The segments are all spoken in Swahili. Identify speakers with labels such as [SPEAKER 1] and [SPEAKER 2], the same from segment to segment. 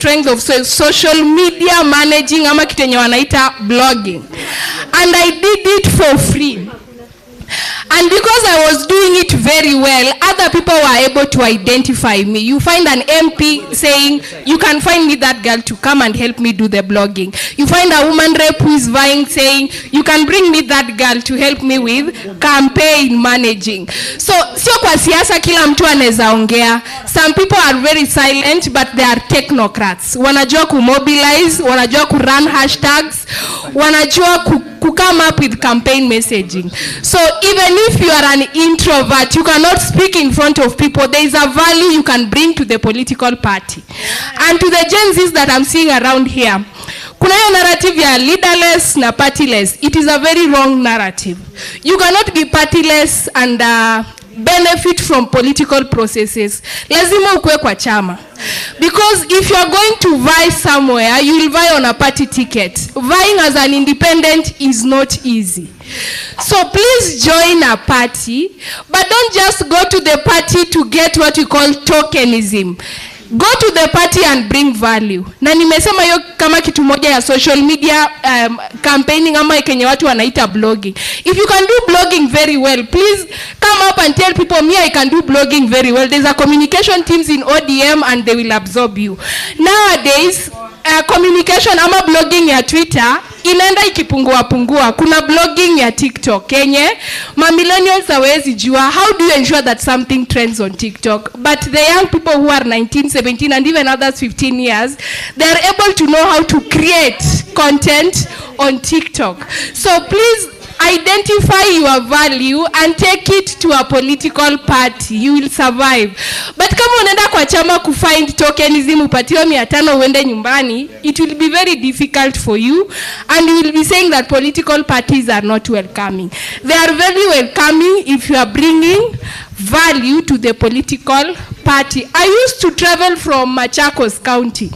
[SPEAKER 1] strength of social media managing ama kitenye wanaita blogging, and I did it for free. And because I was doing it very well, other people were able to identify me. You find an MP saying, you can find me that girl to come and help me do the blogging. You find a woman rep who is vying saying, you can bring me that girl to help me with campaign managing. So, sio kwa siasa kila mtu anaweza ongea. Some people are very silent, but they are technocrats. Wanajua kumobilize, wanajua kurun hashtags, wanajua come up with campaign messaging. So even if you are an introvert, you cannot speak in front of people, there is a value you can bring to the political party. And to the Gen Zs that I'm seeing around here, kuna hiyo narrative ya leaderless na partyless. It is a very wrong narrative. You cannot be partyless and benefit from political processes. Lazima ukue kwa chama. Because if you are going to vie somewhere, you will vie on a party ticket. Vying as an independent is not easy. So please join a party, but don't just go to the party to get what we call tokenism. Go to the party and bring value. Na nimesema hiyo kama kitu moja ya social media campaigning ama kenye watu wanaita blogging. If you can do blogging very well, please come up and tell people, me, I can do blogging very well. There's a communication teams in ODM and they will absorb you. Nowadays, communication ama blogging ya Twitter inaenda ikipungua. Kuna blogging ya TikTok kenye millennials hawezi jua. How do you ensure that something trends on TikTok? But the young people who are 19, 17 and even others 15 years, they are able to know how to create content on TikTok. So please identify your value and take it to a political party. You will survive. But kama unaenda kwa chama kufind tokenism upatiwa 500 uende nyumbani, it will be very difficult for you, and you will be saying that political parties are not welcoming. They are very welcoming if you are bringing value to the political party. I used to travel from Machakos County.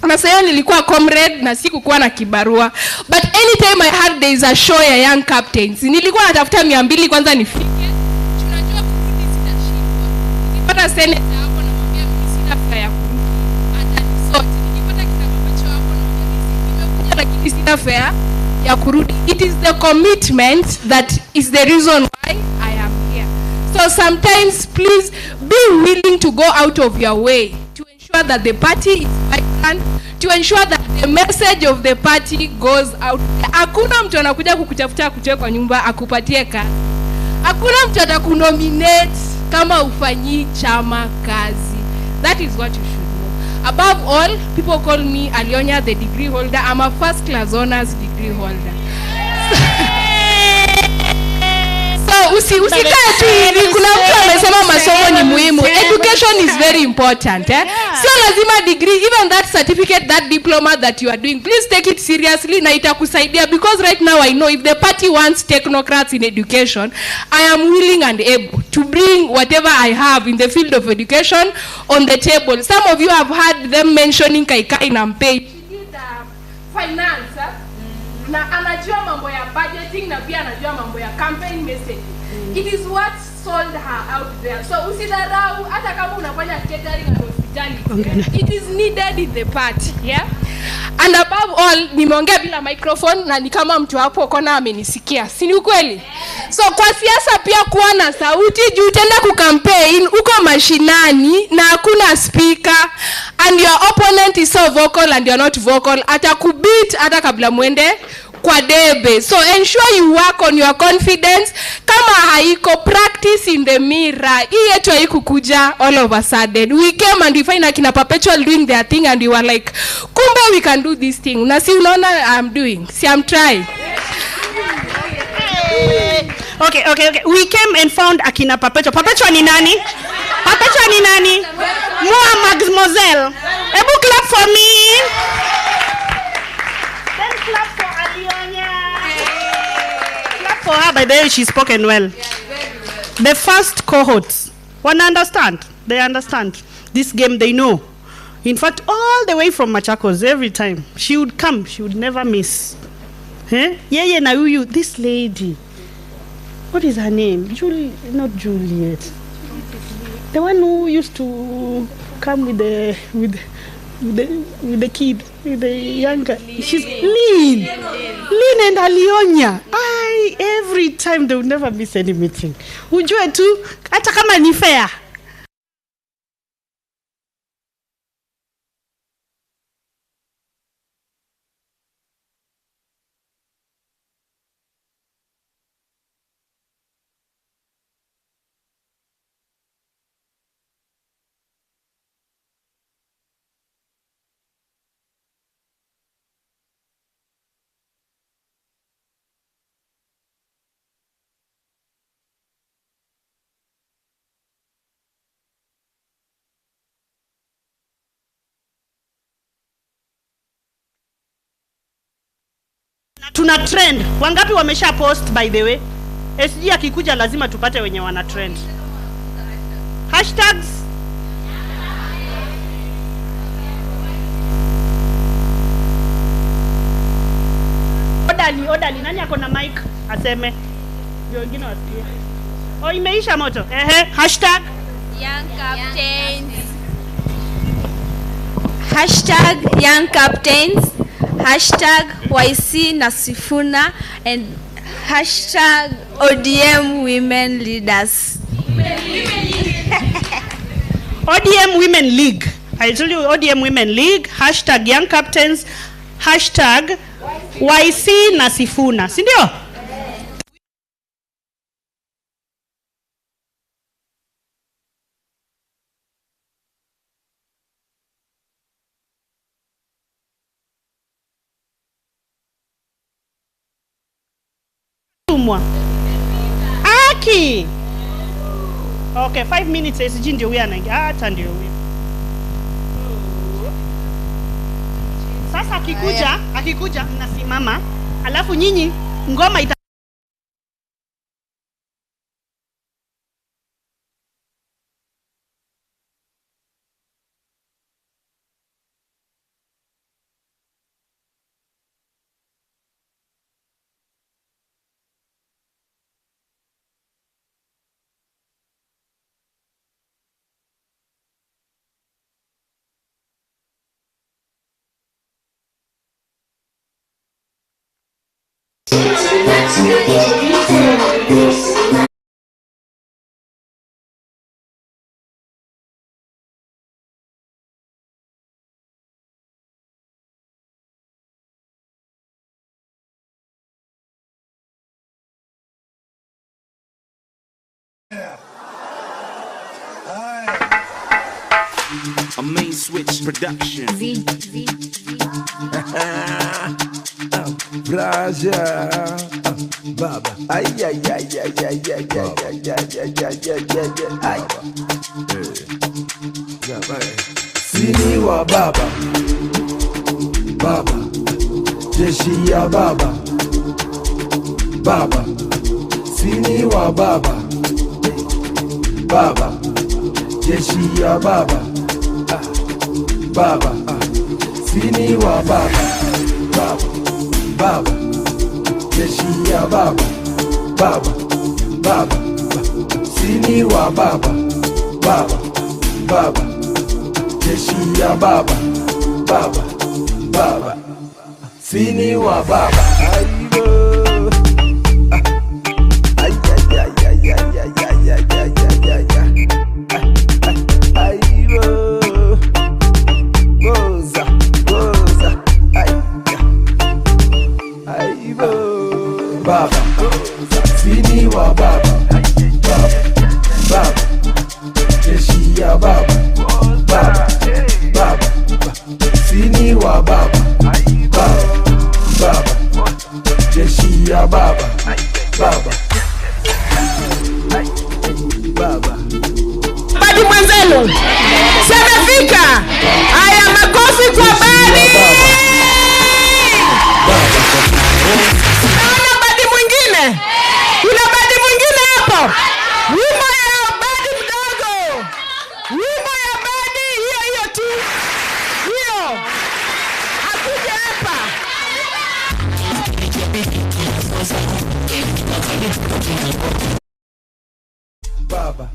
[SPEAKER 1] Na sayo nilikuwa comrade na sikukuwa na kibarua. But anytime I heard there is a show ya young captains, nilikuwa natafuta 200 kwanza nifike. Tunajua kurudi sitashindwa. Nikipata senator hapo na mwambia mimi sina fare ya kurudi. Hata resort. Nikipata kina mama chao hapo na mwambia mimi nimekuja lakini sina fare ya kurudi. It is the commitment that is the reason why I am here. So sometimes please be willing to go out of your way to ensure that the party is vibrant, to ensure that the message of the party goes out. Hakuna mtu anakuja kukutafuta kutoka kwa nyumba akupatie kazi. Hakuna mtu atakunominate kama ufanyi chama kazi. That is what you should know. Above all, people call me Alionya the degree holder. I'm a first class honors degree holder. Usikae tu hivi. Kuna mtu amesema masomo ni muhimu. Education is very important. Sio lazima degree, even that certificate, that diploma that you are doing, please take it seriously na itakusaidia. Because right now I know if the party wants technocrats in education, I am willing and able to bring whatever I have in the field of education on the table. Some of you have heard them mentioning Kaikai na Mpei. She did finance. Na anajua mambo ya budgeting na pia anajua mambo ya campaign message. It is what sold her out there. So usidharau hata kama unafanya catering na hospitality. It is needed in the party, yeah? And above all, nimeongea bila microphone na ni kama mtu hapo kona amenisikia. Si ni ukweli? So kwa siasa pia kuwa na sauti, juu utaenda kucampaign uko mashinani na hakuna speaker and your opponent is so vocal and you are not vocal, atakubit hata kabla muende kwa debe. So ensure you work on your confidence. Kama haiko, practice in the mirror. Hii yetu haikukuja all of a sudden. We came and we find akina Perpetual doing their thing and we were like, kumbe we can do this thing. Na si unaona I'm doing. Si I'm trying.
[SPEAKER 2] Okay. We came and found akina Perpetual. Perpetual ni nani? Perpetual ni nani? Moa Mademoiselle. Ebu clap for me. Then clap for Alionya. Clap for her, by the way, she spoken well. The first cohorts, one understand. They understand. This game they know. In fact, all the way from Machakos, every time, she would come, she would never miss. Yeah, na huyu, this lady. What is her name? Not Juliet. The one who used to come with with the kid, with the younger. She's lean and alionya. Every time they will never miss any meeting. Ujue tu, hata kama ni fair. Tuna trend. Wangapi wamesha post by the way? SG akikuja lazima tupate wenye wana trend. Hashtags. Odali, nani ako na mic? Aseme. Ndio wengine wasikie. Imeisha moto. Hashtag
[SPEAKER 3] Young Captains. Hashtag Young Captains. Hashtag YC na Sifuna and hashtag ODM Women Leaders.
[SPEAKER 2] ODM Women League. I told you ODM Women League. Hashtag Young Captains. Hashtag YC na Sifuna. Sindio? Aki. Okay, 5 minutes SG ndio huyu anaingia. Hata ndio huyu. Sasa akikuja mnasimama, alafu nyinyi ngoma ita
[SPEAKER 4] A main switch production.
[SPEAKER 5] Braja, Baba, ay, Sini wa Baba, Baba, jeshi ya Baba, Baba, Sini wa Baba, Baba, jeshi ya Baba, Baba, Sini wa Baba, Baba, Baba, jeshi ya Baba, Baba, Baba, Sini wa Baba, Baba, Baba, jeshi ya Baba, Baba, Baba, Sini wa Baba. Baba, Sini wa Baba, Baba, Baba, jeshi ya Baba, Baba, Baba, Sini wa Baba, Baba, Baba, jeshi ya Baba, Baba, Baba.
[SPEAKER 1] Badi mwenzenu, semefika. Haya, makofi kwa Badi. Naona Badi mwingine. Kuna Badi mwingine hapo. Wimbo ya Badi mdogo. Wimbo ya Badi hiyo tu. Hiyo. Hakuje hapa.
[SPEAKER 5] Baba,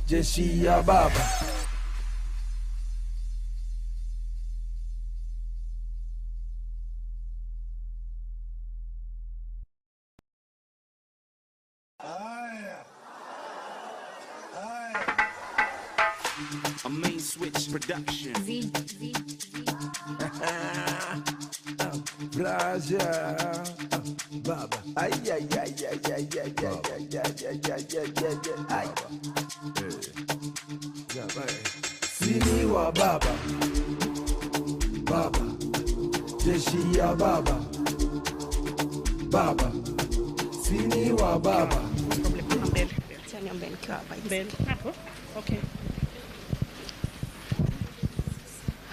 [SPEAKER 5] jeshi ya Baba,
[SPEAKER 4] A main switch production.
[SPEAKER 5] Braja, Baba. Ay, ay, ay, ay, ay, ay, ay, ay, ay, ay, ay. Sini wa Baba, Baba. Jeshi ya Baba, Baba. Sini wa Baba.
[SPEAKER 2] Okay.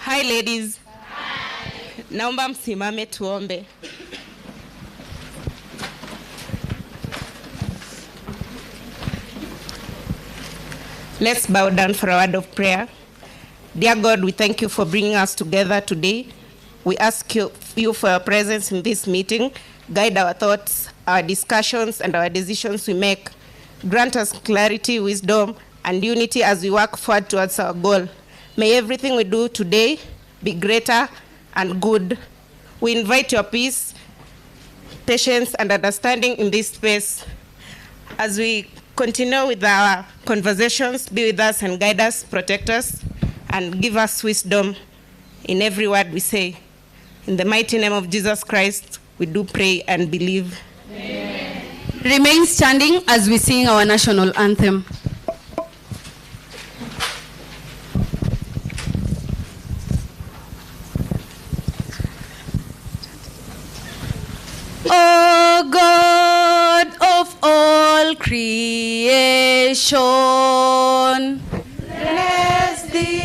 [SPEAKER 6] Hi ladies. Hi. Naomba msimame tuombe. Let's bow down for a word of prayer. Dear God, we thank you for bringing us together today. We ask you for your presence in this meeting. Guide our thoughts, our discussions, and our decisions we make. Grant us clarity, wisdom, and unity as we work forward towards our goal. May everything we do today be greater and good. We invite your peace, patience, and understanding in this space. As we continue with our conversations, be with us and guide us, protect us, and give us wisdom in every word we say. In the mighty name of Jesus Christ, we do pray and believe.
[SPEAKER 1] Amen. Remain standing as we sing our national anthem. O God of all creation, bless thee.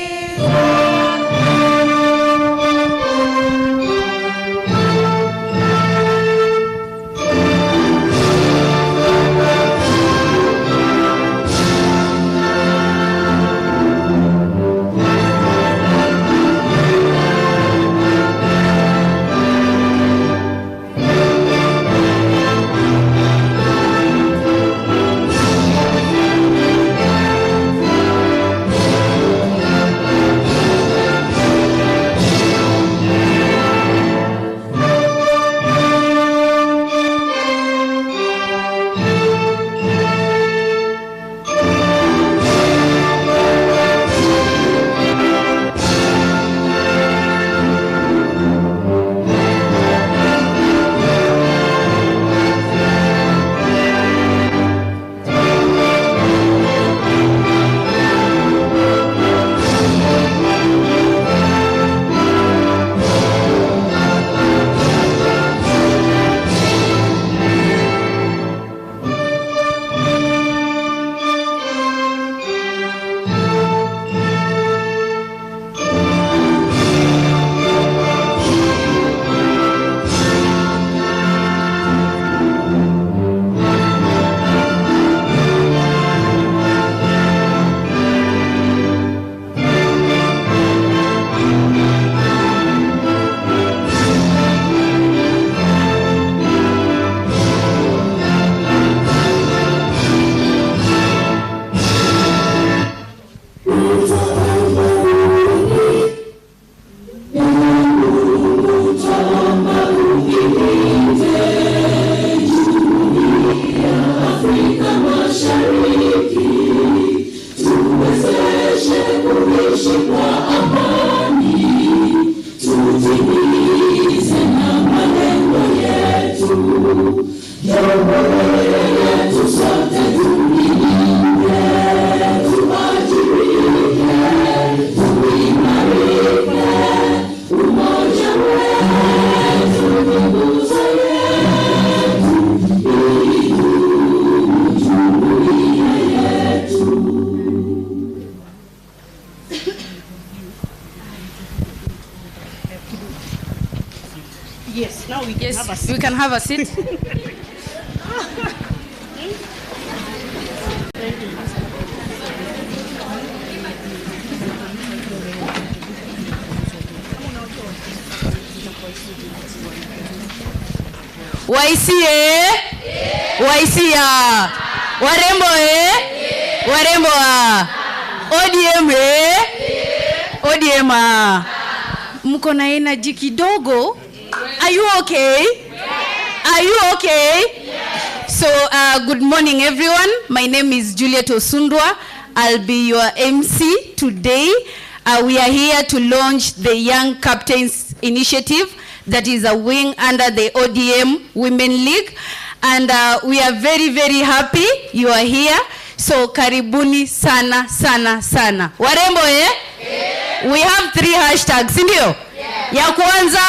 [SPEAKER 2] Yes, now we can have a
[SPEAKER 1] Yes,
[SPEAKER 2] seat.
[SPEAKER 1] we can have a seat. Waisie, Waisia, warembo warembo ODM ODM, mko na energy kidogo. Are you okay? Are you okay? So good morning everyone. My name is Juliet Osundwa.
[SPEAKER 7] I'll be your MC today. We are here to launch the Young Captains Initiative that is a wing under the ODM Women League. And we are very, very happy you are here. So karibuni sana, sana, sana. Warembo eh? Yeah. We have 3 hashtags, sindio? Yeah. Ya kwanza?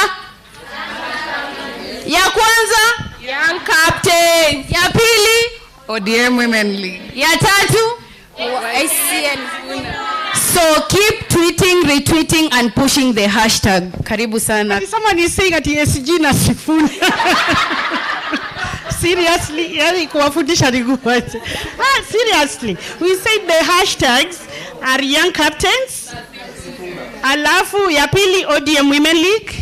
[SPEAKER 7] Young Captain. Ya pili?
[SPEAKER 1] ODM Women League.
[SPEAKER 7] Ya tatu? So keep tweeting, retweeting and pushing the hashtag. Karibu sana.
[SPEAKER 2] Someone is saying at ESG na Sifuna. Seriously, seriously, we said the hashtags are Young Captains, alafu ya pili ODM Women League,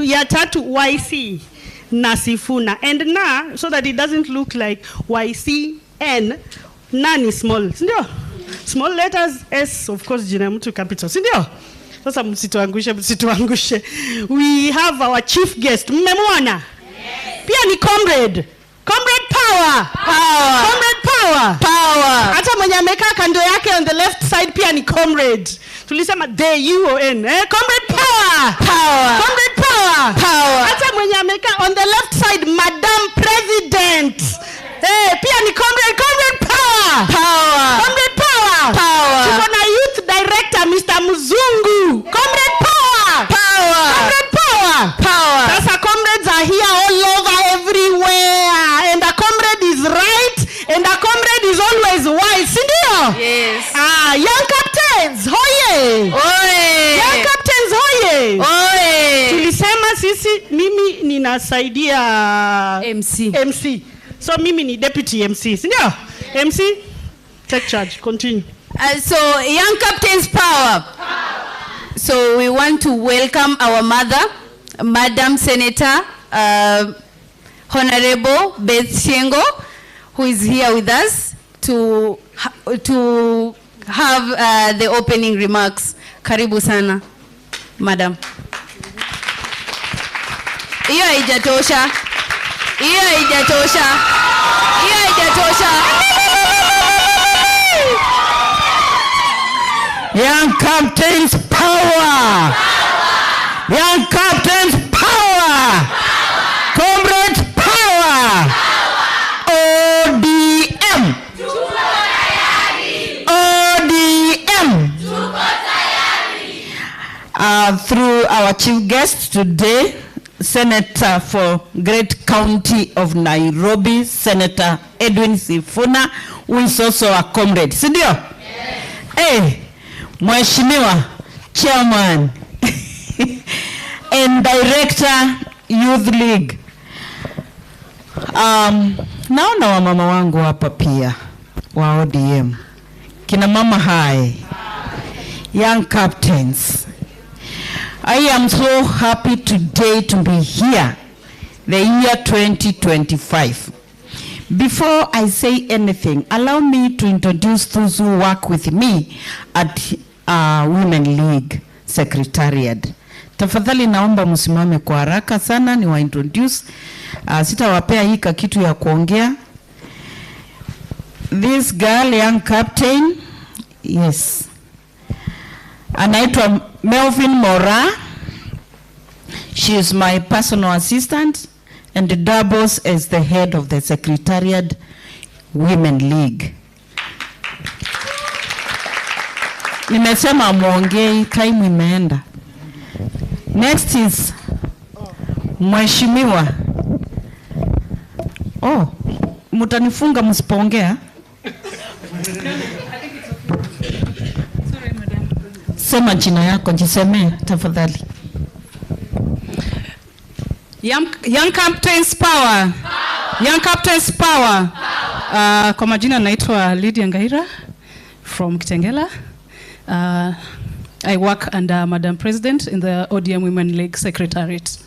[SPEAKER 2] ya tatu YC na Sifuna. And na, so that it doesn't look like YCN, nani small, sindio? Small letters, S, of course, jina mtu capital, sindio? Sasa msituangushe. We have our chief guest, mmemwona? Pia ni comrade. Comrade power. Comrade power. Hata mwenye amekaa kando yake on the left side pia ni comrade. Tulisema the UON. Comrade power. Comrade power. Hata mwenye amekaa on the left side, Madam President. Pia ni comrade power. Comrade power. Tuko na youth director Mr. Muzungu. Comrade power. Comrade power. Sasa comrades are here all over everywhere. And a comrade is right. And a comrade is always wise. Sindio?
[SPEAKER 7] Yes.
[SPEAKER 2] Young Captains, hoye. Young Captains, hoye. Tulisema sisi, mimi ninasaidia MC. So mimi ni deputy MC. Sindio? MC, take charge. Continue.
[SPEAKER 7] So Young Captains power. So we want to welcome our mother, Madam Senator, Honorable Beth Shengo, who is here with us to have the opening remarks. Karibu sana, Madam. Iyo haijatosha.
[SPEAKER 8] Young Captains power. Young Captains power. Comrades power. ODM. Through our chief guest today, Senator for Great County of Nairobi, Senator Edwin Sifuna, who is also a comrade. Sindio? Yes. Mheshimiwa Chairman and Director Youth League. Naona wamama wangu hapa pia wa ODM. Kina mama hai. Young Captains. I am so happy today to be here, the year 2025. Before I say anything, allow me to introduce those who work with me at Women League Secretariat. Tafadhali naomba msimame kwa haraka sana ni wa introduce. Sitawapea hika kitu ya kuongea. This girl, Young Captain, yes. Anaitwa Melvin Mora. She is my personal assistant and doubles as the head of the Secretariat Women League. Nimesema muongei, time imeenda. Next is Mheshimiwa. Mutanifunga msipoongea. Sema jina yako, jiseme tafadhali.
[SPEAKER 9] Young Captains power. Young Captains power. Kwa majina naitwa Lydia Ngaira from Kitengela. I work under Madam President in the ODM Women League Secretariat.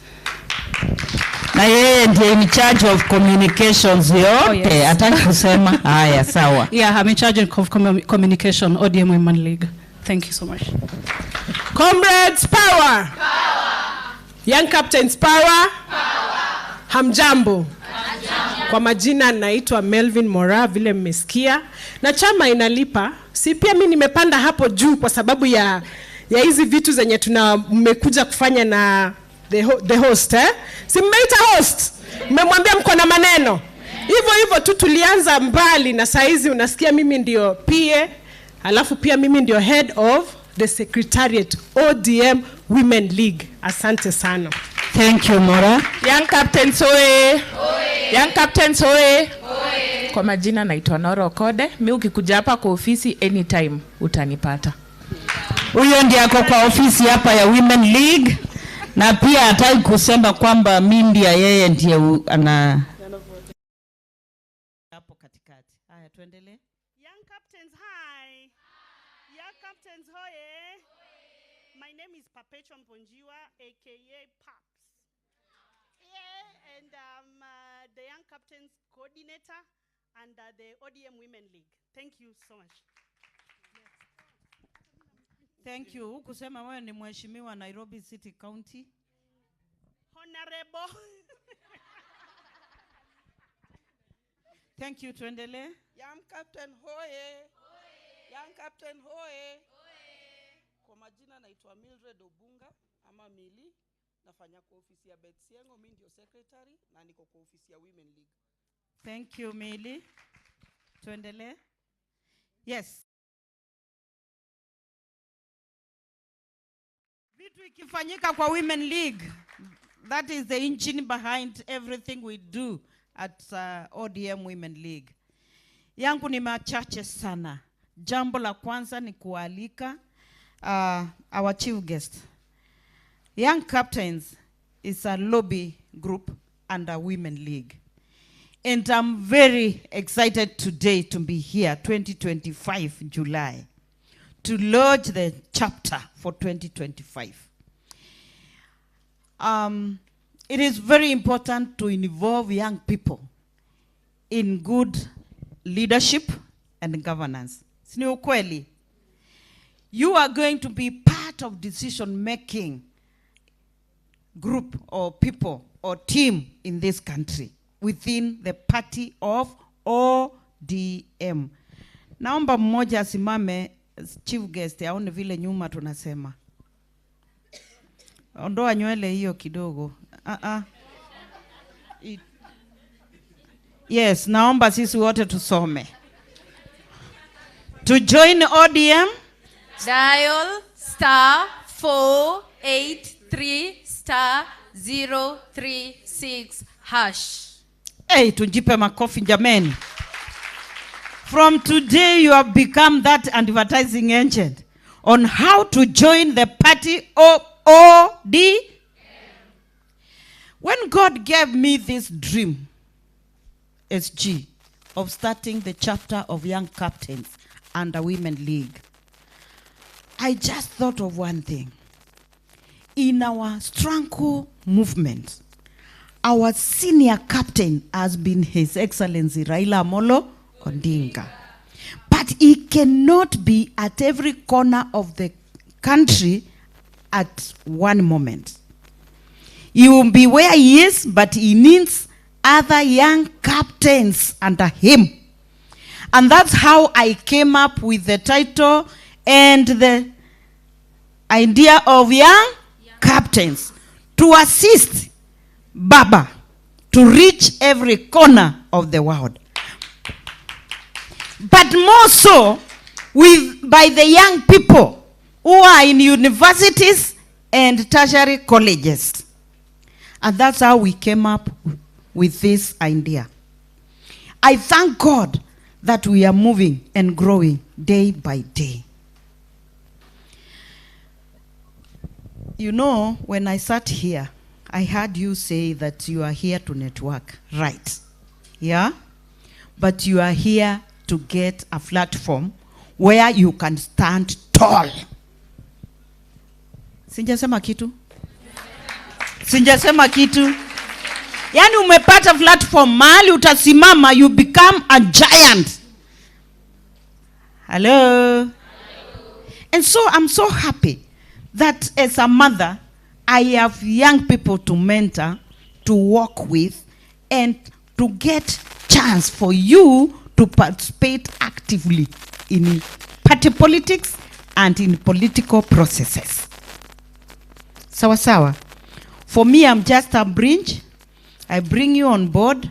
[SPEAKER 8] Na yeye ndiye in charge of communications yote. Ataki kusema haya sawa.
[SPEAKER 9] Yeah, I'm in charge of communication, ODM Women League. Thank you so much.
[SPEAKER 10] Comrades power. Young Captains power. Hamjambo. Kwa majina naitwa Melvin Mora, vile mmesikia. Na chama inalipa Si pia mimi nimepanda hapo juu kwa sababu ya hizi vitu zenye mmekuja kufanya na the host Si mmeita host? Mmemwambia mko na maneno. Hivyo tu tulianza mbali na saizi unasikia mimi ndio PA, alafu pia mimi ndio head of the secretariat ODM Women League. Asante sana.
[SPEAKER 8] Thank you, Mora.
[SPEAKER 11] Young Captains oye. Young Captains oye. Kwa majina naitwa Noro Kode. Mimi ukikuja hapa kwa ofisi anytime utanipata.
[SPEAKER 8] Huyo ndiye ako kwa ofisi hapa ya Women League, na pia hataki kusema kwamba Mindia yeye ndiye ana hapo katikati. Haya, tuendelee.
[SPEAKER 2] Young Captains, hi. Young Captains, hoye. My name is Perpetua Mponjiwa, aka Paps. Yeah, and the Young Captains coordinator and the ODM Women League. Thank you so much.
[SPEAKER 8] Thank you. Kusema wewe ni mheshimiwa Nairobi City County.
[SPEAKER 2] Honorable.
[SPEAKER 8] Thank you. Tuendelee.
[SPEAKER 12] Young Captain hoye. Young Captain hoye. Kwa majina naitwa Mildred Obunga ama Mili. Nafanya kwa ofisi ya Betsiengo, mimi ndio secretary na niko kwa ofisi ya Women League.
[SPEAKER 8] Thank you, Mili. Tuendelee. Yes. Vitu ikifanyika kwa Women League, that is the engine behind everything we do at ODM Women League. Yangu ni machache sana. Jambo la kwanza ni kualika our chief guest. Young Captains is a lobby group under Women League. And I'm very excited today to be here, 2025 July, to launch the chapter for 2025. It is very important to involve young people in good leadership and governance. Sini ukweli? You are going to be part of decision-making group or people or team in this country within the party of ODM. Naomba mmoja asimame, chief guest, aone vile nyuma tunasema. Ondoa nywele hiyo kidogo. Yes, naomba sisi wote tusome. To join ODM,
[SPEAKER 3] dial *483*036#.
[SPEAKER 8] Hey, tujipe makofi jameni. From today you have become that advertising agent on how to join the party of ODM. When God gave me this dream, SG, of starting the chapter of Young Captains under Women League, I just thought of one thing. In our struggle movement, our senior captain has been His Excellency Raila Amolo Odinga. But he cannot be at every corner of the country at one moment. He will be where he is, but he needs other young captains under him. And that's how I came up with the title and the idea of young captains, to assist Baba to reach every corner of the world. But more so by the young people who are in universities and tertiary colleges. And that's how we came up with this idea. I thank God that we are moving and growing day by day. You know, when I sat here, I heard you say that you are here to network, right? Yeah? But you are here to get a platform where you can stand tall. Sinjasema kitu? Sinjasema kitu? Yani umepata platform mahali utasimama, you become a giant. Hello? And so I'm so happy that as a mother, I have young people to mentor, to work with, and to get chance for you to participate actively in party politics and in political processes. Sawa sawa. For me, I'm just a bridge. I bring you on board.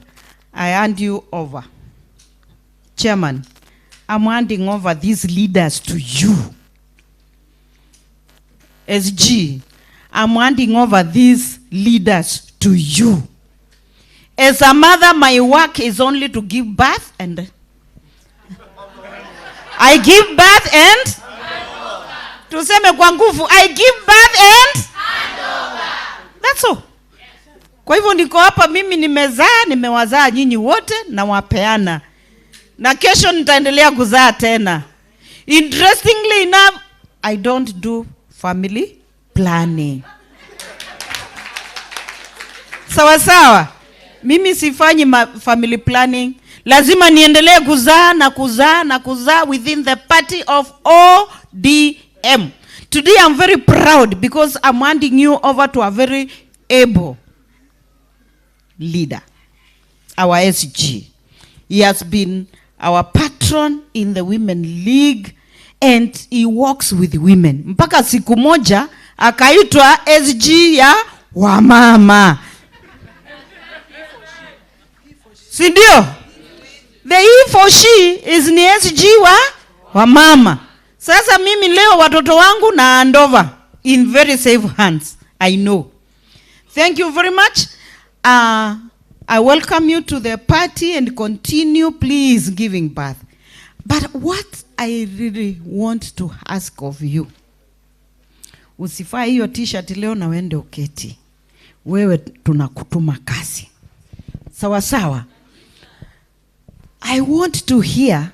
[SPEAKER 8] I hand you over. Chairman, I'm handing over these leaders to you. SG, I'm handing over these leaders to you. As a mother, my work is only to give birth and I give birth and tuseme kwa nguvu, I give birth and that's all. Kwa hivyo niko hapa mimi nimezaa, nimewazaa nyinyi wote na wapeana. Na kesho nitaendelea kuzaa tena. Interestingly enough, I don't do family planning. Sawa sawa. Mimi sifanyi family planning. Lazima niendelee kuzaa na kuzaa na kuzaa within the party of ODM. Today I'm very proud because I'm handing you over to a very able leader, our SG. He has been our patron in the Women League and he works with women. Mpaka siku moja akaitwa SG ya wamama. Sindio? The he for she is ni SG wa mama. Sasa mimi leo watoto wangu na hand over in very safe hands. I know. Thank you very much. I welcome you to the party and continue please giving birth. But what I really want to ask of you, usifaa hiyo t-shirt leo na wende uketi. Wewe tunakutuma kazi. Sawa sawa. I want to hear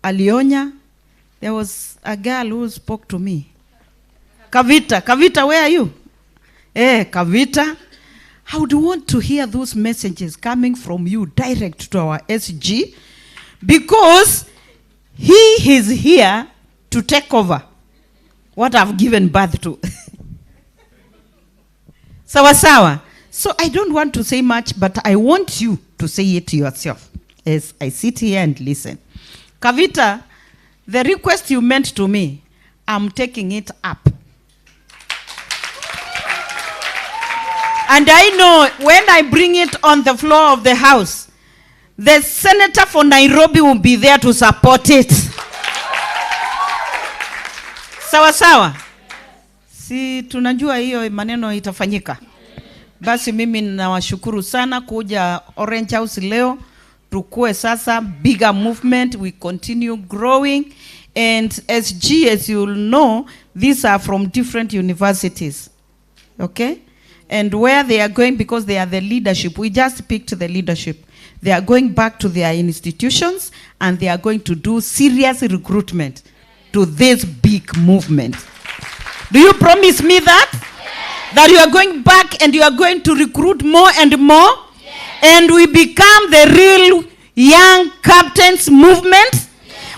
[SPEAKER 8] Alionya. There was a girl who spoke to me. Kavita, where are you? Kavita. I would want to hear those messages coming from you direct to our SG because he is here to take over what I've given birth to. Sawa sawa. So I don't want to say much, but I want you to say it yourself as I sit here and listen. Kavita, the request you meant to me, I'm taking it up. And I know when I bring it on the floor of the House, the senator for Nairobi will be there to support it. Sawa sawa. Si tunajua hiyo maneno itafanyika. Basi mimi nawashukuru sana kuja Orange House leo. Tukue sasa bigger movement. We continue growing. And SG, as you'll know, these are from different universities. Okay? And where they are going, because they are the leadership, we just picked the leadership. They are going back to their institutions and they are going to do serious recruitment to this big movement. Do you promise me that? Yes. That you are going back and you are going to recruit more and more? Yes. And we become the real young captains movement? Yes.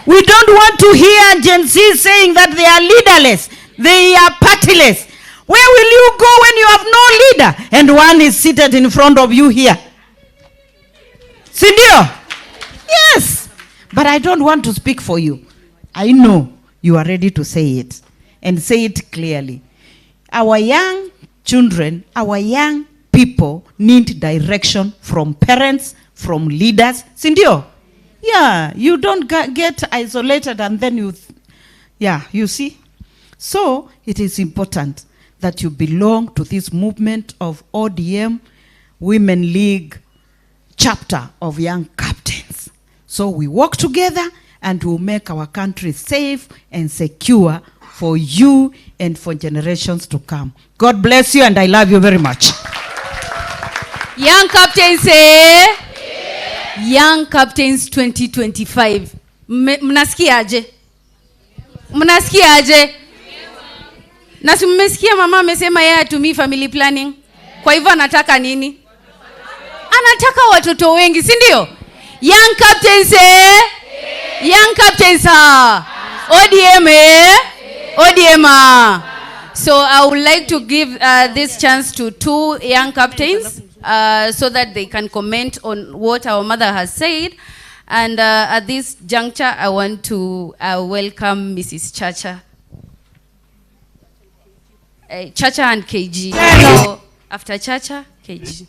[SPEAKER 8] We don't want to hear Gen Z saying that they are leaderless, they are partyless. Where will you go when you have no leader? And one is seated in front of you here. Sindio? Yes. But I don't want to speak for you. I know you are ready to say it. And say it clearly. Our young children, our young people need direction from parents, from leaders. Sindio? Yeah, you don't get isolated and then you see. So it is important that you belong to this movement of ODM, Women League, chapter of young captains. So we work together and we'll make our country safe and secure for you and for generations to come. God bless you and I love you very much.
[SPEAKER 7] Young Captains, yeah. Young Captains 2025. Mnasikiaje? Mnasikiaje? Na si mmesikia mama amesema yeye hatumii family planning. Kwa hivyo anataka nini? Anataka watoto wengi, si ndio? Young Captains, Young Captains, ODM, ODM. So I would like to give this chance to two young captains so that they can comment on what our mother has said. And at this juncture, I want to welcome Mrs. Chacha. Chacha and KG. So after Chacha, KG.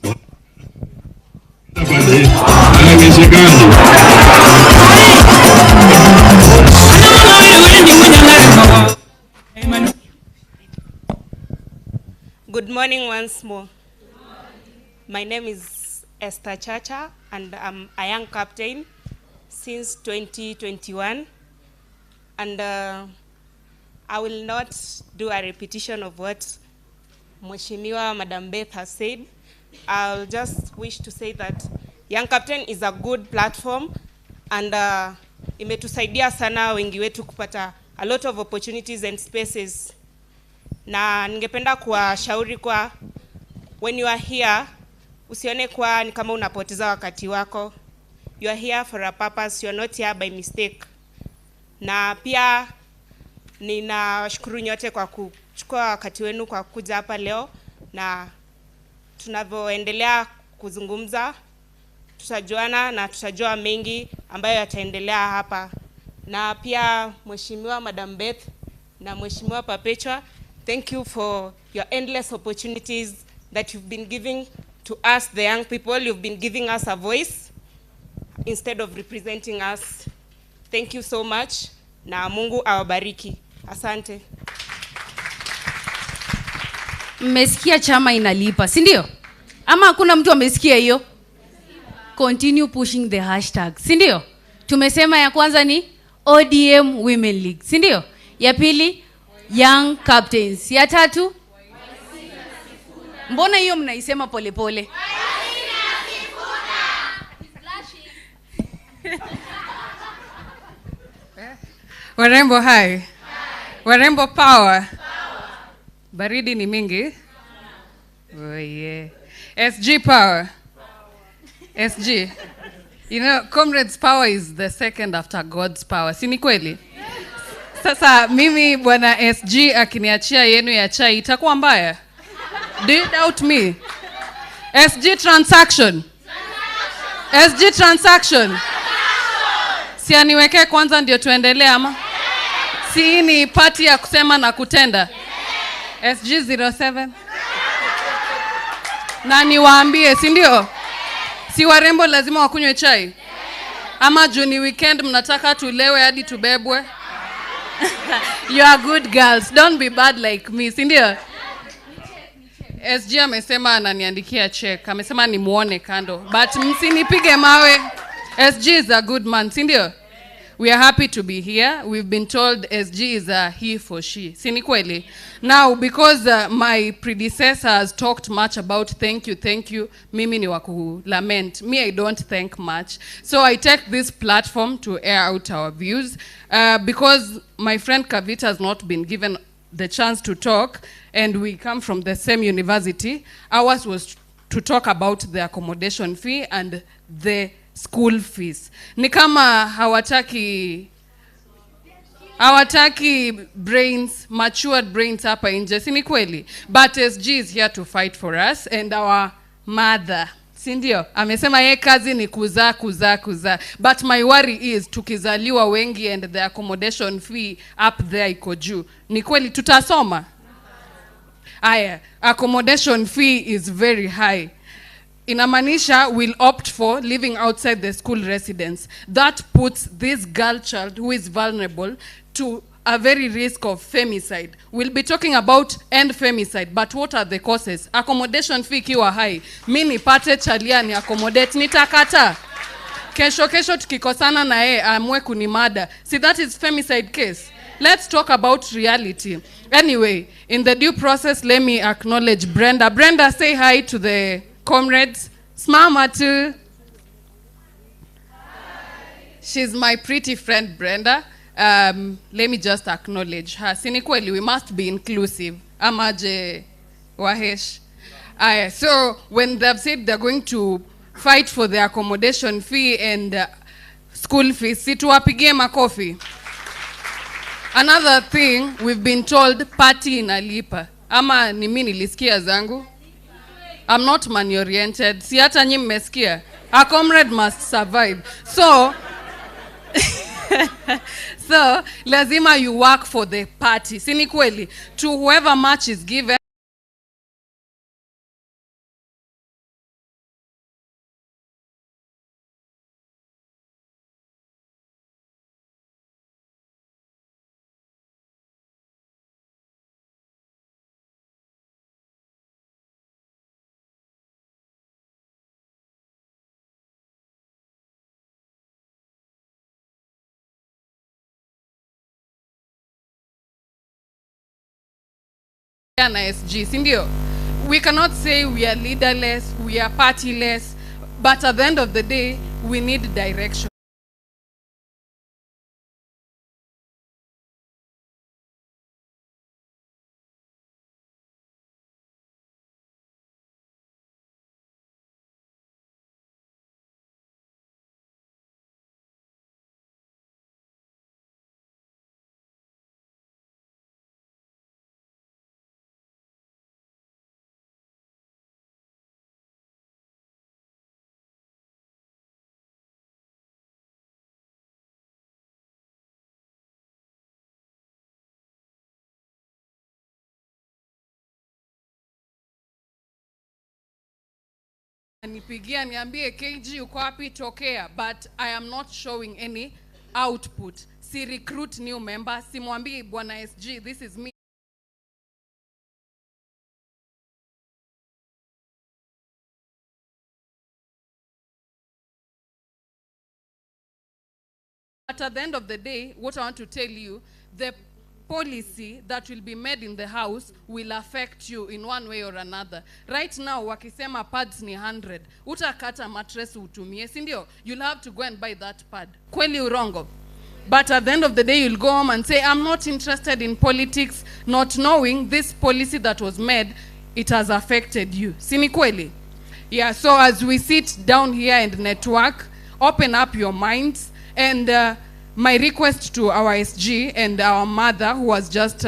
[SPEAKER 6] Good morning once more. My name is Esther Chacha, and I'm a young captain since 2021. And I will not do a repetition of what Mheshimiwa Madam Beth has said. I'll just wish to say that Young Captain is a good platform, and imetusaidia sana wengi wetu kupata a lot of opportunities and spaces. Na ningependa kuwashauri kwa when you are here, usione kwa ni kama unapoteza wakati wako. You are here for a purpose, you are not here by mistake. Na pia ninawashukuru nyote kwa kuchukua wakati wenu kwa kuja hapa leo, na tunavyoendelea kuzungumza tutajuana na tutajua mengi ambayo yataendelea hapa. Na pia Mheshimiwa Madam Beth na Mheshimiwa Perpetua, thank you for your endless opportunities that you've been giving to us, the young people. You've been giving us a voice instead of representing us. Thank you so much. Na Mungu awabariki. Asante.
[SPEAKER 7] Mmesikia chama inalipa, si ndio? Ama hakuna mtu amesikia hiyo? Continue pushing the hashtag, si ndio? Tumesema ya kwanza ni ODM Women League, si ndio? Ya pili Young Captains. Ya tatu? Mbona hiyo mnaisema polepole?
[SPEAKER 13] Warembo hai. Warembo power. Baridi ni mingi. Oh yeah. SG power. SG. You know, comrades power is the second after God's power. Si ni kweli? Sasa mimi bwana SG akiniachia yenu ya chai itakuwa mbaya. Do you doubt me? SG transaction. SG transaction. Si aniweke kwanza ndio tuendelee ama? Si ni party ya kusema na kutenda. SG 07. Na niwaambie, si ndio? Si warembo lazima wakunywe chai? Ama juni weekend mnataka tulewe hadi tubebwe? You are good girls. Don't be bad like me, si ndio? SG amesema ananiandikia check. Amesema nimuone kando. But msinipige mawe. SG is a good man, si ndio? We are happy to be here. We've been told SG is a he for she. Si ni kweli? Now, because my predecessor has talked much about thank you, mimi ni waku lament. Me, I don't thank much. So I take this platform to air out our views. Because my friend Kavita has not been given the chance to talk, and we come from the same university, ours was to talk about the accommodation fee and the school fees. Ni kama hawataki brains, matured brains hapa nje, si ni kweli? But SG is here to fight for us, and our mother, si ndio? Amesema ye kazi ni kuzaa. But my worry is tukizaliwa wengi and the accommodation fee up there iko juu. Ni kweli tutasoma? Aya, accommodation fee is very high. Inamaanisha will opt for living outside the school residence. That puts this girl child who is vulnerable to a very risk of femicide. We'll be talking about end femicide, but what are the causes? Accommodation fee kiwa high. Mi nipate chalia ni accommodate, nitakata. Kesho tukikosana na yeye amwe kunimada. See, that is femicide case. Let's talk about reality. Anyway, in the due process, let me acknowledge Brenda. Brenda, say hi to the comrades. Smama too. She's my pretty friend Brenda. Let me just acknowledge her. Sini kweli, we must be inclusive. Amaje Wahesh. So when they've said they're going to fight for the accommodation fee and school fees, situwapigie makofi. Another thing, we've been told party inalipa. Ama ni mimi nilisikia zangu. I'm not money oriented. Si hata nyinyi mmesikia. A comrade must survive. So So lazima you work for the party. Si ni kweli? To whoever much is given, na SG, si ndio? We cannot say we are leaderless, we are partyless, but at the end of the day, we need direction. Nipigia niambie KG uko wapi, tokea, but I am not showing any output. Si recruit new members, si mwambii bwana SG, this is me. But at the end of the day, what I want to tell you, the policy that will be made in the house will affect you in one way or another. Right now, wakisema pads ni 100, utakata mattress utumie, si ndio? You'll have to go and buy that pad. Kweli urongo? But at the end of the day, you'll go home and say, I'm not interested in politics, not knowing this policy that was made, it has affected you. Si ni kweli? Yeah, so as we sit down here and network, open up your minds, and my request to our SG and our mother who has just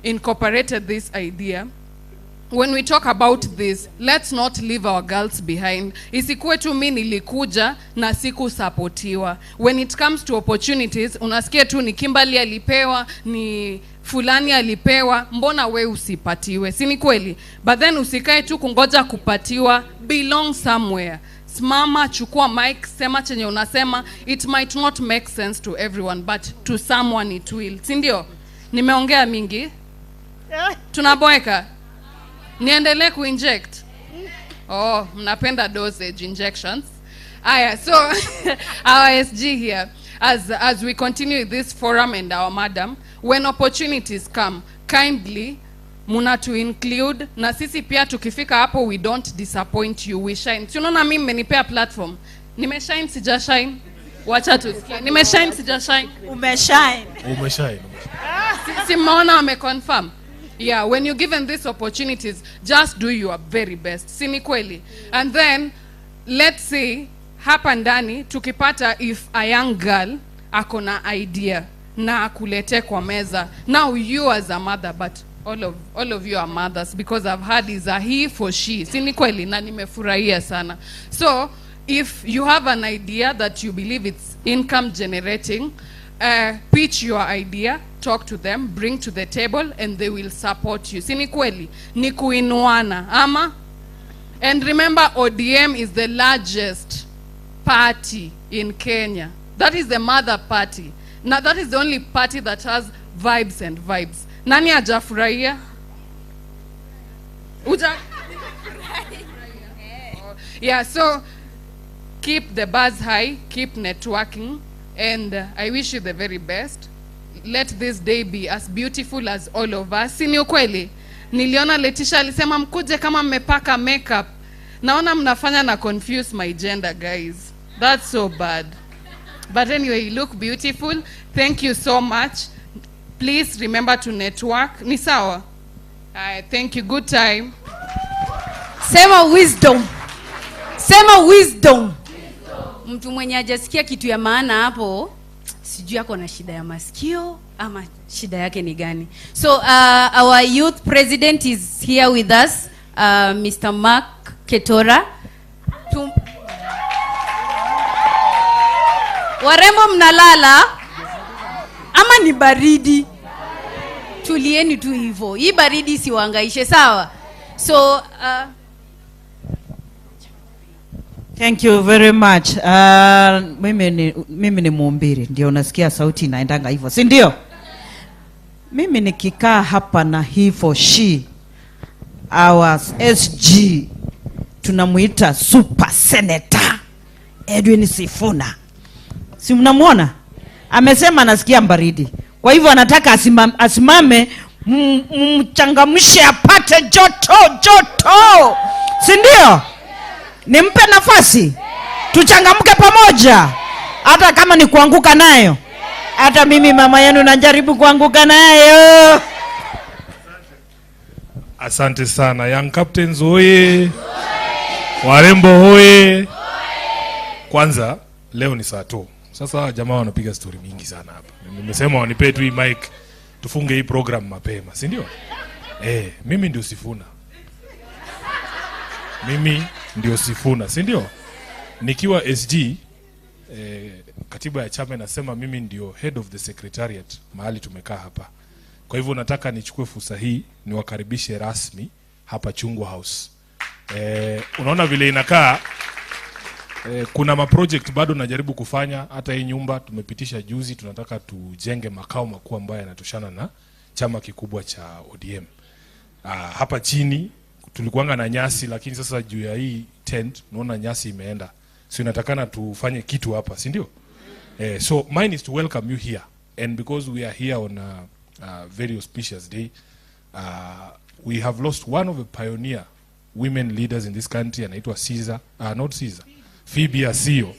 [SPEAKER 13] incorporated this idea, when we talk about this, let's not leave our girls behind. Isikuwe tu mimi nilikuja na siku supportiwa. When it comes to opportunities, unasikia tu ni Kimberly alipewa, ni fulani alipewa, mbona we usipatiwe? Si ni kweli? But then usikae tu kungoja kupatiwa, belong somewhere. Simama, chukua mic, sema chenye unasema. It might not make sense to everyone, but to someone it will. Si ndio? Nimeongea mingi? Tunaboeka? Niendelee kuinject? Oh, mnapenda dosage injections. Aya, so our SG here, as we continue this forum and our madam, when opportunities come, kindly muna to include, na sisi pia tukifika hapo, we don't disappoint you, we shine. Tunaona mimi mmenipea platform. Nimeshine sijashine? Wacha tusikie. Nimeshine sijashine?
[SPEAKER 2] Umeshine.
[SPEAKER 14] Umeshine.
[SPEAKER 13] Si mmeona wameconfirm? Yeah, when you're given these opportunities, just do your very best. Si ni kweli? And then, let's say, hapa ndani, tukipata if a young girl akona idea na akulete kwa meza. Now you as a mother, but all of you are mothers, because I've heard is a he for she. Si ni kweli? Na nimefurahia sana. So, if you have an idea that you believe it's income generating, pitch your idea, talk to them, bring to the table, and they will support you. Si ni kweli? Ni kuinuana, ama? And remember, ODM is the largest party in Kenya. That is the mother party. Now that is the only party that has vibes and vibes. Nani hajafurahia? Yeah, so keep the buzz high, keep networking, and I wish you the very best. Let this day be as beautiful as all of us. Si ni ukweli? Niliona Letisha alisema mkuje kama mmepaka makeup. Naona mnafanya na confuse my gender, guys. That's so bad. But anyway, you look beautiful. Thank you so much. Please remember to network. Ni sawa? Thank you. Good time.
[SPEAKER 7] Sema wisdom. Sema wisdom. Mtu mwenye hajasikia kitu ya maana hapo, sijui yako na shida ya masikio ama shida yake ni gani. So our youth president is here with us, Mr. Mark Ketora. Warembo mnalala. ama ni baridi? Tulieni tu hivyo. Hii baridi siwahangaishe, sawa? So
[SPEAKER 8] Thank you very much. Mimi ni mhubiri, ndio unasikia sauti inaendanga hivyo, si ndio? Mimi nikikaa hapa na hivyo she, our SG, tunamuita super senator Edwin Sifuna. Si mnamuona? Amesema anasikia baridi. Kwa hivyo anataka asimame mchangamshe apate joto. Si ndio? Nimpe nafasi. Tuchangamke pamoja. Hata kama ni kuanguka nayo. Hata mimi mama yenu najaribu kuanguka nayo.
[SPEAKER 14] Asante sana. Young Captains hoye. Warembo hoye. Kwanza leo ni saa 2. Sasa jamaa wanapiga story mingi sana hapa. Nimesema wanipe tu hii mic tufunge hii program mapema, si ndio? Mimi ndio Sifuna. Mimi ndio Sifuna, si ndio? Nikiwa SG, katiba ya chama inasema mimi ndio head of the secretariat mahali tumekaa hapa. Kwa hivyo nataka nichukue fursa hii niwakaribishe rasmi hapa Chungwa House. Unaona vile inakaa. Kuna maproject bado najaribu kufanya. Hata hii nyumba tumepitisha juzi, tunataka tujenge makao makuu ambayo yanatoshana na chama kikubwa cha ODM. Hapa chini tulikuanga na nyasi, lakini sasa juu ya hii tent unaona nyasi imeenda. So inatakana tufanye kitu hapa, si ndio? So mine is to welcome you here, and because we are here on a very auspicious day, we have lost one of the pioneer women leaders in this country, anaitwa Caesar, not Caesar, Phoebe Asio.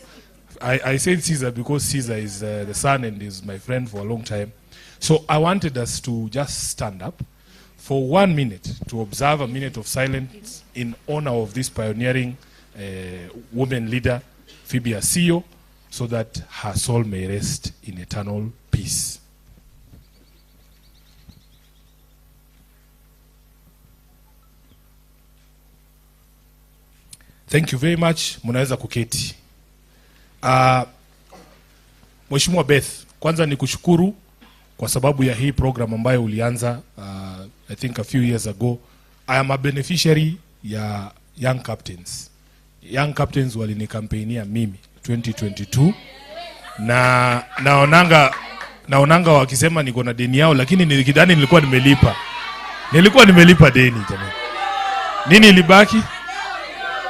[SPEAKER 14] I said Caesar because Caesar is the son and is my friend for a long time. So I wanted us to just stand up for 1 minute to observe a minute of silence in honor of this pioneering woman leader, Phoebe Asio, so that her soul may rest in eternal peace. Thank you very much. Munaweza kuketi. Mheshimiwa Beth, kwanza ni kushukuru kwa sababu ya hii program ambayo ulianza I think a few years ago. I am a beneficiary ya Young Captains. Young Captains walinikampainia mimi 2022 na naonanga wakisema niko na deni yao, lakini nilikidhani nilikuwa nimelipa. Nilikuwa nimelipa deni jamani.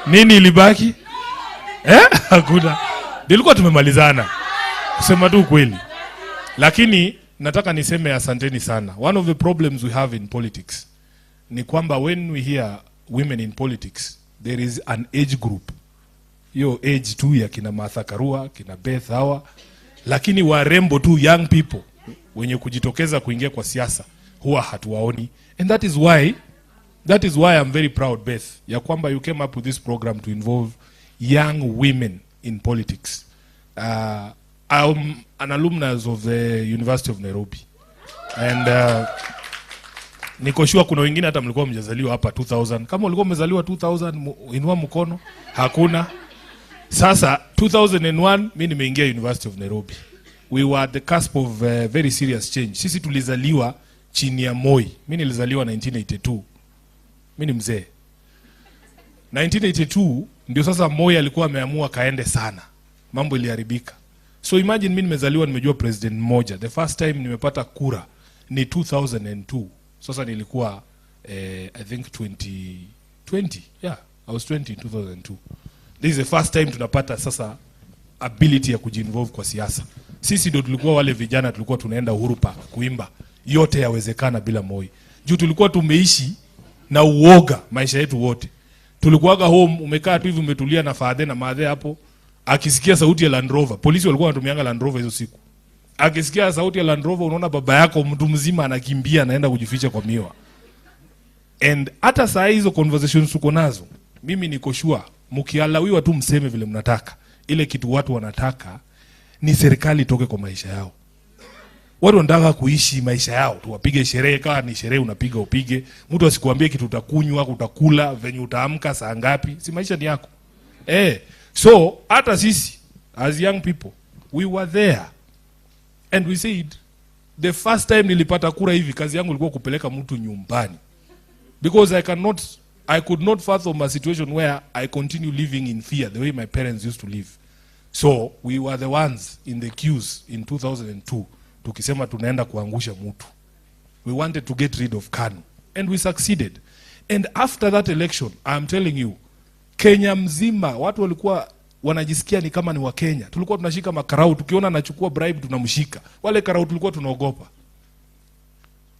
[SPEAKER 14] Nini ilibaki? Hakuna. Nilikuwa tumemalizana. Kusema tu kweli. Lakini nataka niseme asanteni sana. One of the problems we have in politics ni kwamba when we hear women in politics, there is an age group. Yo age tu ya kina Martha Karua, kina Beth hawa, lakini warembo tu, young people wenye kujitokeza kuingia kwa siasa huwa hatuwaoni. And that is why I'm very proud, Beth, ya kwamba you came up with this program to involve young women in politics. I'm an alumnus of the University of Nairobi. And niko sure kuna wengine hata mlikuwa mjazaliwa hapa 2000. Kama ulikuwa umezaliwa 2000, inua mkono. Hakuna. Sasa 2001 mimi nimeingia University of Nairobi. We were at the cusp of very serious change. Sisi tulizaliwa chini ya Moi. Mimi nilizaliwa 1982. Mimi ni mzee. 1982 ndio sasa Moi alikuwa ameamua kaende sana. Mambo iliharibika. So imagine mimi nimezaliwa nimejua president mmoja. The first time nimepata kura ni 2002. Sasa nilikuwa I think 20. Yeah, I was 20 in 2002. This is the first time tunapata sasa ability ya kujinvolve kwa siasa. Sisi ndio tulikuwa wale vijana tulikuwa tunaenda Uhuru Park kuimba yote yawezekana bila Moi. Juu tulikuwa tumeishi na uoga maisha yetu wote. Tulikuwaga home, umekaa tu hivi umetulia na father na mother hapo, akisikia sauti ya Land Rover. Polisi walikuwa wanatumianga Land Rover hizo siku. Akisikia sauti ya Land Rover, unaona baba yako mtu mzima anakimbia anaenda kujificha kwa miwa. And hata saa hizo conversations tuko nazo, mimi niko sure mkialawiwa tu mseme vile mnataka. Ile kitu watu wanataka ni serikali toke kwa maisha yao. Watu wanataka kuishi maisha yao, tuwapige sherehe, kama ni sherehe unapiga upige. Mtu asikuambie kitu utakunywa, utakula, venye utaamka saa ngapi, si maisha ni yako. So hata sisi as young people we were there and we said the first time nilipata kura hivi, kazi yangu ilikuwa kupeleka mtu nyumbani, because I could not fathom a situation where I continue living in fear the way my parents used to live. So we were the ones in the queues in 2002 tukisema tunaenda kuangusha mtu. We wanted to get rid of KANU and we succeeded. And after that election, I'm telling you, Kenya mzima watu walikuwa wanajisikia ni kama ni wa Kenya. Tulikuwa tunashika makarau, tukiona anachukua bribe tunamshika. Wale karau tulikuwa tunaogopa.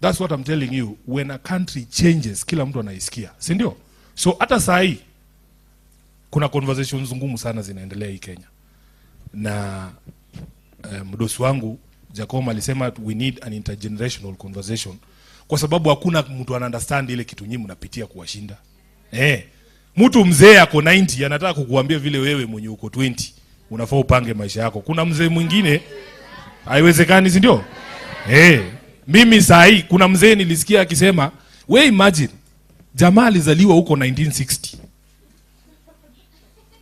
[SPEAKER 14] That's what I'm telling you. When a country changes, kila mtu anaisikia, si ndio? So hata saa hii kuna conversations ngumu sana zinaendelea hii Kenya. Na mdosi wangu Jacob alisema we need an intergenerational conversation, kwa sababu hakuna mtu understand ile kitu nyinyi mnapitia kuwashinda. Mtu mzee ako 90 anataka kukuambia vile wewe mwenye uko 20 unafaa upange maisha yako. Kuna mzee mwingine haiwezekani, si ndio? Mimi saa hii kuna mzee nilisikia akisema, we imagine jamaa alizaliwa huko 1960.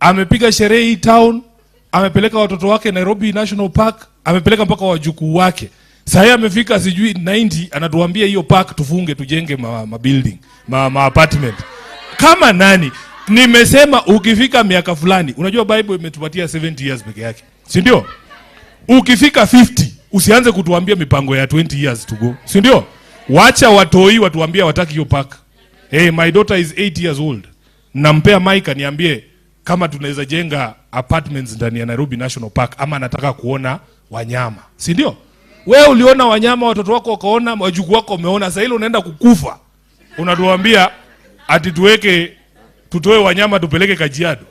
[SPEAKER 14] Amepiga sherehe hii town, amepeleka watoto wake Nairobi National Park, amepeleka mpaka wajukuu wake. Sasa amefika sijui 90, anatuambia hiyo park tufunge tujenge ma building, ma apartment. Kama nani? Nimesema ukifika miaka fulani, unajua Bible imetupatia 70 years peke yake, si ndio? Ukifika 50 usianze kutuambia mipango ya 20 years to go, si ndio? Wacha watoi watuambia wataki hiyo park. My daughter is 8 years old. Nampea mic aniambie kama tunaweza jenga apartments ndani ya Nairobi National Park ama nataka kuona wanyama, si ndio? Wewe uliona wanyama, watoto wako wakaona, wajukuu wako wameona, sasa ile unaenda kukufa. Unatuambia ati tutoe wanyama tupeleke Kajiado.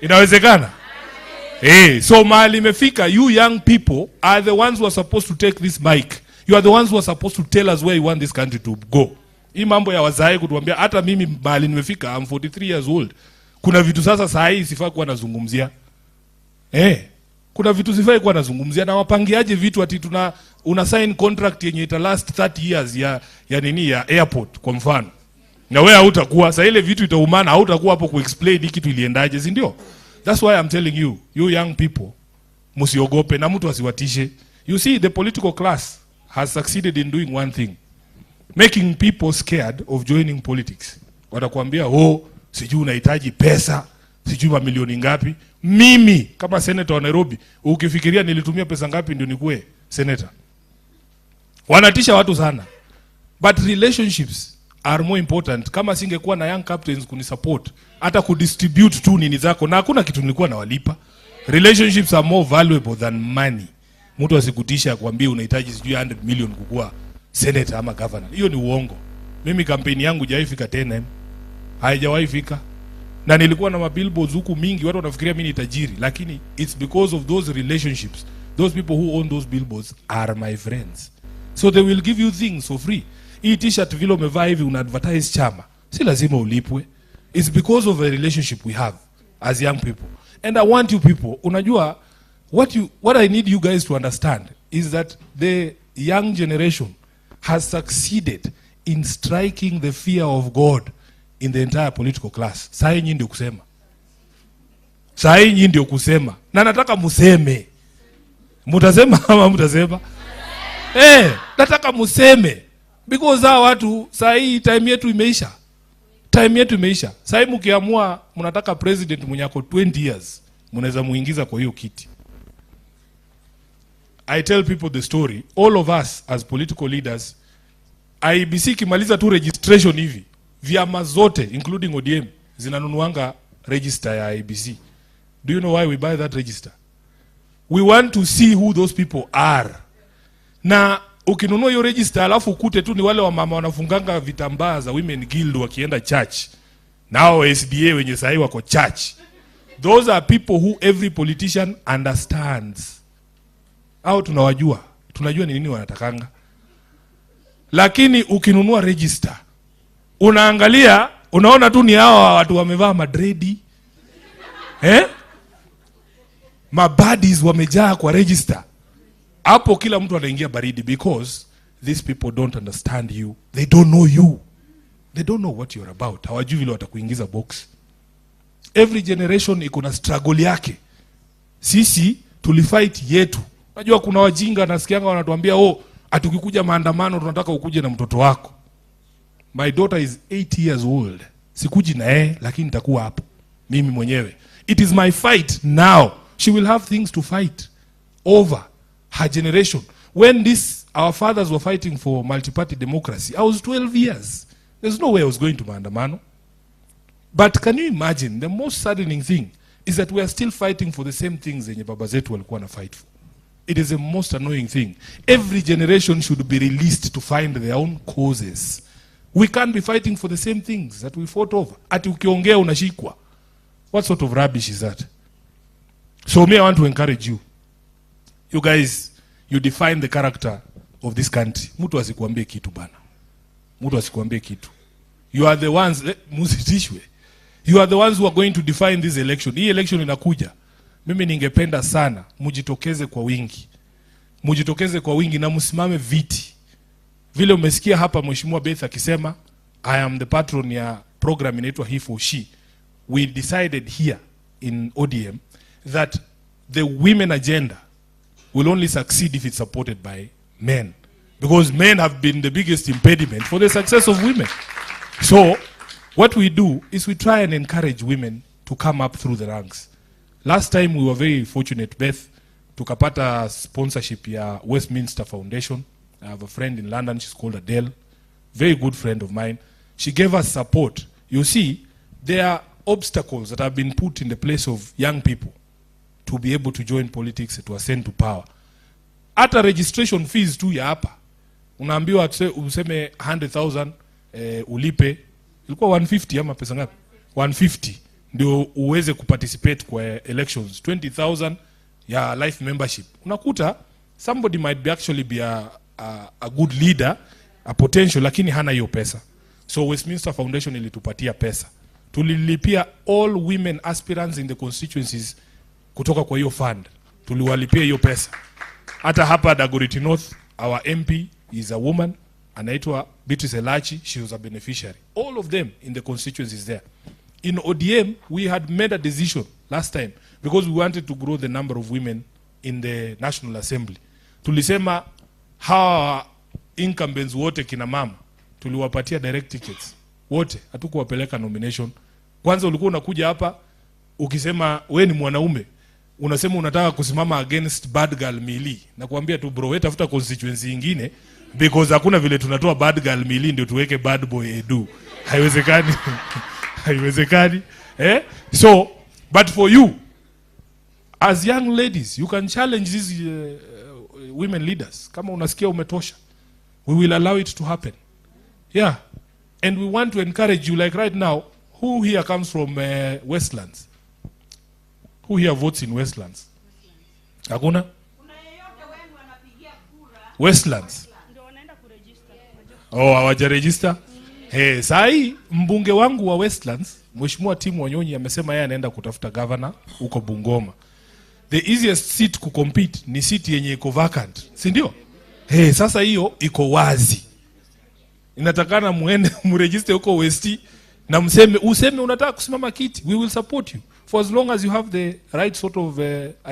[SPEAKER 14] Inawezekana? So mahali imefika, you young people are the ones who are supposed to take this mic. You are the ones who are supposed to tell us where you want this country to go. Hii mambo ya wazae kutuambia, hata mimi mahali nimefika, I'm 43 years old. Kuna vitu sasa saa hii sifai kuwa nazungumzia. Kuna vitu sifai kuwa nazungumzia, na wapangiaje vitu ati una sign contract yenye ita last 30 years ya nini ya airport kwa mfano. Na wewe hautakuwa, sasa ile vitu itaumana, hautakuwa hapo kuexplain hiki kitu iliendaje, si ndio? That's why I'm telling you, you young people, msiogope na mtu asiwatishe. You see, the political class has succeeded in doing one thing, making people scared of joining politics. Watakwambia, sijui unahitaji pesa, sijui mamilioni ngapi. Mimi kama senator wa Nairobi, ukifikiria nilitumia pesa ngapi ndio nikuwe senator? Wanatisha watu sana. But relationships are more important. Kama singekuwa na young captains kunisupport, hata kudistribute tu nini zako, na hakuna kitu nilikuwa nawalipa. Relationships are more valuable than money. Mtu asikutisha akwambie unahitaji sijui 100 million kukua senator ama governor. Hiyo ni uongo. Mimi kampeni yangu haijafika 10M. Haijawahi fika. Na nilikuwa na mabillboards huku mingi, watu wanafikiria mimi ni tajiri, lakini it's because of those relationships. Those people who own those billboards are my friends. So they will give you things for free. Hii t-shirt vile umevaa hivi una advertise chama, si lazima ulipwe. It's because of the relationship we have as young people. And I want you people, unajua what I need you guys to understand is that the young generation has succeeded in striking the fear of God in the entire political class. Saa hii ndio kusema. Saa hii ndio kusema. Na nataka museme. Mutasema ama mutasema? Nataka museme. Because hawa watu saa hii time yetu imeisha. Time yetu imeisha. Saa hii mkiamua mnataka president mwenye ako 20 years, mnaweza muingiza kwa hiyo kiti. I tell people the story. All of us as political leaders, IEBC kimaliza tu registration hivi, vyama zote including ODM zinanunuanga register ya IEBC. Do you know why we buy that register? We want to see who those people are. Na ukinunua hiyo register alafu ukute tu ni wale wa mama wanafunganga vitambaa za Women Guild wakienda church, nao SDA wenye sahi wako church. Those are people who every politician understands. Au tunawajua, tunajua ni nini wanatakanga. Lakini ukinunua register, unaangalia, unaona tu ni hawa watu wamevaa madredi, mabadis wamejaa kwa register. Hapo kila mtu anaingia baridi, because these people don't understand you. They don't know you. They don't know what you're about. Hawajui vile watakuingiza box. Every generation iko na struggle yake. Sisi tulifight yetu Unajua kuna wajinga nasikianga wanatuambia atukikuja maandamano tunataka ukuje na mtoto wako. My daughter is 8 years old. Sikuji na yeye lakini nitakuwa hapo mimi mwenyewe. It is my fight now. She will have things to fight over her generation. When our fathers were fighting for multi-party democracy, I was 12 years. There's no way I was going to maandamano. But can you imagine, the most saddening thing is that we are still fighting for the same things zenye baba zetu walikuwa na fight for. It is the most annoying thing. Every generation should be released to find their own causes. We can't be fighting for the same things that we fought over. Ati ukiongea unashikwa. What sort of rubbish is that? So me, I want to encourage you. You guys, you define the character of this country. Mtu asikuambie kitu bana. Mtu asikuambie kitu. You are the ones, musitishwe. You are the ones who are going to define this election. Hii election inakuja. Mimi ningependa sana mujitokeze kwa wingi. Mujitokeze kwa wingi na msimame viti. Vile umesikia hapa Mheshimiwa Beth akisema I am the patron ya program inaitwa He for She. We decided here in ODM that the women agenda will only succeed if it's supported by men. Because men have been the biggest impediment for the success of women. So what we do is we try and encourage women to come up through the ranks. Last time we were very fortunate, Beth, tukapata sponsorship ya Westminster Foundation. I have a friend in London, she's called Adele. Very good friend of mine. She gave us support. You see, there are obstacles that have been put in the place of young people to be able to join politics, to ascend to power. Hata registration fees tu ya hapa. Unaambiwa useme 100,000 ulipe. Ilikuwa 150 ama pesa ngapi? 150 ndio uweze kuparticipate kwa elections. 20,000 ya life membership. Unakuta somebody might be actually be a good leader, a potential, lakini hana hiyo pesa. So Westminster Foundation ilitupatia pesa. Tulilipia all women aspirants in the constituencies kutoka kwa hiyo fund. Tuliwalipia hiyo pesa. Hata hapa Dagoretti North, our MP is a woman, anaitwa Beatrice Elachi, she was a beneficiary. All of them in the constituencies there. In ODM, we had made a decision last time because we wanted to grow the number of women in the National Assembly. Tulisema hawa incumbents wote kina mama tuliwapatia direct tickets wote, hatukuwapeleka nomination. Kwanza ulikuwa unakuja hapa ukisema we ni mwanaume, unasema unataka kusimama against bad girl Mili, na kuambia tu bro, wewe tafuta constituency nyingine because hakuna vile tunatoa bad girl Mili ndio tuweke bad boy Edu. Haiwezekani. Haiwezekani. So but for you as young ladies, you can challenge these women leaders. Kama unasikia umetosha, we will allow it to happen. Yeah. And we want to encourage you, like right now, who here comes from Westlands? Who here votes in Westlands? Hakuna? Westlands. Oh, hawajaregister? Sahi mbunge wangu wa Westlands, Mheshimiwa Tim Wanyonyi amesema yeye anaenda kutafuta governor huko Bungoma. The easiest seat ku compete ni seat yenye iko vacant, si ndio? Sasa hiyo iko wazi. Inatakana muende mregister huko Westi na useme unataka kusimama kiti. We will support you for as long as you have the right sort of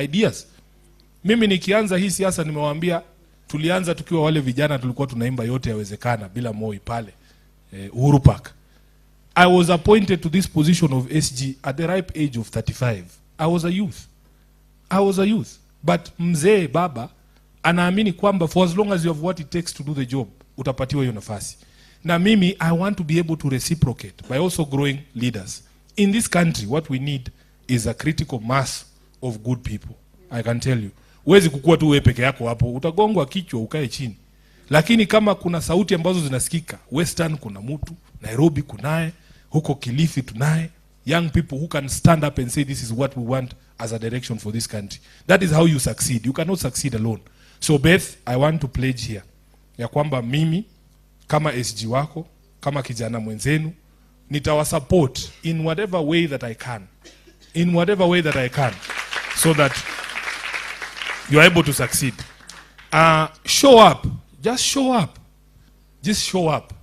[SPEAKER 14] ideas. Mimi nikianza hii siasa nimewaambia tulianza tukiwa wale vijana tulikuwa tunaimba yote yawezekana bila Moi pale Uhuru Park. I was appointed to this position of SG at the ripe age of 35. I was a youth. But mzee baba anaamini kwamba for as long as you have what it takes to do the job, utapatiwa hiyo nafasi. Na mimi, I want to be able to reciprocate by also growing leaders. In this country, what we need is a critical mass of good people. I can tell you. Huwezi kukua tu wewe peke yako hapo, utagongwa kichwa ukae chini. Lakini kama kuna sauti ambazo zinasikika, Western kuna mtu, Nairobi kunaye, huko Kilifi tunaye, young people who can stand up and say this is what we want as a direction for this country. That is how you succeed. You cannot succeed alone. So Beth, I want to pledge here ya kwamba mimi kama SG wako, kama kijana mwenzenu, nitawasupport in whatever way that I can. In whatever way that I can, so that you are able to succeed. Show up. Just show up. Just show up.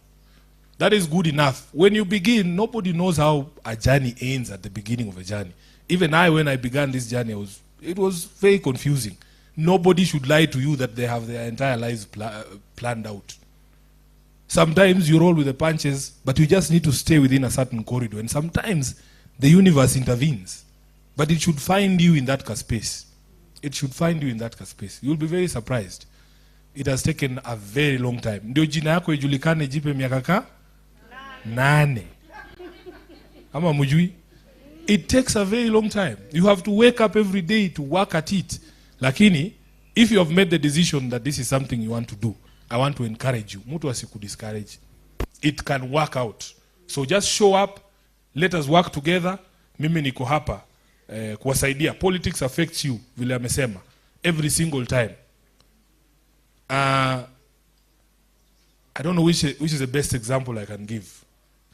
[SPEAKER 14] That is good enough. When you begin, nobody knows how a journey ends at the beginning of a journey. Even I, when I began this journey, it was very confusing. nobody should lie to you that they have their entire lives planned out. Sometimes you roll with the punches, but you just need to stay within a certain corridor. And sometimes the universe intervenes. But it should find you in that space. It should find you in that space. You'll be very surprised. It has taken a very long time. Ndio jina yako ijulikane jipe miaka 8. Ama mujui? It takes a very long time. You have to wake up every day to work at it. Lakini, if you have made the decision that this is something you want to do, I want to encourage you. Mutu asikudiscourage. It can work out. So just show up. Let us work together. Mimi niko hapa kuwasaidia. Politics affects you, vile amesema, every single time. I don't know which is the best example I can give.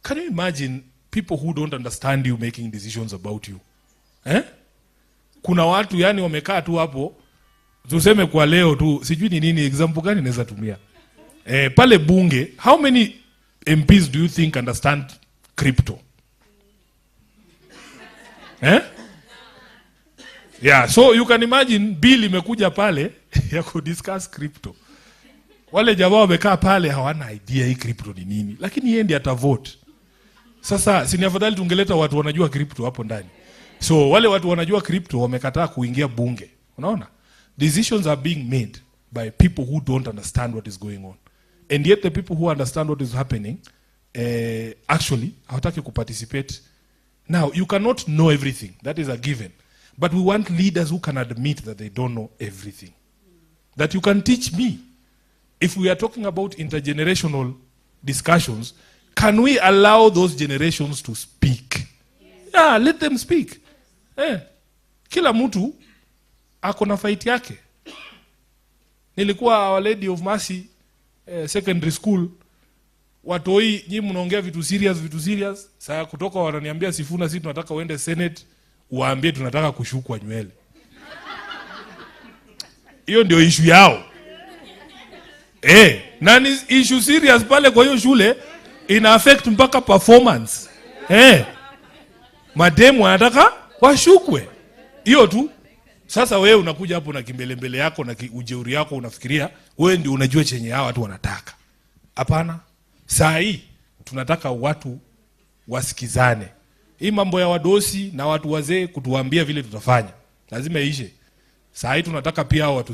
[SPEAKER 14] Can you imagine people who don't understand you making decisions about you? Kuna watu yani wamekaa tu hapo, tuseme kwa leo tu, sijui ni nini example gani naweza tumia. Pale bunge, how many MPs do you think understand crypto? Yeah, so you can imagine bill imekuja pale ya kudiscuss crypto. Wale jamaa wamekaa pale hawana idea hii crypto ni nini, lakini yeye ndiye atavote. Sasa si ni afadhali tungeleta watu wanajua crypto hapo ndani. So wale watu wanajua crypto wamekataa kuingia bunge. Unaona? Decisions are being made by people who don't understand what is going on. And yet the people who understand what is happening actually hawataki kuparticipate. Now, you cannot know everything. That is a given. But we want leaders who can admit that they don't know everything. That you can teach me. If we are talking about intergenerational discussions, can we allow those generations to speak? Yeah, let them speak. Kila mtu ako na fight yake. Nilikuwa Our Lady of Mercy secondary school. Watoi nyinyi mnaongea vitu serious. Sasa kutoka wananiambia Sifuna, sisi tunataka uende Senate, uwaambie tunataka kushukwa nywele. Hiyo ndio issue yao. Nani issue serious pale kwa hiyo shule ina affect mpaka performance. Mademu wanataka washukwe. Hiyo tu. Sasa wewe unakuja hapo na kimbelembele yako na ujeuri yako unafikiria wewe ndio unajua chenye hao watu wanataka. Hapana. Saa hii tunataka watu wasikizane. Hii mambo ya wadosi na watu wazee kutuambia vile tutafanya lazima ishe. Saa hii tunataka pia hao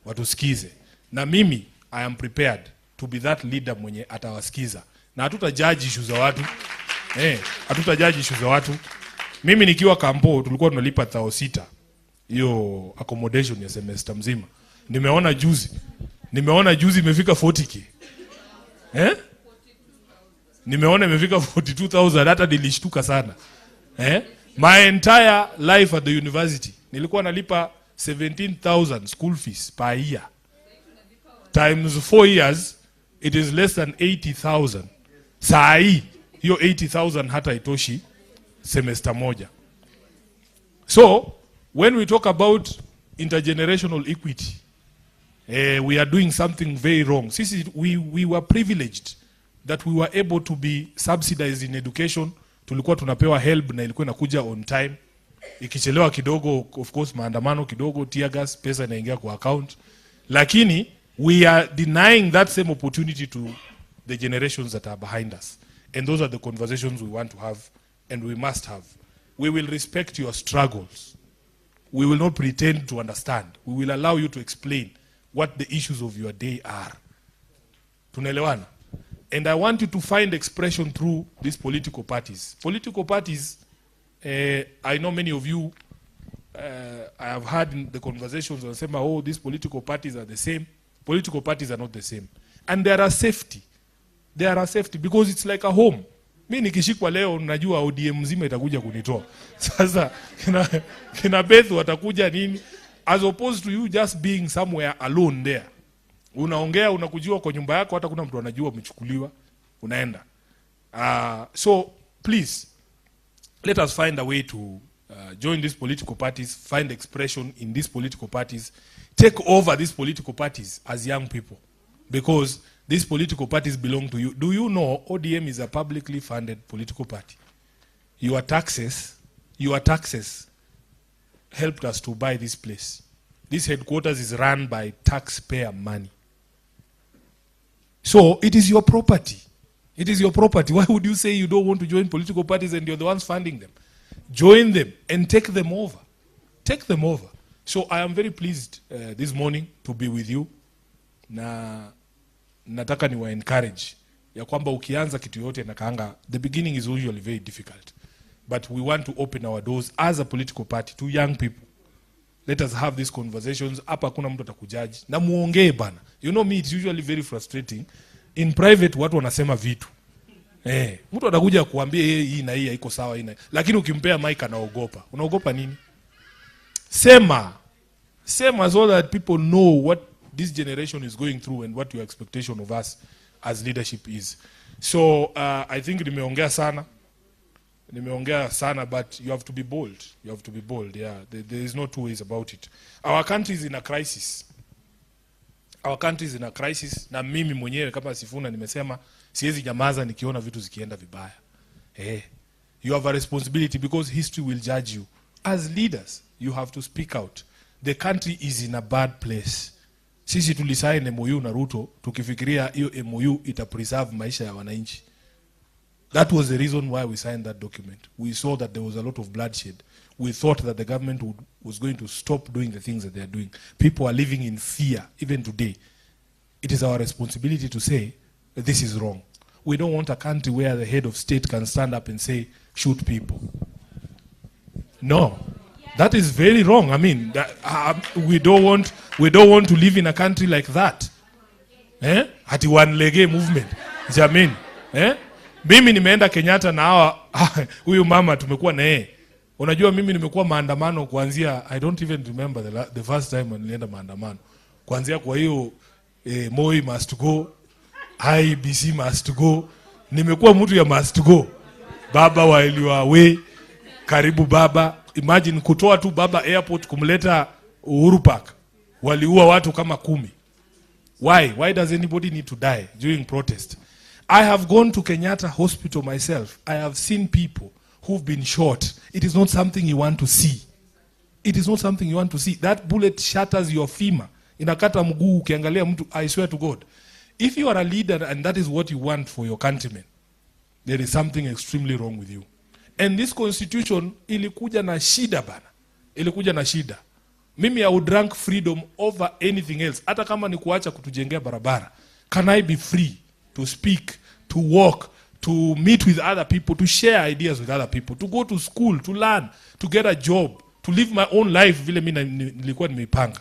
[SPEAKER 14] watusikize. Na mimi I am prepared to be that leader mwenye atawasikiza. Na hatutajudge issues za watu. Hatutajudge issues za watu. Mimi nikiwa kampo tulikuwa tunalipa 6,000 hiyo accommodation ya semester mzima. Nimeona juzi imefika 40k. Nimeona imefika 42,000, hata nilishtuka sana. My entire life at the university nilikuwa nalipa 17,000 school fees per year. Times 4 years it is less than 80,000. Saa hii hiyo 80,000 hata itoshi semester moja. So when we talk about intergenerational equity, we are doing something very wrong. We were privileged that we were able to be subsidized in education. Tulikuwa tunapewa help na ilikuwa inakuja on time. Ikichelewa kidogo, of course maandamano kidogo, tear gas, pesa inaingia kwa account. Lakini we are denying that same opportunity to the generations that are behind us. And those are the conversations we want to have and we must have. We will respect your struggles. We will not pretend to understand. We will allow you to explain what the issues of your day are. Tunaelewana? And I want you to find expression through these political parties. Political parties, I know many of you, I have had in the conversations and say, oh, these political parties are the same. Political parties are not the same. And there are safety. There are safety because it's like a home. Mimi nikishikwa leo najua ODM mzima itakuja kunitoa. Sasa kina Beth watakuja nini? As opposed to you just being somewhere alone there. Unaongea unakujua kwa nyumba yako hata kuna mtu anajua umechukuliwa unaenda. So please let us find a way to join these political parties, find expression in these political parties, take over these political parties as young people because these political parties belong to you. Do you know ODM is a publicly funded political party? Your taxes helped us to buy this place. This headquarters is run by taxpayer money. So it is your property. It is your property. Why would you say you don't want to join political parties and you're the ones funding them? Join them and take them over. Take them over. So I am very pleased this morning to be with you. Na nataka niwa encourage ya kwamba ukianza kitu yote na kaanga, the beginning is usually very difficult. But we want to open our doors as a political party to young people. Let us have these conversations. Hapa kuna mtu atakujaji. Na muongee bana. You know me, it's usually very frustrating. In private watu wanasema vitu. Mtu atakuja kuambia hii na hii haiko sawa hii na. Lakini ukimpea mic anaogopa. Unaogopa nini? Sema so that people know what this generation is going through and what your expectation of us as leadership is. So I think nimeongea sana, but you have to be bold. You have to be bold. Yeah, there is no two ways about it. Our country is in a crisis. Our country is in a crisis. Na mimi mwenyewe kama Sifuna nimesema siwezi nyamaza nikiona vitu zikienda vibaya. You have a responsibility because history will judge you. As leaders, you have to speak out. The country is in a bad place. Sisi tulisaini MOU na Ruto tukifikiria hiyo MOU ita preserve maisha ya wananchi. That was the reason why we signed that document. We saw that there was a lot of bloodshed. We thought that the government was going to stop doing the things that they are doing. People are living in fear, even today. It is our responsibility to say that this is wrong. We don't want a country where the head of state can stand up and say, shoot people. No, that is very wrong. I mean, we don't want to live in a country like that. Hati one lege movement. Jamini. Mimi nimeenda Kenyatta na hawa huyu mama tumekuwa na yeye. Unajua mimi nimekuwa maandamano kuanzia, I don't even remember the first time nilienda maandamano. Kuanzia kwa hiyo Moi must go, IBC must go. Nimekuwa mtu ya must go. Baba while you are away, karibu baba. Imagine kutoa tu baba airport kumleta Uhuru Park. Waliua watu kama 10. Why does anybody need to die during protest? I have gone to Kenyatta Hospital myself. I have seen people who've been shot. It is not something you want to see. It is not something you want to see. That bullet shatters your femur. Inakata mguu ukiangalia mtu, I swear to God. If you are a leader and that is what you want for your countrymen, there is something extremely wrong with you. And this constitution ilikuja na shida bana. Ilikuja na shida. Mimi I would rank freedom over anything else. Hata kama ni kuacha kutujengea barabara. Can I be free to speak, to walk, to meet with other people, to share ideas with other people, to go to school, to learn, to get a job, to live my own life vile mimi nilikuwa nimeipanga.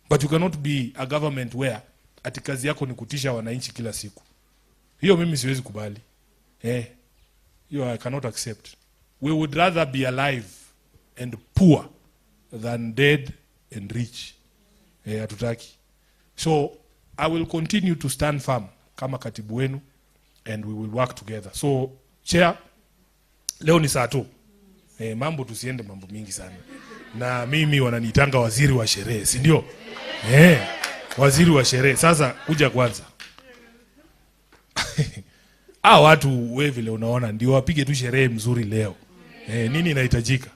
[SPEAKER 14] But you cannot be a government where ati kazi yako ni kutisha wananchi kila siku. Hiyo mimi siwezi kubali. Hiyo I cannot accept. We would rather be alive and poor than dead and rich. Hatutaki. So I will continue to stand firm kama katibu wenu and we will work together. So chair, leo ni saa 2. Mambo tusiende mambo mingi sana. Na mimi wananiitanga waziri wa sherehe, si ndio? Waziri wa sherehe. Sasa kuja kwanza. Watu wewe vile unaona ndio wapige tu sherehe mzuri leo. Nini inahitajika?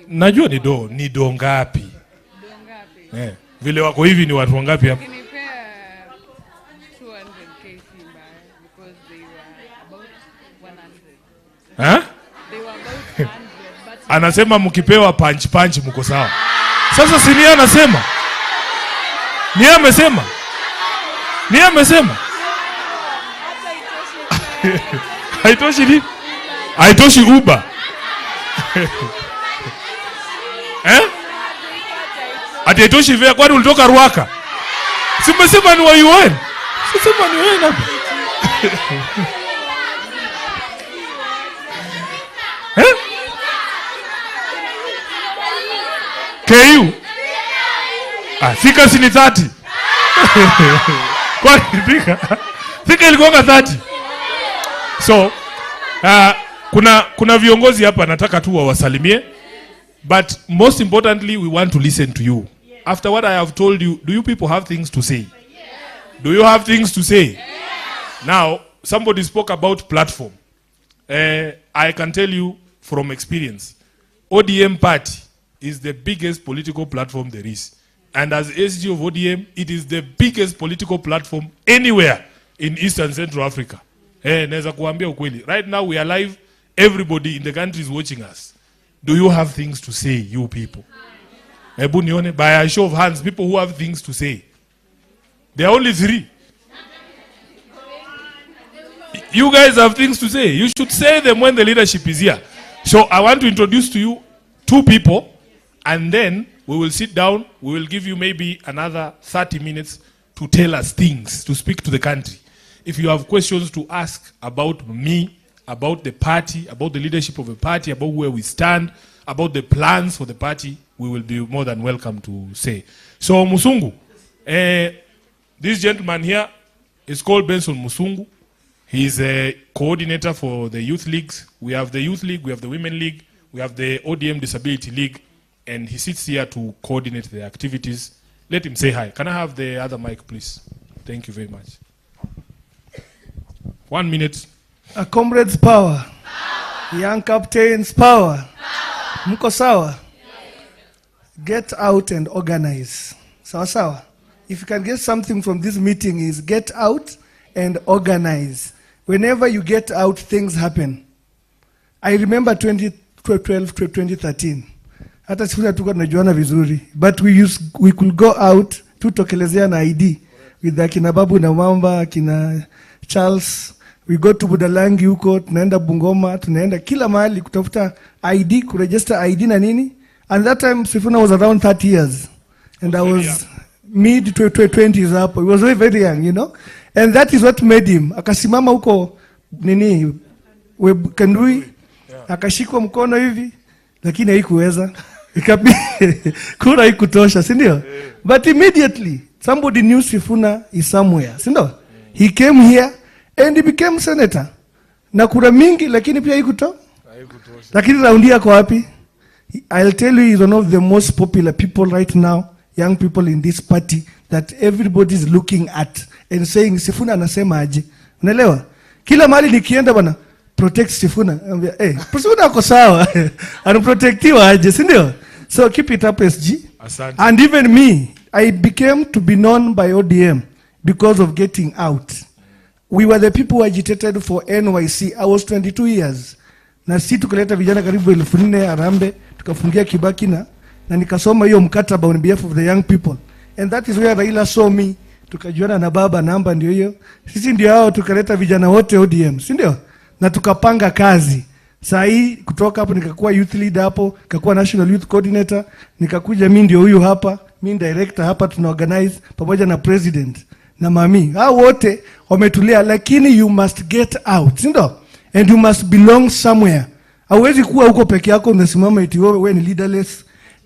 [SPEAKER 14] Najua ni do ngapi? Vile wako hivi ni watu wangapi hapa? Anasema mkipewa punch mko sawa. Sasa si ni anasema? Ni amesema? Ni amesema? Haitoshi ni? Haitoshi Uber. Ati haitoshi vya kwani ulitoka Ruaka? Simesema ni wa UN. Sema ni wewe hapa. KU. Fika sini 30. Kwa fika ilikuwa 30. So kuna viongozi hapa nataka tu wawasalimie, but most importantly we want to listen to you. After what I have told you, do you people have things to say? Do you have things to say? Now somebody spoke about platform. I can tell you from experience, ODM party is the biggest political platform there is. And as SG of ODM, it is the biggest political platform anywhere in East and Central Africa. Naweza kuambia ukweli. Right now we are live. Everybody in the country is watching us. Do you have things to say, you people? Ebu nione, by a show of hands, people who have things to say. There are only 3. You guys have things to say. You should say them when the leadership is here. So I want to introduce to you 2 people, and then we will sit down. We will give you maybe another 30 minutes to tell us things, to speak to the country. If you have questions to ask about me, about the party, about the leadership of the party, about where we stand, about the plans for the party, we will be more than welcome to say. So Musungu, this gentleman here is called Benson Musungu. He is a coordinator for the youth leagues. We have the youth league, we have the women league, we have the ODM disability league, and he sits here to coordinate the activities. Let him say hi. Can I have the other mic, please? Thank you very much. 1 minute.
[SPEAKER 15] A comrade's power. Young captain's power. Mko sawa? Get out and organize. Sawa sawa. If you can get something from this meeting is get out and organize. Whenever you get out, things happen. I remember 2012 to 2013. Hata Sifuna tuko tunajuana vizuri. But we could go out tutokelezea na ID with akina Babu na Mamba, akina Charles. We go to Budalangi huko, tunaenda Bungoma, tunaenda kila mahali kutafuta ID, kuregister ID na nini. And that time Sifuna was around 30 years. And I was mid 20s hapo. He was very, very young, you know. And that is what made him. Akasimama huko nini Kendui, akashikwa mkono hivi, lakini haikuweza. Kura haikutosha, si ndio? But immediately somebody knew Sifuna is somewhere, si ndio? He came here and he became senator. Na kura mingi lakini pia haikutosha. Lakini raundi yako wapi? I'll tell you, he's one of the most popular people right now, young people in this party that everybody is looking at and saying Sifuna anasema aje. Unaelewa? Kila mahali nikienda bana, protect Sifuna. Sifuna ako sawa. Anaprotectiwa aje, si ndio? So keep it up, SG.
[SPEAKER 14] Asante.
[SPEAKER 15] And even me, I became to be known by ODM because of getting out. We were the people who agitated for NYC. I was 22 years. Na sisi tukaleta vijana karibu 1400 Arambe, tukafungia Kibaki na nikasoma hiyo mkataba on behalf of the young people. And that is where Raila saw me. Tukajuana na baba, namba ndio hiyo. Sisi ndio hao tukaleta vijana wote ODM, si ndio? Na tukapanga kazi. Saa hii kutoka hapo nikakuwa youth leader hapo, nikakuwa national youth coordinator, nikakuja mimi ndio huyu hapa, mimi director hapa, tunaorganize pamoja na president na mami. Hao wote wametulia, lakini you must get out, si ndio? And you must belong somewhere. Hauwezi kuwa huko peke yako unasimama eti wewe ni leaderless.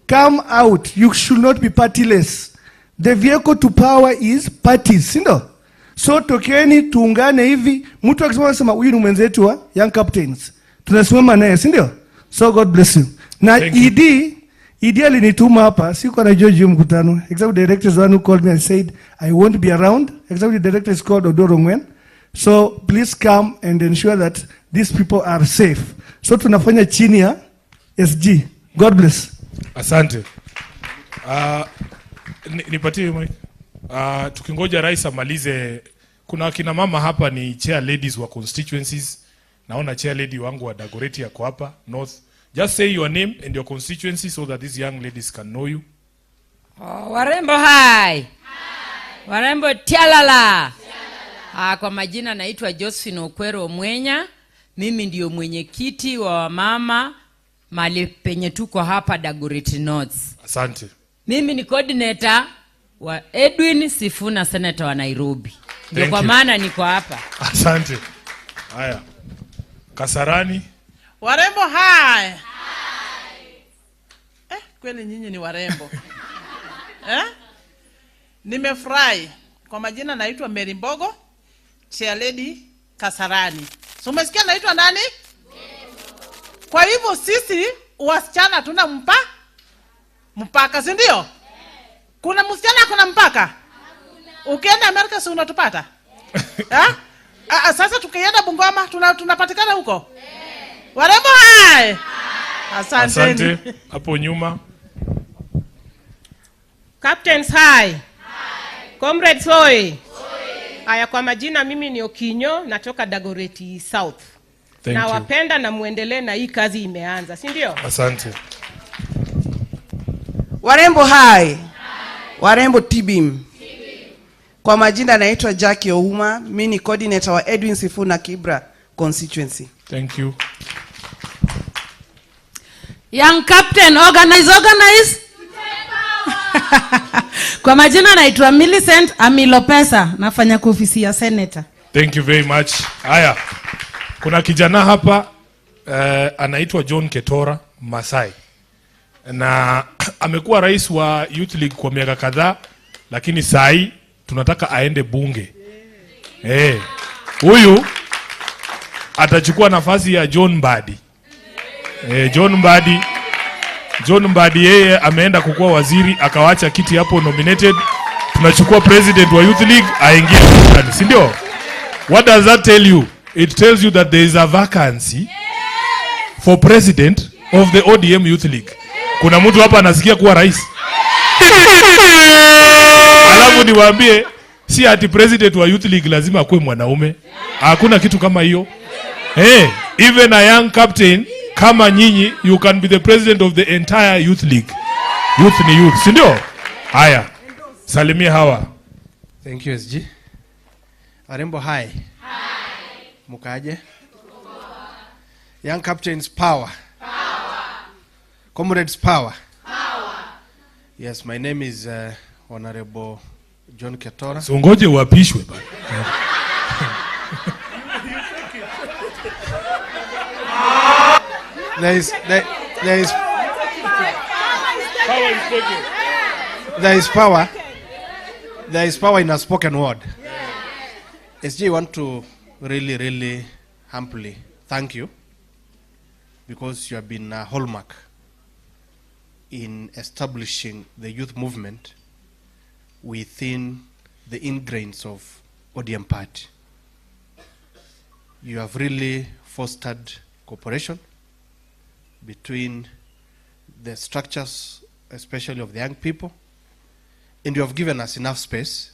[SPEAKER 15] Come out. You should not be partyless. The vehicle to power is parties, si ndio? So tokeni tuungane hivi, mtu akisema sema huyu ni mwenzetu wa young captains. Tunasimama naye, si ndio? So God bless you. Na ED alinituma hapa, siko na George mkutano. Executive director is one who called me and said I won't be around. Executive director is called Odoro Ngwen. So please come and ensure that these people are safe. So tunafanya chini ya SG. God bless.
[SPEAKER 14] Asante. Nipatie mic. Tukingoja rais amalize, kuna kina mama hapa ni chair ladies wa constituencies. Naona chair lady wangu wa Dagoretti yako hapa North. Just say your name and your constituency so that these young ladies can know you.
[SPEAKER 16] Warembo hai. Warembo tialala. Kwa majina naitwa Josephine Okwero Mwenya. Mimi ndio mwenyekiti wa mama mali penye tuko hapa Dagoretti North.
[SPEAKER 14] Asante.
[SPEAKER 16] Mimi ni coordinator wa Edwin Sifuna, senator wa Nairobi. Ndio kwa maana niko hapa.
[SPEAKER 14] Asante. Haya. Kasarani.
[SPEAKER 17] Warembo hai. Kweli nyinyi ni warembo. Nimefurahi. Kwa majina naitwa Mary Mbogo, chair lady Kasarani. So umesikia naitwa nani? Kwa hivyo sisi wasichana tuna mpaka, si ndio? Kuna msichana kuna mpaka? Ukienda Amerika si unatupata? Sasa tukienda Bungoma tunapatikana huko? Warembo hai. Asante.
[SPEAKER 14] Hapo nyuma
[SPEAKER 10] Captains high. Comrades hoi. Aya, kwa majina mimi ni Okinyo, natoka Dagoretti South.
[SPEAKER 14] Thank you.
[SPEAKER 10] Wapenda na muendelee na hii kazi imeanza, si ndio?
[SPEAKER 14] Asante.
[SPEAKER 12] Warembo hai. Warembo tibim. Kwa majina naitwa Jackie Ouma, mimi ni coordinator wa Edwin Sifuna Kibra constituency.
[SPEAKER 14] Thank you.
[SPEAKER 18] Young captain, organize. Kwa majina naitwa Millicent Amilopesa, nafanya kwa ofisi ya senator.
[SPEAKER 14] Thank you very much. Haya. Kuna kijana hapa anaitwa John Ketora Masai. Na amekuwa rais wa Youth League kwa miaka kadhaa, lakini sai tunataka aende bunge. Huyu atachukua nafasi ya John Mbadi. John Mbadi yeye ameenda kukuwa waziri, akawacha kiti hapo nominated. Tunachukua president wa Youth League aingie ndani, si ndio? What does that tell you? It tells you that there is a vacancy for president of the ODM Youth League. Kuna mtu hapa anasikia kuwa rais. Alafu niwaambie, si ati president wa Youth League lazima akuwe mwanaume. Hakuna kitu kama hiyo. Even a young captain kama nyinyi, you can be the president of the entire Youth League. Youth ni youth, si ndio? Haya. Salimia hawa.
[SPEAKER 19] Thank you SG. Warembo hai. Mukaje? Young captains power. Comrades power. Yes, my name is Honorable John Ketora.
[SPEAKER 14] So ngoje uapishwe bana.
[SPEAKER 19] There is power. There is power in a spoken word. SG, I want to really humbly thank you, because you have been a hallmark in establishing the youth movement within the ingrains of ODM party. You have really fostered cooperation between the structures, especially of the young people, and you have given us enough space.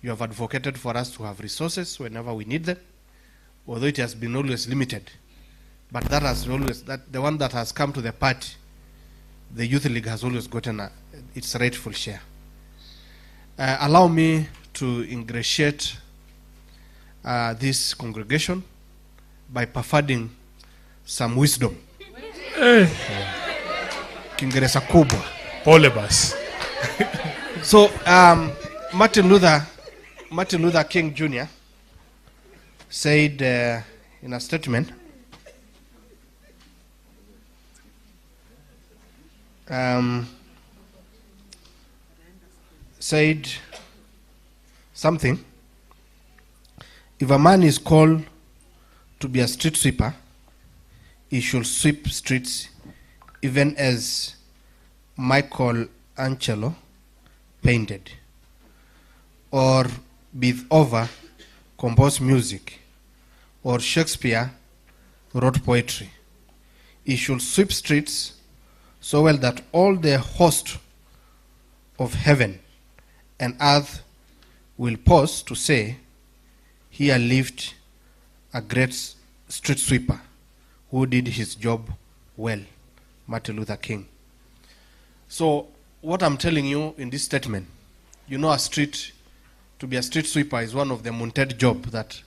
[SPEAKER 19] You have advocated for us to have resources whenever we need them, although it has been always limited. But that has always, the one that has come to the party, the Youth League has always gotten its rightful share. Allow me to ingratiate this congregation by pervading some wisdom. Kiingereza kubwa.
[SPEAKER 14] Pole basi.
[SPEAKER 19] So, Martin Luther King Jr. said in a statement, said something. If a man is called to be a street sweeper, he should sweep streets even as Michelangelo painted, or Beethoven composed music, or Shakespeare wrote poetry. He should sweep streets so well that all the host of heaven and earth will pause to say, here lived a great street sweeper who did his job well. Martin Luther King. So what I'm telling you in this statement, you know, to be a street sweeper is one of the mounted jobs that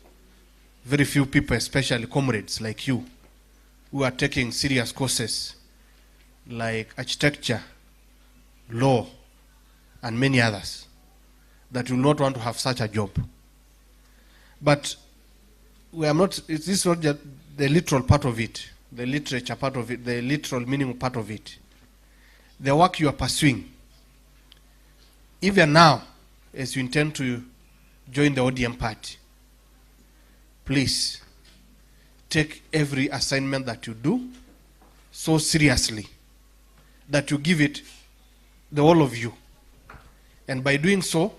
[SPEAKER 19] very few people, especially comrades like you, who are taking serious courses like architecture, law, and many others, that will not want to have such a job. But we are not, this is not just the literal part of it, the literature part of it, the literal meaning part of it. The work you are pursuing, even now, as you intend to join the ODM party, please take every assignment that you do so seriously that you give it the whole of you. And by doing so,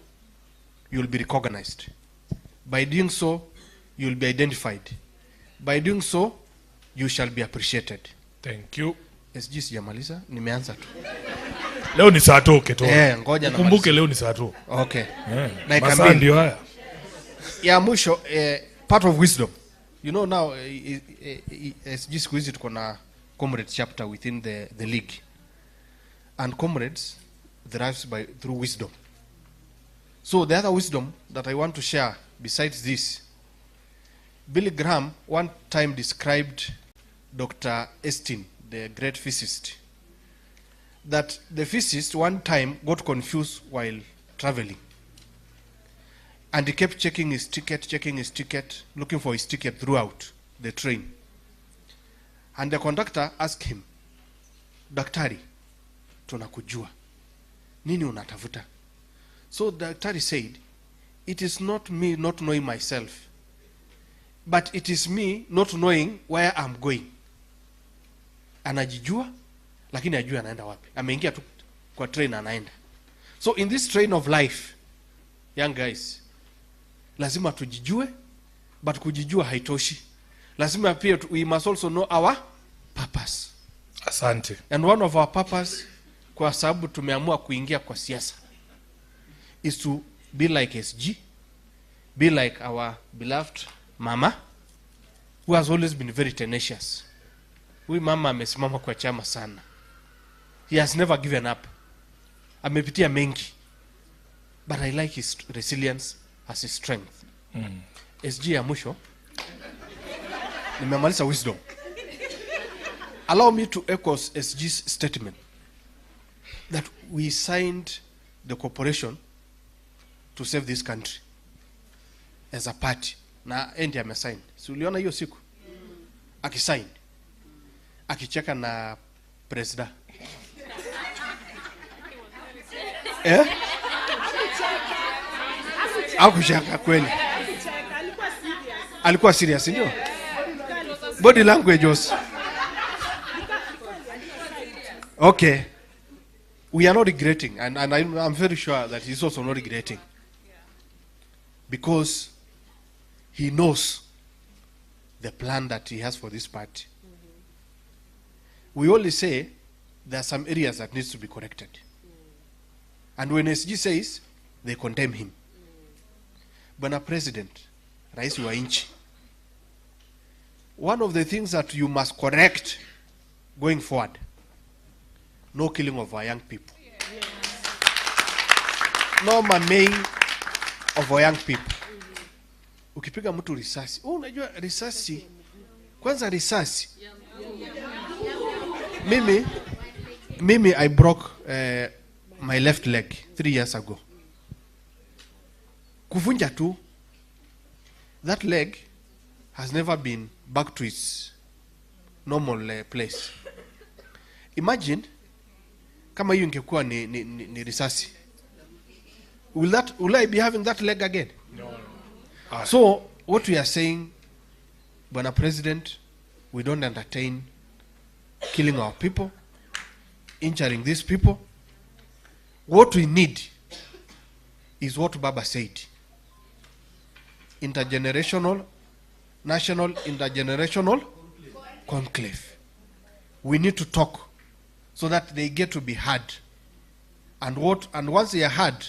[SPEAKER 19] you will be recognized. By doing so, you will be identified. By doing so, you shall be appreciated.
[SPEAKER 14] Thank you.
[SPEAKER 19] SG sijamaliza, nimeanza tu.
[SPEAKER 14] Leo ni saa toke to.
[SPEAKER 19] Ngoja na
[SPEAKER 14] Kumbuke leo ni saa to.
[SPEAKER 19] Okay.
[SPEAKER 14] Masaa ndio haya.
[SPEAKER 19] Ya mwisho, part of wisdom. You know now, SG siku hizi tuko na comrade chapter within the league. And comrades thrives through wisdom. So the other wisdom that I want to share besides this, Billy Graham one time described Dr. Estin, the great physicist, that the physicist one time got confused while traveling. And he kept checking his ticket, looking for his ticket throughout the train. And the conductor asked him, Daktari, tunakujua. Nini unatafuta? So the daktari said, it is not me not knowing myself, but it is me not knowing where I'm going. Anajijua, lakini ajua anaenda wapi. Ameingia tu kwa train anaenda. So in this train of life, young guys, lazima tujijue, but kujijua haitoshi. Lazima pia we must also know our purpose.
[SPEAKER 14] Asante.
[SPEAKER 19] And one of our purpose, kwa sababu tumeamua kuingia kwa siasa, is to be like SG, be like our beloved mama, who has always been very tenacious. Huyu mama amesimama kwa chama sana. He has never given up. Amepitia mengi. But I like his resilience as his strength. SG ya mwisho, nimemaliza wisdom. Allow me to echo SG's statement that we signed the corporation to save this country as a party. Na endi amesign. Si uliona hiyo siku? Akisign. Akicheka na presida. Akucheka kweli. Alikuwa serious, ndio? Body language was. Okay. We are not regretting, and I'm very sure that he's also not regretting. Because he knows the plan that he has for this party. We only say there are some areas that needs to be corrected. And when SG says, they condemn him. Bwana President, Rais wa nchi, one of the things that you must correct going forward, no killing of our young people. No maiming of our young people. Ukipiga mtu risasi, unajua risasi, kwanza risasi. Mimi I broke my left leg 3 years ago. Kuvunja tu, that leg has never been back to its normal place. Imagine kama hiyo ingekuwa ni risasi. Will I be having that leg again? No. So what we are saying, Bwana President, we don't entertain killing our people, injuring these people. What we need is what Baba said. Intergenerational, national intergenerational conclave. We need to talk so that they get to be heard. And once they are heard,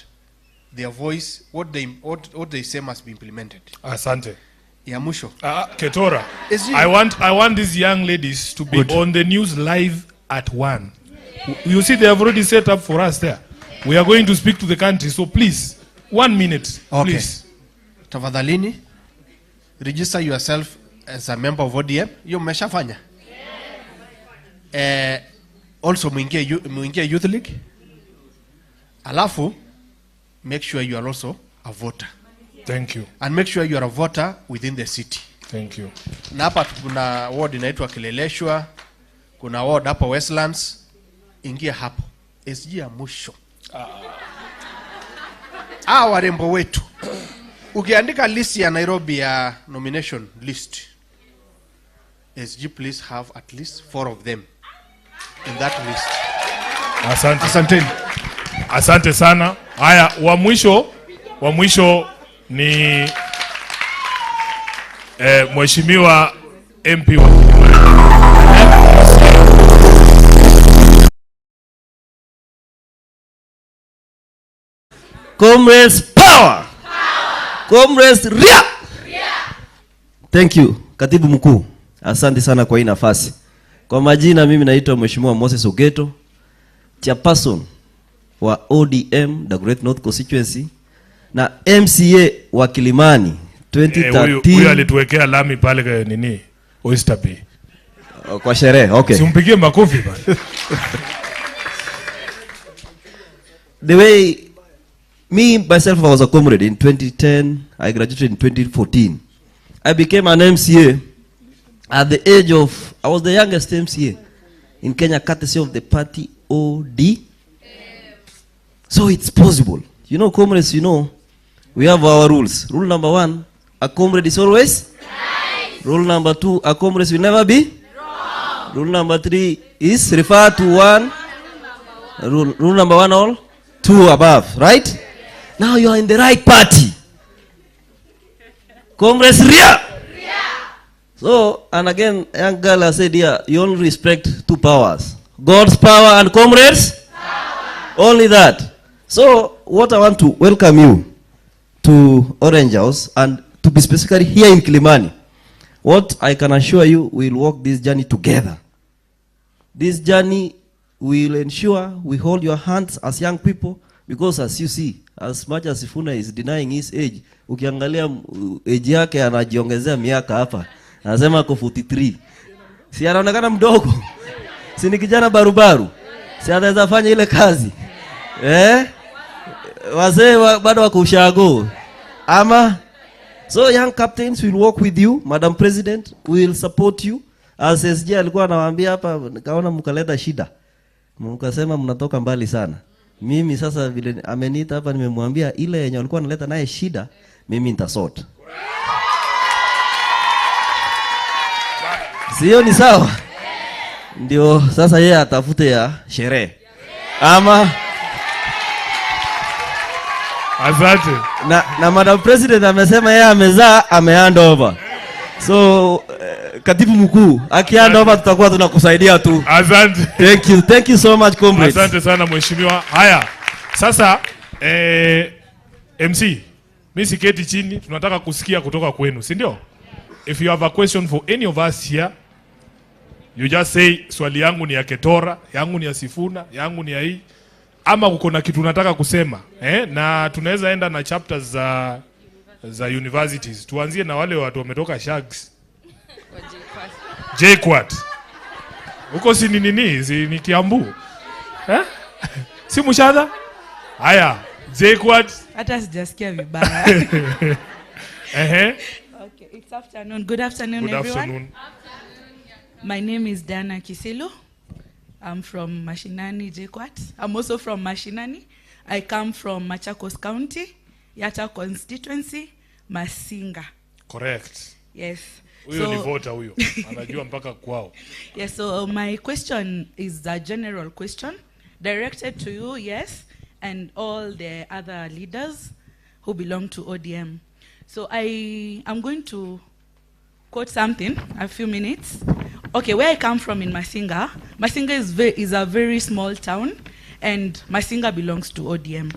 [SPEAKER 19] their voice, what they say must be implemented.
[SPEAKER 14] Asante.
[SPEAKER 19] Yamusho.
[SPEAKER 14] Ketora. I want these young ladies to be on the news live at 1. You see, they have already set up for us there. We are going to speak to the country, so please, 1 minute,
[SPEAKER 19] okay.
[SPEAKER 14] Please.
[SPEAKER 19] Tafadhalini, register yourself as a member of ODM. You mmeshafanya? Also muingie youth league. Alafu, make sure you are also a voter.
[SPEAKER 14] Thank you.
[SPEAKER 19] And make sure you are a voter within the city.
[SPEAKER 14] Thank you.
[SPEAKER 19] Na hapa kuna ward inaitwa Kileleshwa, kuna ward hapa Westlands. Ingia hapo. SG ya mwisho. Warembo wetu. Ukiandika list ya Nairobi ya nomination list, SG please have at least 4 of them in that list.
[SPEAKER 14] Asante.
[SPEAKER 19] Asanteni.
[SPEAKER 14] Asante sana. Haya, wa mwisho ni Mheshimiwa MP wa
[SPEAKER 20] Comrades power. Comrades ria. Thank you, Katibu Mkuu. Asante sana kwa hii nafasi. Kwa majina mimi naitwa Mheshimiwa Moses Ogeto, chairperson wa ODM, the Great North Constituency, na MCA wa Kilimani 2013.
[SPEAKER 14] Huyu alituwekea lami pale nini? Oyster Bay.
[SPEAKER 20] Kwa sherehe, okay.
[SPEAKER 14] Simpigie makofi bana.
[SPEAKER 20] The way me myself I was a comrade in 2010, I graduated in 2014. I became an MCA at the age of, I was the youngest MCA in Kenya, courtesy of the party ODM. So it's possible. You know, comrades, you know, we have our rules. Rule number 1, a comrade is always right. Rule number 2, a comrade will never be wrong. Rule number 3 is refer to one. Rule number 1, all 2 above, right? Now you are in the right party. Comrades ria. So, and again, young girl has said here, you only respect 2 powers. God's power and comrades power. Only that. So, what I want to welcome you to Orange House, and to be specifically here in Kilimani. What I can assure you, we'll walk this journey together. This journey will ensure we hold your hands as young people, because as you see, as much as Sifuna is denying his age, ukiangalia age yake anajiongezea miaka hapa. Anasema ako 43. Si anaonekana mdogo. Si ni kijana barubaru. Si anaweza fanya ile kazi. Wazee bado wako ushago. Ama so young captains will work with you, Madam President, we will support you. As SG alikuwa anawaambia hapa, nikaona mkaleta shida. Mkasema mnatoka mbali sana. Mimi sasa vile ameniita hapa nimemwambia ile yenye alikuwa analeta naye shida, mimi nitasort. Sio ni sawa? Ndio sasa yeye atafute ya sherehe. Ama
[SPEAKER 14] asante.
[SPEAKER 20] Na Madam President amesema yeye amezaa amehand over. So Katibu Mkuu akihand over tutakuwa tunakusaidia tu.
[SPEAKER 14] Asante.
[SPEAKER 20] Thank you so much comrades.
[SPEAKER 14] Asante sana mheshimiwa. Haya. Sasa MC, mimi siketi chini, tunataka kusikia kutoka kwenu, si ndio? If you have a question for any of us here, you just say swali yangu ni ya Ketora, yangu ni ya Sifuna, yangu ni ya hii, ama uko na kitu unataka kusema, na tunaweza enda na chapters za universities. Tuanzie na wale watu wametoka Shags. JKUAT. Uko si nini? Si ni Kiambu. Si Mushadha? Haya, JKUAT.
[SPEAKER 21] Hata sijasikia vibaya. Okay, it's afternoon. Good afternoon,
[SPEAKER 14] Good
[SPEAKER 21] everyone.
[SPEAKER 14] afternoon.
[SPEAKER 21] My name is Diana Kisilu. I'm from Mashinani, JKUAT. I'm also from Mashinani. I come from Machakos County, Yatta constituency, Masinga.
[SPEAKER 14] Correct.
[SPEAKER 21] Yes.
[SPEAKER 14] Huyo ni voter huyo. Anajua mpaka kwao.
[SPEAKER 21] Yes, so my question is a general question directed to you, yes, and all the other leaders who belong to ODM. So I'm going to quote something, a few minutes. Okay, where I come from in Masinga, Masinga is a very small town, and Masinga belongs to ODM.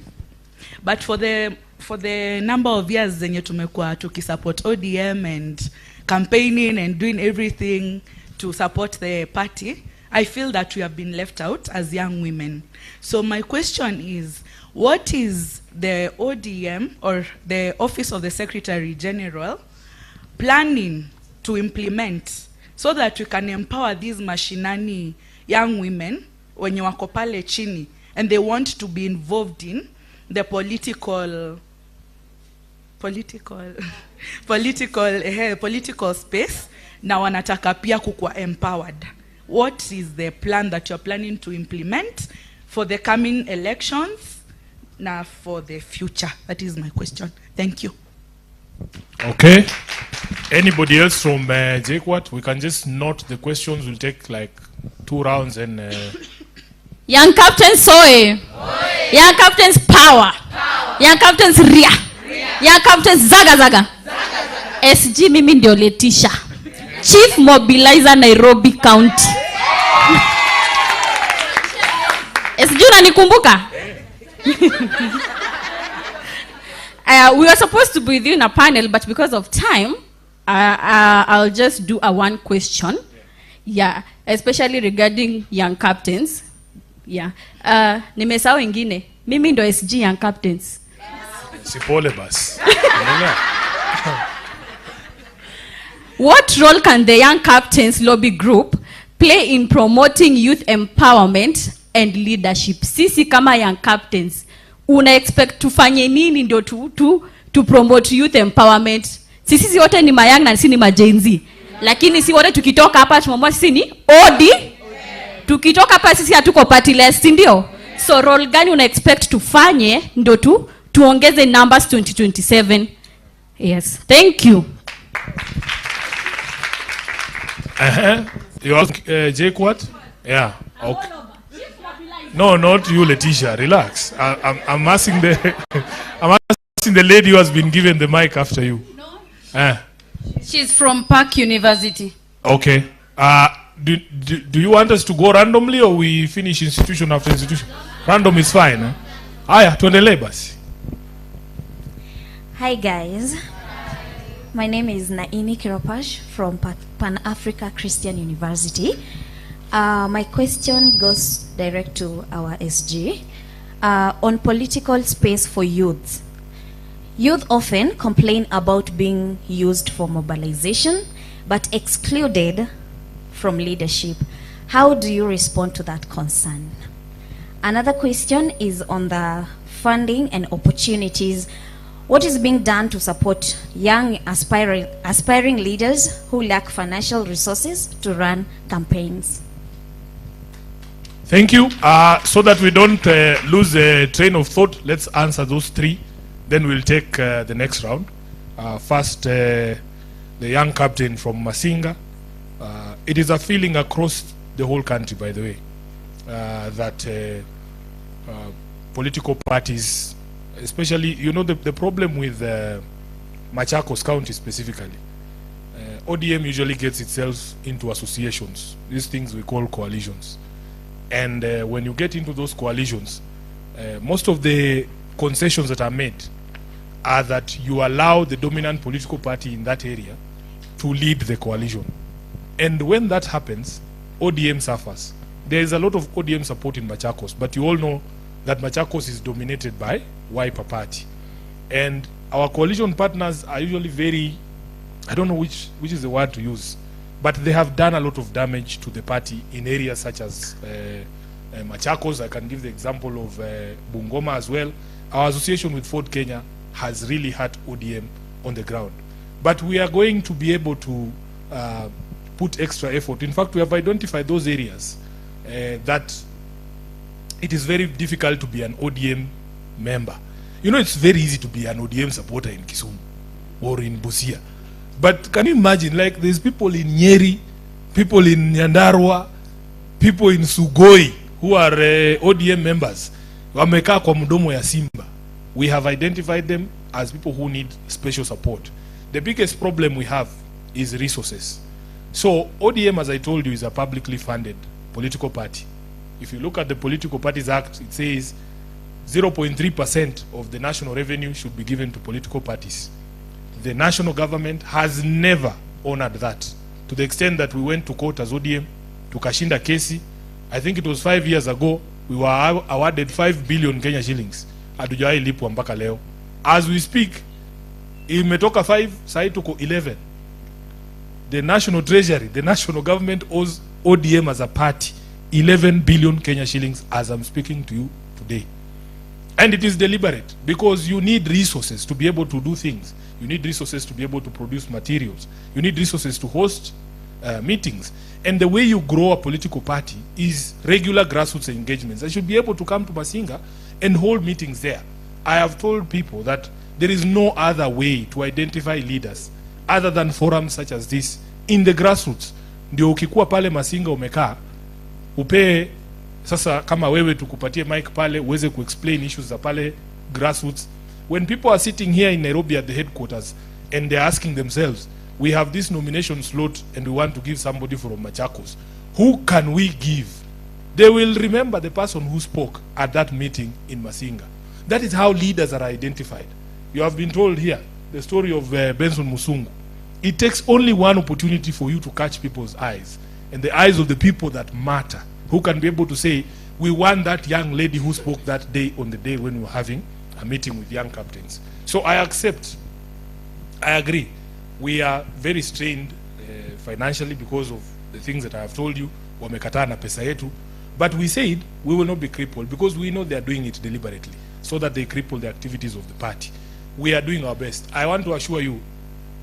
[SPEAKER 21] But for the number of years zenye tumekuwa tukisupport ODM and campaigning and doing everything to support the party, I feel that we have been left out as young women. So my question is, what is the ODM or the Office of the Secretary General planning to implement so that we can empower these mashinani young women wenye wako pale chini and they want to be involved in the political space na wanataka pia kukua empowered? What is the plan that you're planning to implement for the coming elections na for the future? That is my question. Thank you.
[SPEAKER 14] Okay. Anybody else from JKUAT? We can just note the questions. We'll take like 2 rounds and...
[SPEAKER 22] Young Captains Soe. Young Captains Power. Young Captains Ria. Young Captains Zaga Zaga. SG mimi ndio Letisha. Chief Mobilizer Nairobi County. SG unanikumbuka? we were supposed to be with you in a panel, but because of time, I'll just do a one question. Yeah, especially regarding young captains. Yeah. Nimesahau ingine. Mimi ndo SG young captains.
[SPEAKER 14] Sipole bas.
[SPEAKER 22] What role can the young captains lobby group play in promoting youth empowerment and leadership? Sisi kama young captains, una expect tufanye nini ndio to promote youth empowerment? Sisi wote ni mayang na sisi ni majenzi. Lakini si wote tukitoka hapa tumamua sisi ni OD. Tukitoka hapa sisi hatuko partyless, ndio? So role gani una expect tufanye ndio tuongeze numbers 2027? Yes. Thank you.
[SPEAKER 14] You ask Jake what? Yeah. Okay. No, not you, Letitia. Relax. I'm asking the lady who has been given the mic after you. No.
[SPEAKER 1] She's from Park University.
[SPEAKER 14] Okay. Do you want us to go randomly or we finish institution after institution? Random is fine. Eh? Aya, tuendelee basi.
[SPEAKER 4] Hi guys. My name is Naini Kiropash from Pan-Africa Christian University. My question goes direct to our SG. On political space for youth. Youth often complain about being used for mobilization, but excluded from leadership. How do you respond to that concern? Another question is on the funding and opportunities. What is being done to support young aspiring leaders who lack financial resources to run campaigns?
[SPEAKER 14] Thank you. So that we don't lose the train of thought, let's answer those three. Then we'll take the next round. First, the young captain from Masinga. It is a feeling across the whole country, by the way, that political parties, especially, you know, the problem with Machakos County specifically, ODM usually gets itself into associations, these things we call coalitions. And when you get into those coalitions, most of the concessions that are made are that you allow the dominant political party in that area to lead the coalition. And when that happens, ODM suffers. There is a lot of ODM support in Machakos, but you all know that Machakos is dominated by Wiper Party. And our coalition partners are usually very, I don't know which is the word to use, but they have done a lot of damage to the party in areas such as Machakos. I can give the example of Bungoma as well. Our association with Ford Kenya has really hurt ODM on the ground. But we are going to be able to put extra effort. In fact, we have identified those areas that it is very difficult to be an ODM member. You know, it's very easy to be an ODM supporter in Kisumu or in Busia. But can you imagine, like, there's people in Nyeri, people in Nyandarua, people in Sugoi who are ODM members. Wamekaa kwa mdomo ya simba. We have identified them as people who need special support. The biggest problem we have is resources. So ODM, as I told you, is a publicly funded political party. If you look at the Political Parties Act, it says 0.3% of the national revenue should be given to political parties. The national government has never honored that, to the extent that we went to court as ODM, tukashinda kesi. I think it was 5 years ago, we were awarded 5 billion Kenya shillings. Hatujawahi lipwa mpaka leo. As we speak, imetoka 5, sasa tuko 11. The national treasury, the national government owes ODM as a party 11 billion Kenya shillings as I'm speaking to you today. And it is deliberate, because you need resources to be able to do things. You need resources to be able to produce materials. You need resources to host meetings. And the way you grow a political party is regular grassroots engagements. I should be able to come to Masinga and hold meetings there. I have told people that there is no other way to identify leaders other than forums such as this in the grassroots. Ndio ukikuwa pale Masinga umekaa, upee sasa kama wewe tukupatie mic pale uweze kuexplain issues za pale grassroots. When people are sitting here in Nairobi at the headquarters and they're asking themselves, we have this nomination slot and we want to give somebody from Machakos, who can we give? They will remember the person who spoke at that meeting in Masinga. That is how leaders are identified. You have been told here the story of Benson Musungu. It takes only one opportunity for you to catch people's eyes, and the eyes of the people that matter, who can be able to say, we want that young lady who spoke that day on the day when we were having a meeting with young captains. So I accept, I agree. We are very strained financially because of the things that I have told you. Wamekataa na pesa yetu. But we said we will not be crippled because we know they are doing it deliberately so that they cripple the activities of the party. We are doing our best. I want to assure you,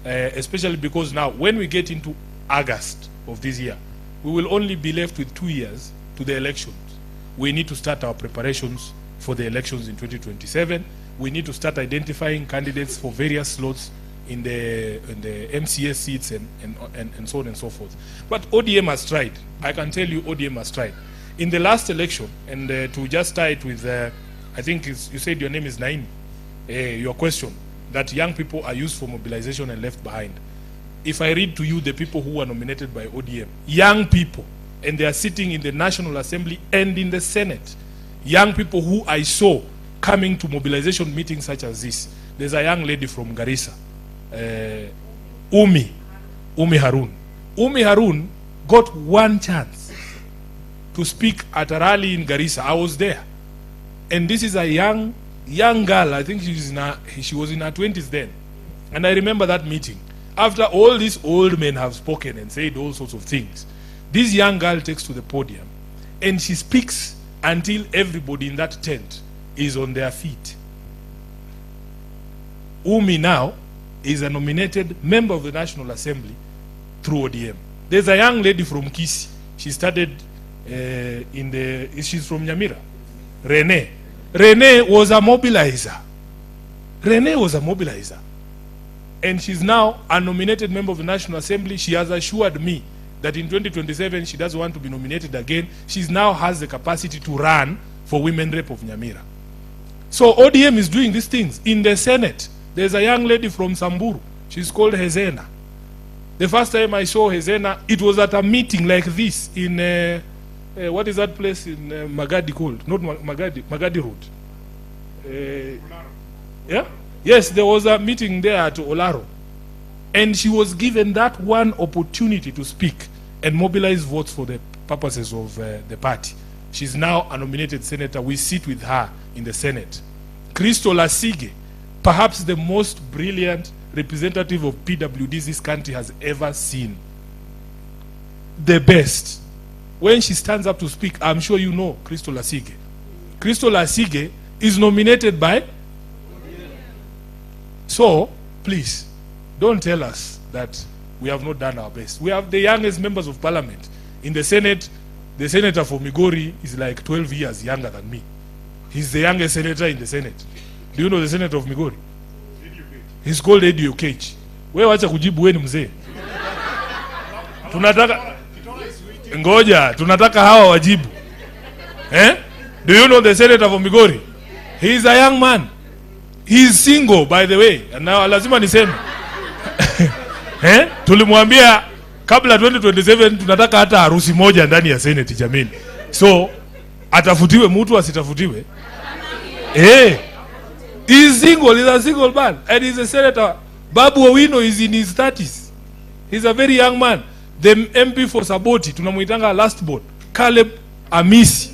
[SPEAKER 14] especially because now when we get into August of this year, we will only be left with 2 years to the elections. We need to start our preparations for the elections in 2027. We need to start identifying candidates for various slots in the MCS seats and so on and so forth. But ODM has tried. I can tell you ODM has tried. In the last election, and to just tie it with, I think you said your name is Naini, your question, that young people are used for mobilization and left behind. If I read to you the people who were nominated by ODM, young people, and they are sitting in the National Assembly and in the Senate, young people who I saw coming to mobilization meetings such as this. There's a young lady from Garissa, Umi Harun. Umi Harun got one chance to speak at a rally in Garissa. I was there. And this is a young girl. I think she was in her 20s then. And I remember that meeting. After all these old men have spoken and said all sorts of things, this young girl takes to the podium and she speaks until everybody in that tent is on their feet. Umi now is a nominated member of the National Assembly through ODM. There's a young lady from Kisi. She started she's from Nyamira. Rene was a mobilizer. And she's now a nominated member of the National Assembly. She has assured me that in 2027 she doesn't want to be nominated again. She now has the capacity to run for women rep of Nyamira. So ODM is doing these things. In the Senate, there's a young lady from Samburu. She's called Hezena. The first time I saw Hezena, it was at a meeting like this in, what is that place in Magadi called? Not Magadi Road. Yeah? Yes, there was a meeting there at Olaro. And she was given that one opportunity to speak and mobilize votes for the purposes of the party. She's now a nominated senator. We sit with her in the Senate. Crystal Asige, perhaps the most brilliant representative of PWDs this country has ever seen. The best. When she stands up to speak, I'm sure you know Crystal Asige. Crystal Asige is nominated by... So, please, don't tell us that we have not done our best. We have the youngest members of parliament. In the Senate, the senator for Migori is like 12 years younger than me. He's the youngest senator in the Senate. Do you know the senator of Migori? He's called Eddie Okech. Wewe wacha kujibu wewe ni mzee. Tunataka hawa wajibu. Do you know the senator from Migori? He is a young man. He is single, by the way. And now lazima niseme. Tulimwambia kabla 2027 tunataka hata harusi moja ndani ya Senate jamini. So atafutiwe mtu asitafutiwe. He is single, he's a single man and he's a senator. Babu Owino is in his 30s. He's a very young man. The MP for Saboti tunamuitanga last born, Caleb Amisi.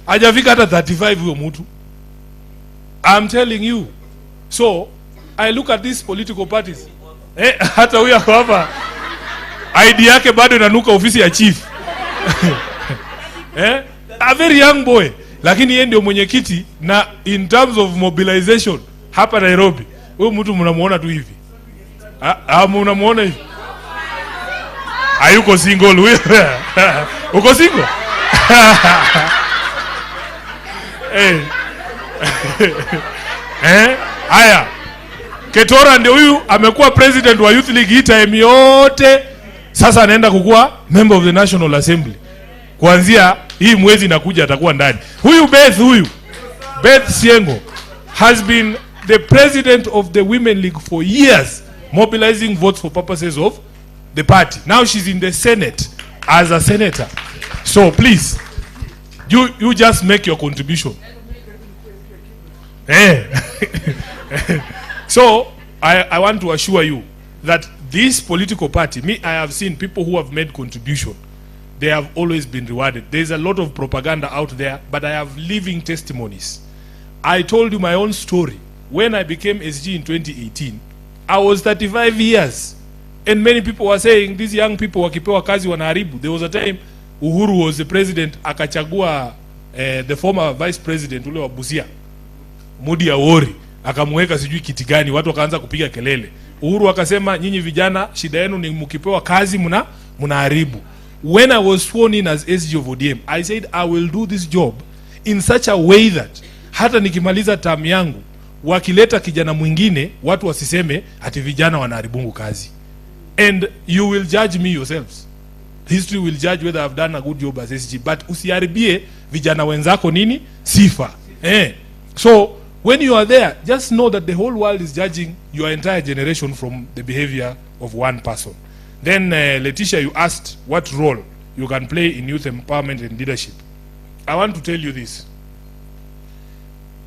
[SPEAKER 14] Hajafika hata 35 huyo mtu. I'm telling you. So I look at these political parties. Hata huyu ako hapa. ID yake bado inanuka ofisi ya chief. A very young boy. Lakini yeye ndio mwenyekiti na in terms of mobilization hapa Nairobi. Huyo mtu mnamuona tu hivi. Mnamuona hivi. Hayuko single wewe. Uko single? Haya. Ketora ndio huyu amekuwa president wa Youth League hii time yote. Sasa anaenda kukua member of the National Assembly. Kuanzia hii mwezi inakuja atakuwa ndani. Beth Siengo has been the president of the Women League for years, mobilizing votes for purposes of the party. Now she's in the Senate as a senator. So please, you just make your contribution. So I want to assure you that this political party, I have seen people who have made contribution. They have always been rewarded. There's a lot of propaganda out there, but I have living testimonies. I told you my own story. When I became SG in 2018, I was 35 years. And many people were saying, these young people wakipewa kazi wanaharibu. There was a time Uhuru was the president, akachagua the former vice president ule wa Busia, Mudi Awori, akamweka sijui kiti gani, watu wakaanza kupiga kelele. Uhuru akasema, nyinyi vijana shida yenu ni mkipewa kazi mnaharibu. When I was sworn in as SG of ODM, I said I will do this job in such a way that hata nikimaliza term yangu, wakileta kijana mwingine, watu wasiseme ati vijana wanaharibu kazi. And you will judge me yourselves. History will judge whether I've done a good job as SG. But usiharibie vijana wenzako nini? Sifa. So when you are there, just know that the whole world is judging your entire generation from the behavior of one person. Then Letitia, you asked what role you can play in youth empowerment and leadership. I want to tell you this.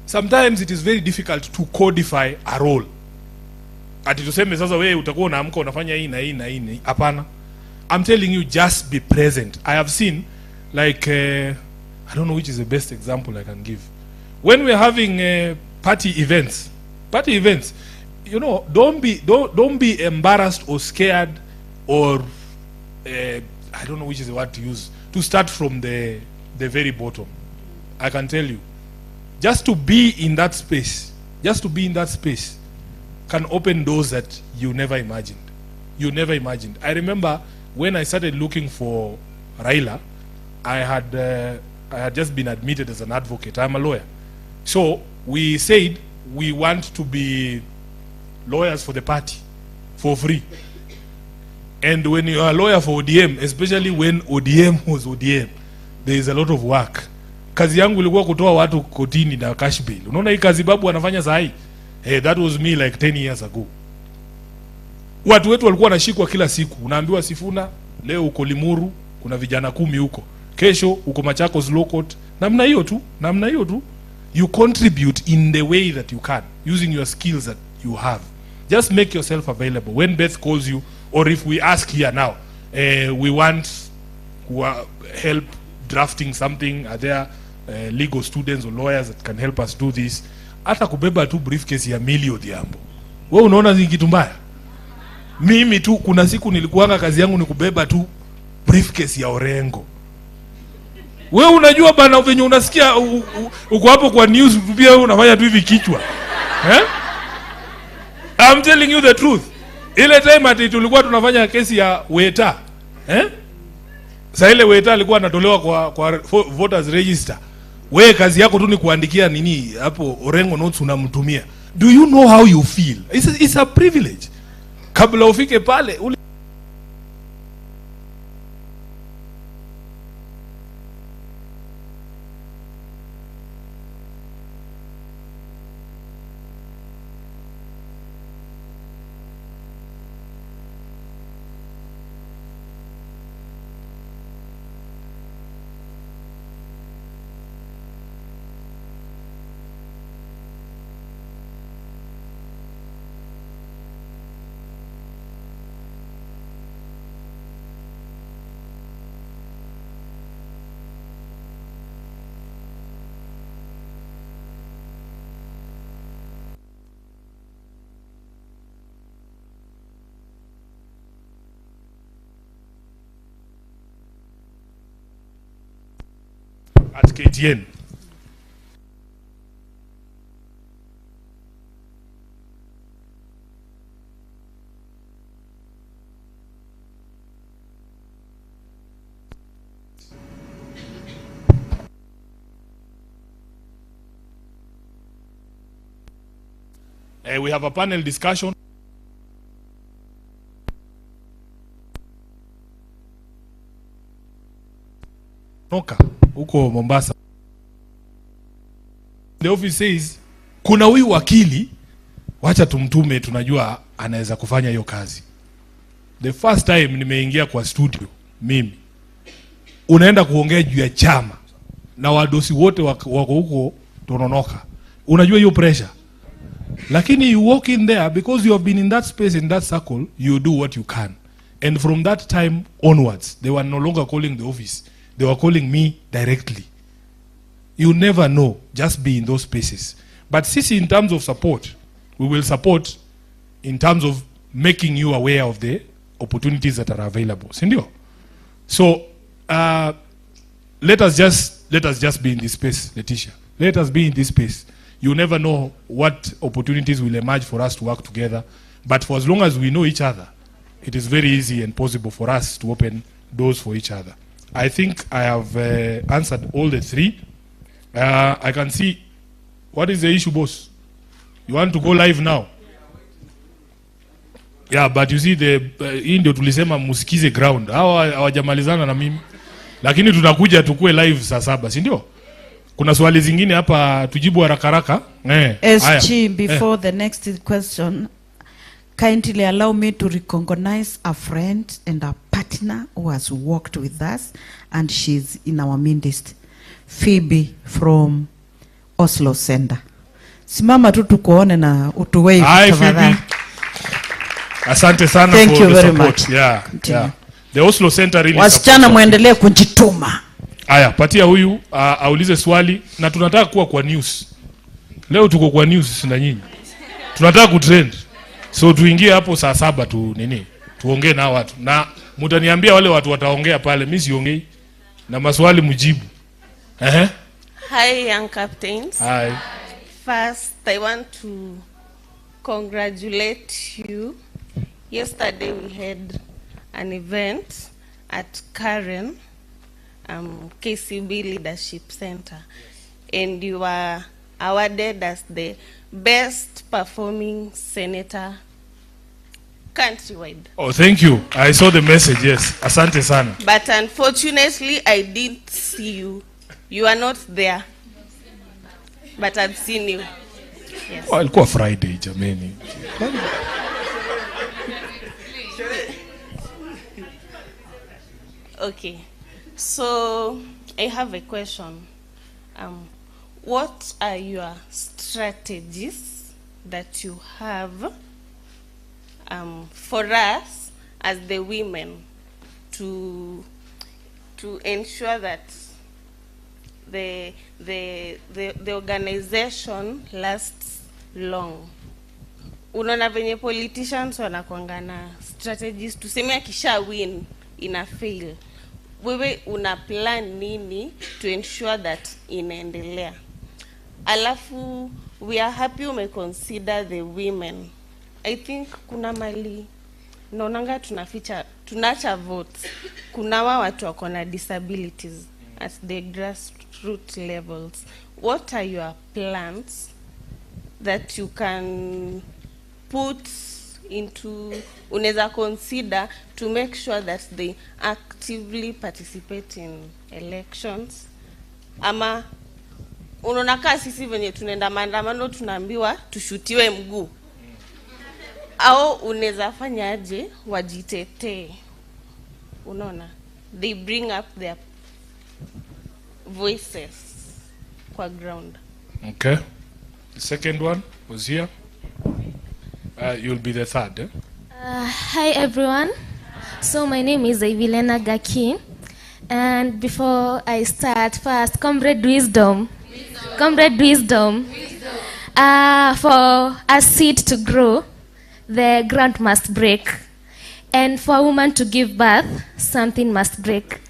[SPEAKER 14] Sometimes it is very difficult to codify a role. Ati tuseme sasa wewe utakuwa unaamka unafanya hii na hii na hii. Hapana. I'm telling you, just be present. I have seen, like, I don't know which is the best example I can give. When we're having party events, you know, don't be embarrassed or scared or I don't know which is the word to use, to start from the very bottom. I can tell you, just to be in that space, can open doors that you never imagined. I remember when I started looking for Raila, I had just been admitted as an advocate. I'm a lawyer. So we said we want to be lawyers for the party for free. And when you are a lawyer for ODM, especially when ODM was ODM, there is a lot of work. Kazi yangu ilikuwa kutoa watu kotini na cash bail. Unaona hii kazi babu anafanya saa hii? That was me like 10 years ago. Watu wetu walikuwa wanashikwa kila siku. Unaambiwa Sifuna, leo uko Limuru, kuna vijana 10 huko. Kesho uko Machakos Low Court. Namna hiyo tu. You contribute in the way that you can, using your skills that you have. Just make yourself available. When Beth calls you, or if we ask here now, we want help drafting something, are there legal students or lawyers that can help us do this? Hata kubeba tu briefcase ya milio diambo. Wewe unaona ni kitu mbaya? Mimi tu kuna siku nilikuanga kazi yangu ni kubeba tu briefcase ya Orengo. Wewe unajua bana venye unasikia uko hapo kwa news pia wewe unafanya tu hivi kichwa. I'm telling you the truth. Ile time ati tulikuwa tunafanya kesi ya Weta. Sasa ile Weta alikuwa anatolewa kwa voters register. Wewe kazi yako tu ni kuandikia nini hapo Orengo notes unamtumia. Do you know how you feel? It's a privilege. Kabla ufike pale at KTN. We have a panel discussion. Huko Mombasa. The office says kuna huyu wakili, wacha tumtume, tunajua anaweza kufanya hiyo kazi. The first time nimeingia kwa studio mimi, unaenda kuongea juu ya chama na wadosi wote wako huko Tononoka. Unajua hiyo pressure. Lakini you walk in there because you have been in that space, in that circle, you do what you can. And from that time onwards, they were no longer calling the office. They were calling me directly. You never know, just be in those spaces. But sisi, in terms of support, we will support in terms of making you aware of the opportunities that are available. Sindio? So, let us just be in this space, Letitia. Let us be in this space. You never know what opportunities will emerge for us to work together. But for as long as we know each other, it is very easy and possible for us to open doors for each other. I think I have answered all the three. I can see, what is the issue, boss? You want to go live now? Yeah, but you see, hii ndio tulisema musikize ground. Hawajamalizana na mimi. Lakini tunakuja tukue live saa 7, si ndio? Kuna swali zingine hapa tujibu haraka haraka.
[SPEAKER 5] SG, before the next question, kindly allow me to recognize a friend and a partner who has worked with us, and she's in our midst. Phoebe from Oslo Center. Simama tu tukuone na utuwei.
[SPEAKER 14] Hi Phoebe. Asante sana
[SPEAKER 5] Thank
[SPEAKER 14] for
[SPEAKER 5] you
[SPEAKER 14] the
[SPEAKER 5] very
[SPEAKER 14] support.
[SPEAKER 5] much.
[SPEAKER 14] Yeah. The Oslo Center really
[SPEAKER 5] Wasichana muendelee kujituma.
[SPEAKER 14] Aya, patia huyu aulize swali na tunataka kuwa kwa news. Leo tuko kwa news na nyinyi. Tunataka kutrend. So tuingie hapo saa 7 tu tuongee na watu. Na mtaniambia wale watu wataongea pale, mimi siongei. Na maswali mjibu.
[SPEAKER 9] Hi, young captains.
[SPEAKER 14] Hi.
[SPEAKER 9] First, I want to congratulate you. Yesterday we had an event at Karen KCB Leadership Center, and you were awarded as the best performing senator countrywide.
[SPEAKER 14] Oh, thank you. I saw the message, yes. Asante sana.
[SPEAKER 9] But unfortunately, I didn't see you. You are not there. But I've seen you. Yes.
[SPEAKER 14] Oh, ilikuwa Friday, jameni.
[SPEAKER 9] Okay. So, I have a question. What are your strategies that you have for us as the women to ensure that the organization lasts long? Unaona venye politicians wanakuanga na strategies, tuseme akisha win ina fail. Wewe una plan nini to ensure that inaendelea? Alafu, we are happy consider the women. I think kuna mali naonanga tunacha votes. Kuna watu wako na disabilities at the grassroots levels. What are your plans that you can put into, unaweza consider to make sure that they actively participate in elections? Ama unaona kama sisi venye tunaenda maandamano tunaambiwa tushutiwe mguu, au unaweza fanya aje wajitetee? Unaona, they bring up their voices kwa ground.
[SPEAKER 14] Okay. The second one was here. You'll be the third. Eh?
[SPEAKER 23] Hi everyone. So my name is Ivilena Gaki, and before I start, first, Comrade Wisdom. Comrade Wisdom. For a seed to grow, the ground must break, and for a woman to give birth, something must break.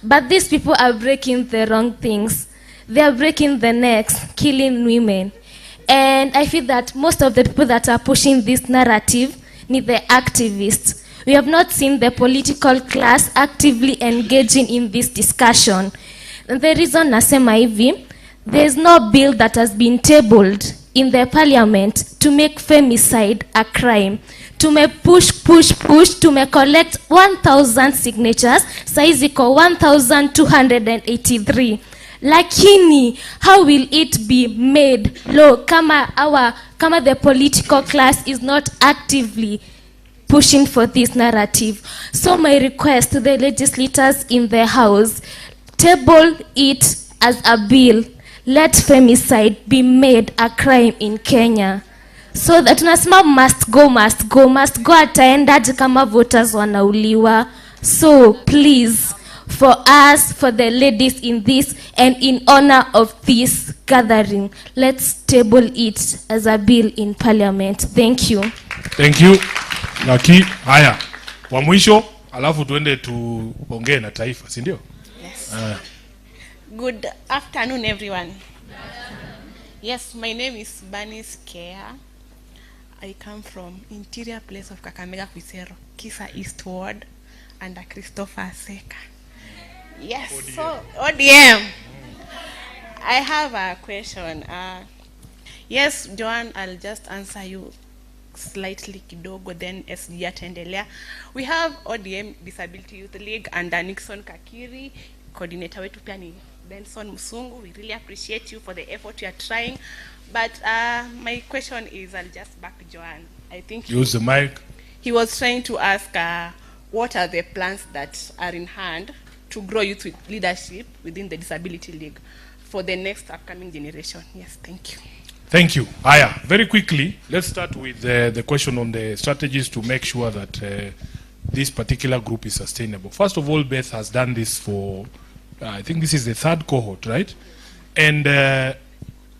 [SPEAKER 23] But these people are breaking the wrong things. They are breaking the necks, killing women. And I feel that most of the people that are pushing this narrative need the activists. We have not seen the political class actively engaging in this discussion. And the reason nasema hivi, there is no bill that has been tabled in the parliament to make femicide a crime. To push, to collect 1,000 signatures, saizi ko 1,283. Lakini, how will it be made law kama the political class is not actively pushing for this narrative? So my request to the legislators in the House, table it as a bill. Let femicide be made a crime in Kenya. So that tunasema must go ataendaje kama voters wanauliwa. So please, for us, for the ladies in this, and in honor of this gathering, let's table it as a bill in parliament. Thank you.
[SPEAKER 14] Thank you. Laki, haya. Wa mwisho, alafu tuende tuongee na taifa, si ndio?
[SPEAKER 9] Yes. Good afternoon, everyone. Yes, my name is Banis Kea. I come from interior place of Kakamega Kwisero, Kisa East Ward, under Christopher Seka. Yes, ODM. So ODM. I have a question. Yes, Joan, I'll just answer you slightly kidogo, then SG ataendelea. We have ODM Disability Youth League under Nixon Kakiri, coordinator wetu pia ni Benson Musungu. We really appreciate you for the effort you are trying. But my question is, I'll just back Joan. I think
[SPEAKER 14] use the mic.
[SPEAKER 9] He was trying to ask what are the plans that are in hand to grow youth with leadership within the Disability League for the next upcoming generation. Yes, thank you.
[SPEAKER 14] Thank you. Aya, very quickly, let's start with the question on the strategies to make sure that this particular group is sustainable. First of all, Beth has done this for, I think this is the 3rd cohort, right? And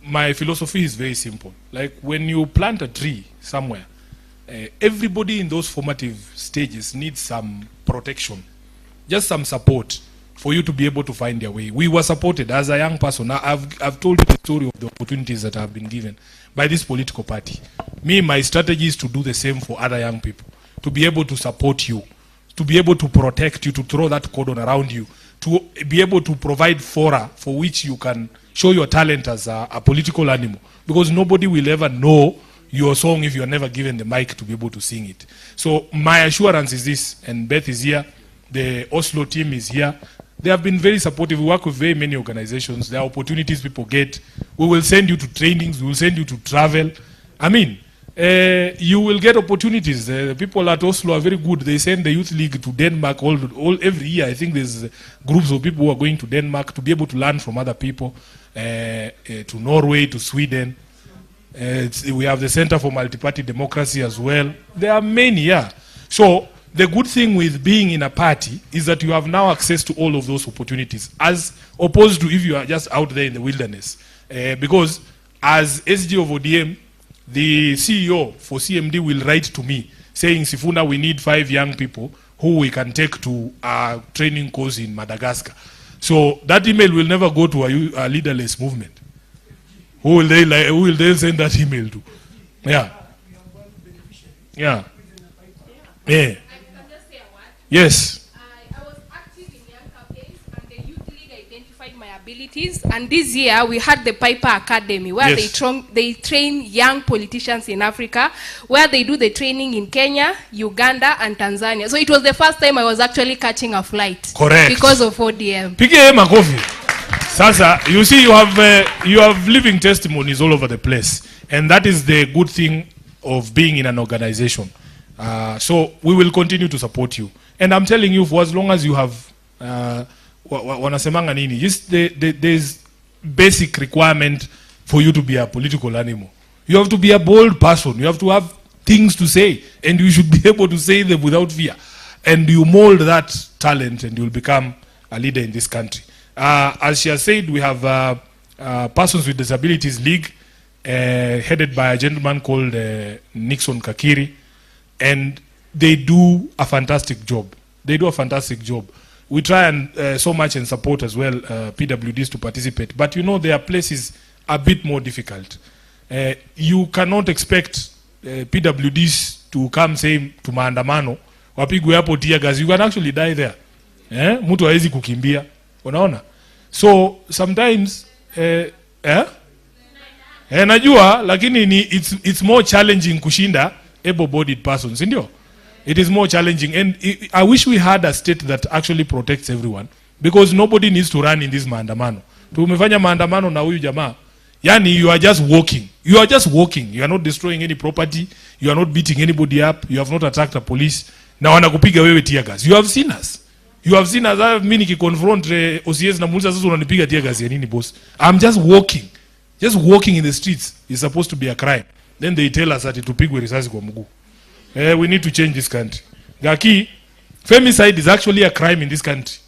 [SPEAKER 14] my philosophy is very simple. Like when you plant a tree somewhere, everybody in those formative stages needs some protection, just some support for you to be able to find your way. We were supported as a young person. I've told you the story of the opportunities that have been given by this political party. Me, my strategy is to do the same for other young people, to be able to support you, to be able to protect you, to throw that cordon around you, to be able to provide fora for which you can show your talent as a political animal. Because nobody will ever know your song if you are never given the mic to be able to sing it. So my assurance is this, and Beth is here, the Oslo team is here. They have been very supportive. We work with very many organizations. There are opportunities people get. We will send you to trainings. We will send you to travel. I mean, you will get opportunities. The people at Oslo are very good. They send the youth league to Denmark every year. I think there's groups of people who are going to Denmark to be able to learn from other people, to Norway, to Sweden. We have the Center for Multi-Party Democracy as well. There are many, yeah. So the good thing with being in a party is that you have now access to all of those opportunities, as opposed to if you are just out there in the wilderness. Because as SG of ODM, the CEO for CMD will write to me saying, Sifuna, we need 5 young people who we can take to a training course in Madagascar. So that email will never go to a leaderless movement. Who will they send that email to? Yeah. Yeah. Yeah. Yes.
[SPEAKER 1] I was active in young campaigns, and the youth league identified my abilities. And this year we had the Piper Academy, where they train young politicians in Africa, where they do the training in Kenya, Uganda, and Tanzania. So it was the first time I was actually catching a flight.
[SPEAKER 14] Correct.
[SPEAKER 1] Because of ODM.
[SPEAKER 14] Pige makofi. Sasa, you see, you have living testimonies all over the place, and that is the good thing of being in an organization. So we will continue to support you. And I'm telling you, for as long as you have wanasemanga nini, just there's basic requirement for you to be a political animal. You have to be a bold person. You have to have things to say, and you should be able to say them without fear. And you mold that talent, and you'll become a leader in this country. As she has said, we have Persons with Disabilities League, headed by a gentleman called Nixon Kakiri, and they do a fantastic job. They do a fantastic job. We try and so much and support as well PWDs to participate, but you know, there are places a bit more difficult. You cannot expect PWDs to come say to maandamano wapigwe hapo tear gas. You can actually die there. Mtu hawezi kukimbia. Unaona? So sometimes najua, lakini it's more challenging kushinda able-bodied persons, ndio? It is more challenging, and I wish we had a state that actually protects everyone, because nobody needs to run in this maandamano. Tumefanya maandamano na huyu jamaa, yani you are just walking. You are just walking. You are not destroying any property. You are not beating anybody up. You have not attacked a police. Na wanakupiga wewe tear gas. You have seen us. You have seen us. Mimi nikiconfront OCS na muuliza sasa unanipiga tear gas ya nini boss? I'm just walking. Just walking in the streets is supposed to be a crime. then they tell us that tupigwe risasi kwa mguu. We need to change this country. Gaki, femicide is actually a crime in this country.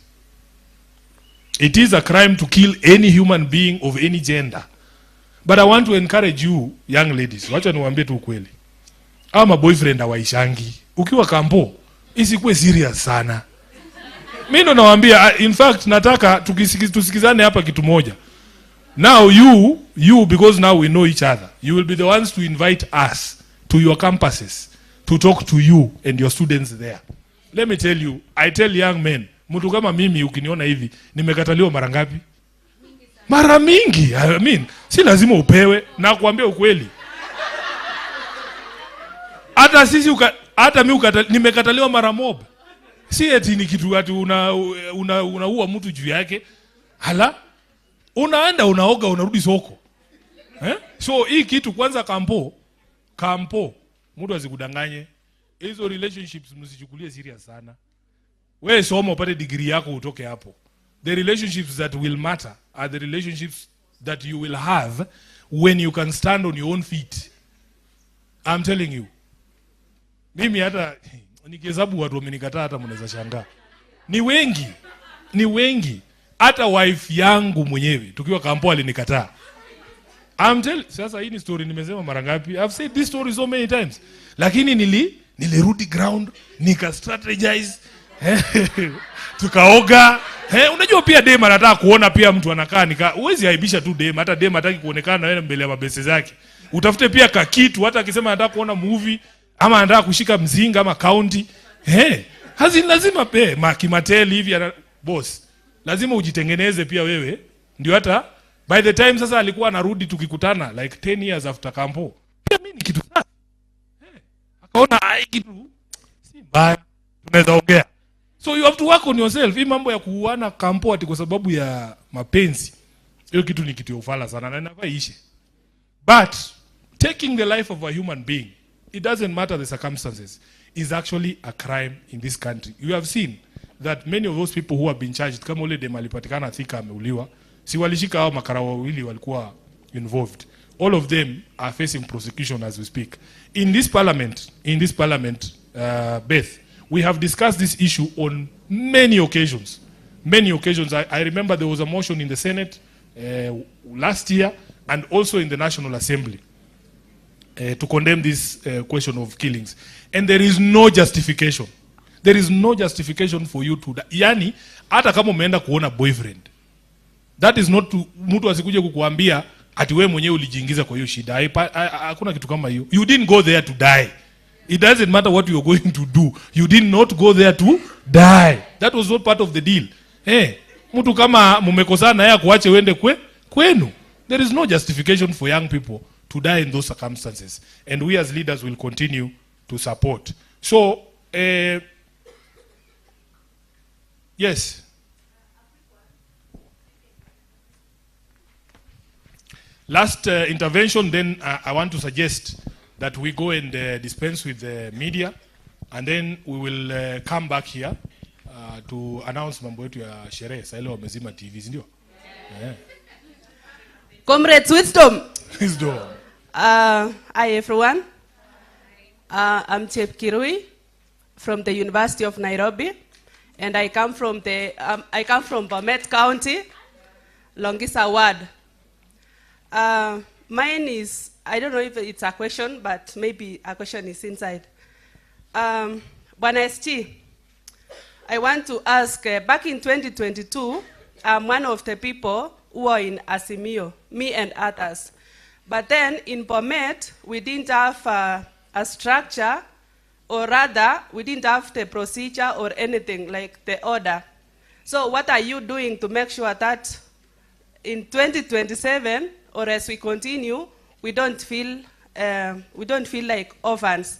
[SPEAKER 14] It is a crime to kill any human being of any gender. But I want to encourage you, young ladies, wacha niwaambie tu ukweli. Ama boyfriend hawaishangi. Ukiwa kampo, isikuwe serious sana. Mimi ndo nawaambia, in fact nataka tusikizane hapa kitu moja. Now you because now we know each other, you will be the ones to invite us to your campuses to talk to you and your students there. Let me tell you, I tell young men, mtu kama mimi ukiniona hivi, nimekataliwa mara ngapi? Mara mingi. I mean, si lazima upewe, na kuambia ukweli. Hata sisi hata mimi nimekataliwa mara mob. Si eti ni kitu ati unaua mtu juu yake. Hala, unaenda unaoga unarudi soko. So hii kitu kwanza kampo mtu asikudanganye. Hizo relationships msichukulie serious sana. Wewe soma upate degree yako utoke hapo. The relationships that will matter are the relationships that you will have when you can stand on your own feet. I'm telling you. Mimi hata nikihesabu watu wamenikataa hata mnaweza shangaa. Ni wengi. Hata wife yangu mwenyewe tukiwa kampo alinikataa. Sasa hii ni story nimesema mara ngapi? I've said this story so many times. Lakini nilirudi ground, nika strategize. Tukaoga. Unajua pia dem anataka kuona pia mtu anakaa huwezi aibisha tu dem, hata dem hataki kuonekana na wewe mbele ya mabese zake. Utafute pia kakitu, hata akisema anataka kuona movie ama anataka kushika mzinga ama county. Lazima kimateli hivi boss. Lazima ujitengeneze pia wewe. Ndio hata by the time sasa alikuwa anarudi tukikutana like 10 years after kampo. Pia mimi ni kitu sana. Akaona kitu si mbaya. Tunaweza ongea. So you have to work on yourself. Hii mambo ya kuuana kampo ati kwa sababu ya mapenzi. Hiyo kitu ni kitu ya ufala sana na inafaa iishe. But taking the life of a human being, it doesn't matter the circumstances, is actually a crime in this country. You have seen that many of those people who have been charged, kama ule dem alipatikana Thika ameuliwa, si walishika hao makara wawili walikuwa involved. All of them are facing prosecution as we speak. In this parliament, Beth, we have discussed this issue on many occasions. I remember there was a motion in the Senate last year and also in the National Assembly to condemn this question of killings. And there is no justification. There is no justification for you to... Yani, hata kama umeenda kuona boyfriend, that is not to... Mtu asikuje kukuambia ati wewe mwenyewe ulijiingiza kwa hiyo shida. Hakuna kitu kama hiyo. You didn't go there to die. It doesn't matter what you're going to do. You did not go there to die. That was not part of the deal. Mtu kama mumekosana naye kuache uende kwenu. There is no justification for young people to die in those circumstances. And we as leaders will continue to support. So, yes. Last intervention, then I want to suggest that we go and dispense with the media, and then we will come back here to announce mambo yetu ya sherehe. Sasa leo wamezima TV, ndio? Yeah.
[SPEAKER 3] Comrades, wisdom.
[SPEAKER 14] Wisdom.
[SPEAKER 3] Hi everyone. I'm Chep Kirui from the University of Nairobi, and I come from Bomet County, Longisa Ward. Mine is, I don't know if it's a question, but maybe a question is inside. Bwana SG, I want to ask, back in 2022, I'm one of the people who are in Asimio, me and others. But then in Bomet, we didn't have a structure, or rather, we didn't have the procedure or anything like the order. So what are you doing to make sure that in 2027, or as we continue, we don't feel like orphans?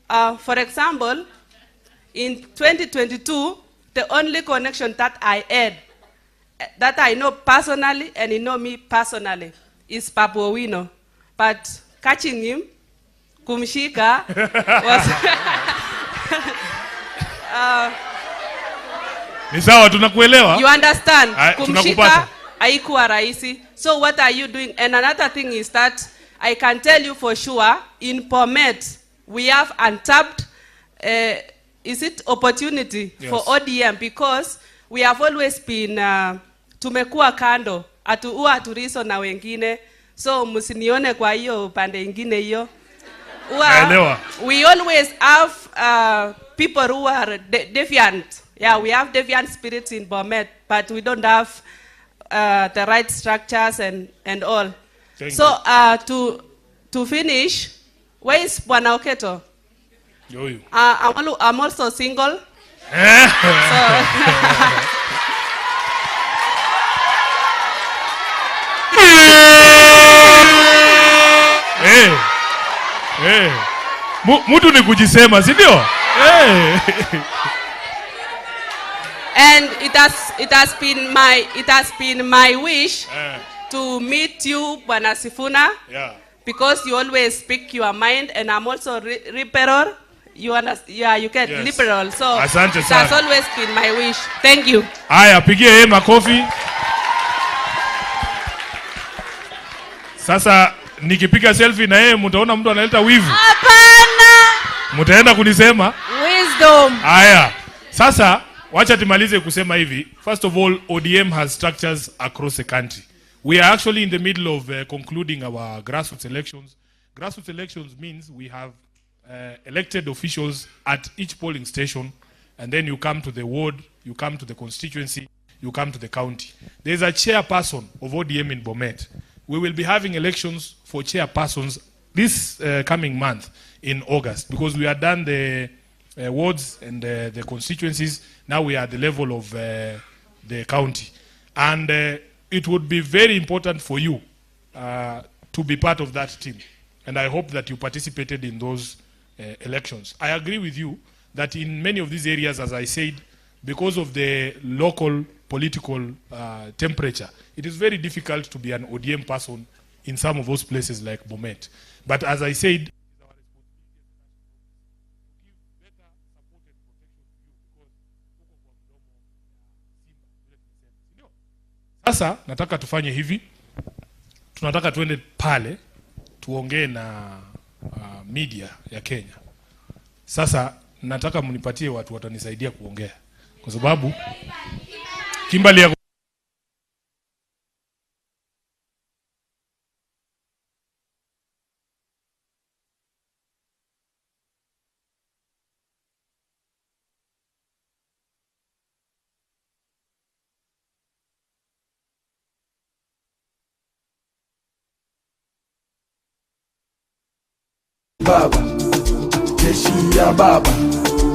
[SPEAKER 3] For example, in 2022, the only connection that I had, that I know personally and he know me personally, is Papu Owino. But catching him, kumshika, was...
[SPEAKER 14] Ni sawa, tunakuelewa.
[SPEAKER 3] You understand? Kumshika haikuwa rahisi. So what are you doing? And another thing is that I can tell you for sure, in Bomet, we have untapped, is it opportunity for ODM, because we have always been, tumekuwa kando, aturiso na wengine, so musinione kwa hiyo pande ingine hiyo. We always have people who are defiant. Yeah, we have defiant spirits in Bomet, but we don't have the right structures and all. So to finish, where is Bwana Oketo? I'm also single.
[SPEAKER 14] Mutu ni kujisema, si ndio?
[SPEAKER 3] And it has been my wish to meet you, Bwana Sifuna, because you always speak your mind, and I'm also liberal. You understand? You get liberal. So it has always been my wish. Thank you.
[SPEAKER 14] Aya, pigie yeye makofi. Sasa nikipiga selfie na yeye mtaona mtu analeta wivu.
[SPEAKER 22] Hapana.
[SPEAKER 14] Mtaenda kunisema?
[SPEAKER 22] Wisdom.
[SPEAKER 14] Aya. Sasa wacha timalize kusema hivi. First of all, ODM has structures across the country. We are actually in the middle of concluding our grassroots elections. Grassroots elections means we have elected officials at each polling station, and then you come to the ward, you come to the constituency, you come to the county. There's a chairperson of ODM in Bomet. We will be having elections for chairpersons this coming month in August, because we are done the wards and the constituencies. Now we are at the level of the county. And it would be very important for you to be part of that team. And I hope that you participated in those elections. I agree with you that in many of these areas, as I said, because of the local political temperature, it is very difficult to be an ODM person in some of those places like Bomet. But as I said, sasa nataka tufanye hivi. Tunataka tuende pale tuongee na media ya Kenya. Sasa nataka mnipatie watu watanisaidia kuongea, kwa sababu Kimbali ya
[SPEAKER 2] Baba, jeshi ya baba,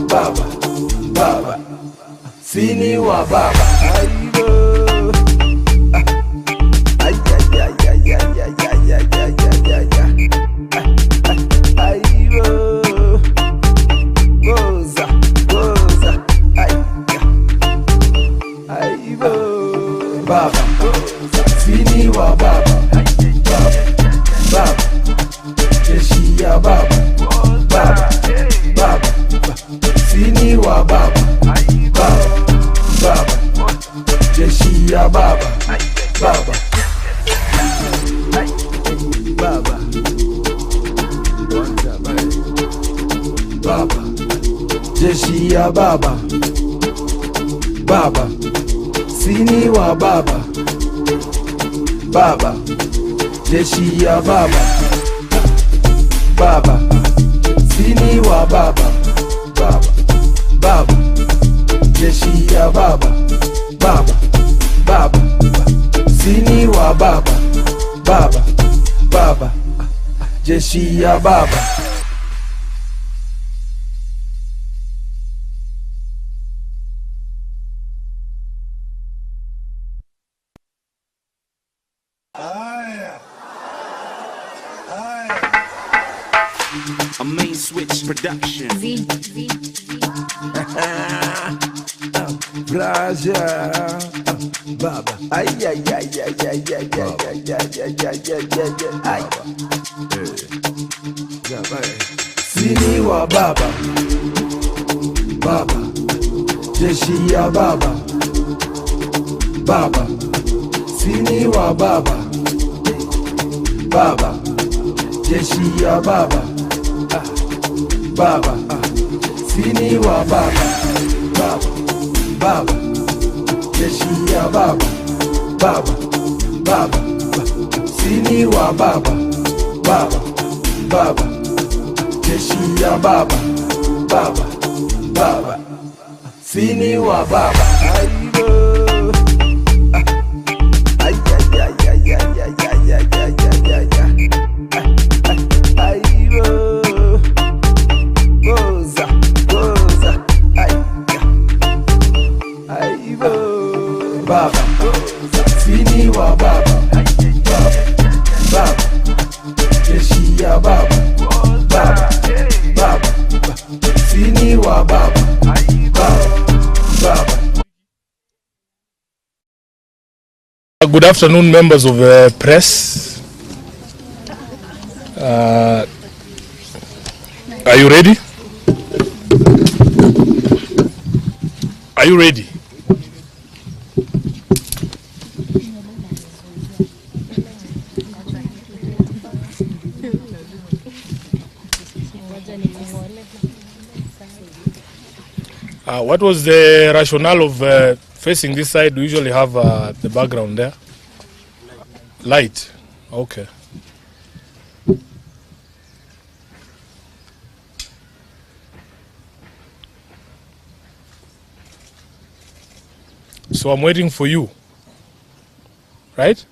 [SPEAKER 2] baba, baba, sini wa baba. Aibo, ay ay ay ay ay ay ay ay ay ay. Aibo, goza, goza, ay. Aibo, baba, sini wa baba, baba, baba. Jeshi ya baba, baba, baba, sini wa baba, baba, baba, jeshi ya baba, baba, baba, baba, jeshi ya baba, baba, sini wa baba, baba, jeshi ya baba, baba, sini wa baba, baba, baba, jeshi ya baba, baba, baba, sini wa baba, baba, baba, jeshi ya baba.
[SPEAKER 6] A main switch production.
[SPEAKER 2] Braja, baba, ay ay ay ay ay ay ay ay ay ay. Sini wa baba, baba, jeshi ya baba, baba, sini wa baba, baba, jeshi ya baba, baba, sini wa baba, baba, jeshi ya baba, baba, sini wa baba, baba, jeshi ya baba, baba, sini wa baba. Baba, sini wa baba, baba, jeshi ya baba, baba, sini wa baba, baba.
[SPEAKER 14] Good afternoon, members of the press. Are you ready? Are you ready? What was the rationale of facing this side? We usually have the background there. Light. Okay. So I'm waiting for you. Right?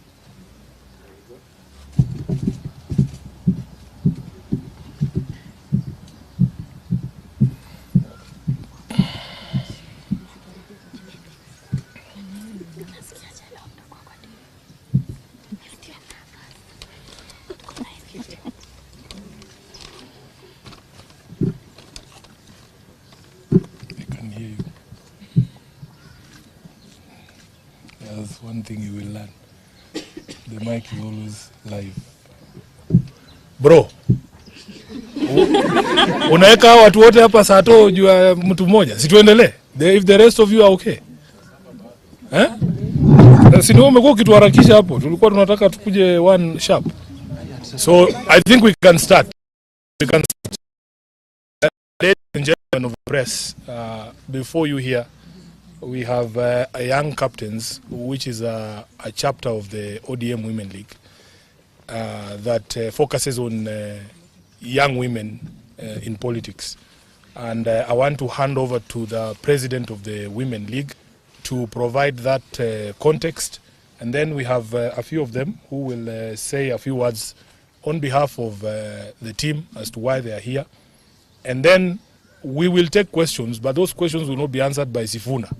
[SPEAKER 14] That's one thing you will learn. The mic is always live. Bro, unaweka watu wote hapa saa to juu ya mtu mmoja. Si tuendelee? If the rest of you are okay. Eh? Si ndio umekuwa ukituharakisha hapo. Tulikuwa tunataka tukuje one sharp. So I think we can start. We can start. Ladies and gentlemen of the press, before you here, we have a young captains, which is a chapter of the ODM Women League that focuses on young women in politics. And I want to hand over to the president of the Women League to provide that context. And then we have a few of them who will say a few words on behalf of the team as to why they are here. And then we will take questions, but those questions will not be answered by Sifuna.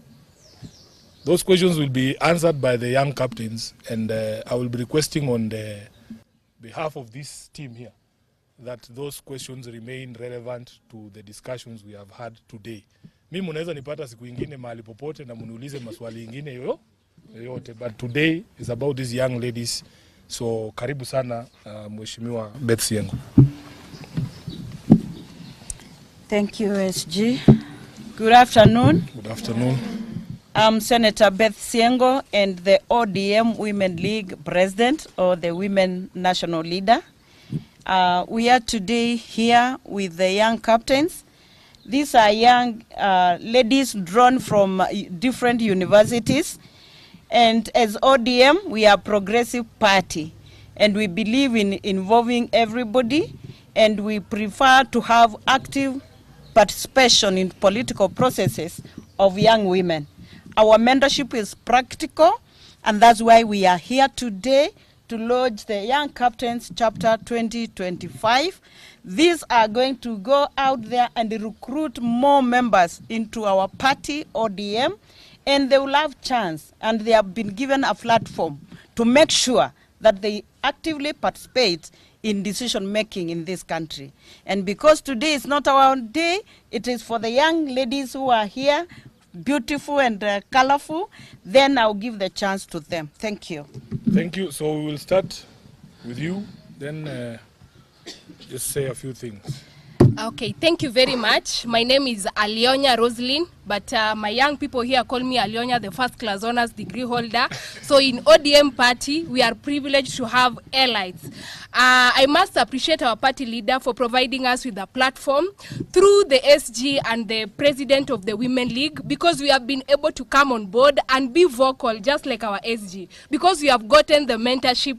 [SPEAKER 14] Those questions will be answered by the young captains, and I will be requesting on the behalf of this team here that those questions remain relevant to the discussions we have had today. Mimi mnaweza nipata siku ingine mahali popote na mniulize maswali ingine yoyote, but today is about these young ladies. So karibu sana Mheshimiwa Beth Siengo.
[SPEAKER 18] Thank you, SG. Good afternoon.
[SPEAKER 14] Good afternoon.
[SPEAKER 18] I'm Senator Beth Siengo and the ODM Women League President, or the Women National Leader. We are today here with the young captains. These are young ladies drawn from different universities. And as ODM, we are a progressive party. And we believe in involving everybody. And we prefer to have active participation in political processes of young women. Our mentorship is practical, and that's why we are here today to launch the Young Captains Chapter 2025. These are going to go out there and recruit more members into our party, ODM, and they will have chance, and they have been given a platform to make sure that they actively participate in decision making in this country. And because today is not our day, it is for the young ladies who are here, beautiful and colorful, then I'll give the chance to them. Thank you.
[SPEAKER 14] Thank you. So we will start with you, then just say a few things.
[SPEAKER 1] Okay, thank you very much. My name is Alionya Roslyn but my young people here call me Alionya, the first class honors degree holder. So in ODM party, we are privileged to have allies. I must appreciate our party leader for providing us with a platform through the SG and the president of the Women League, because we have been able to come on board and be vocal just like our SG, because we have gotten the mentorship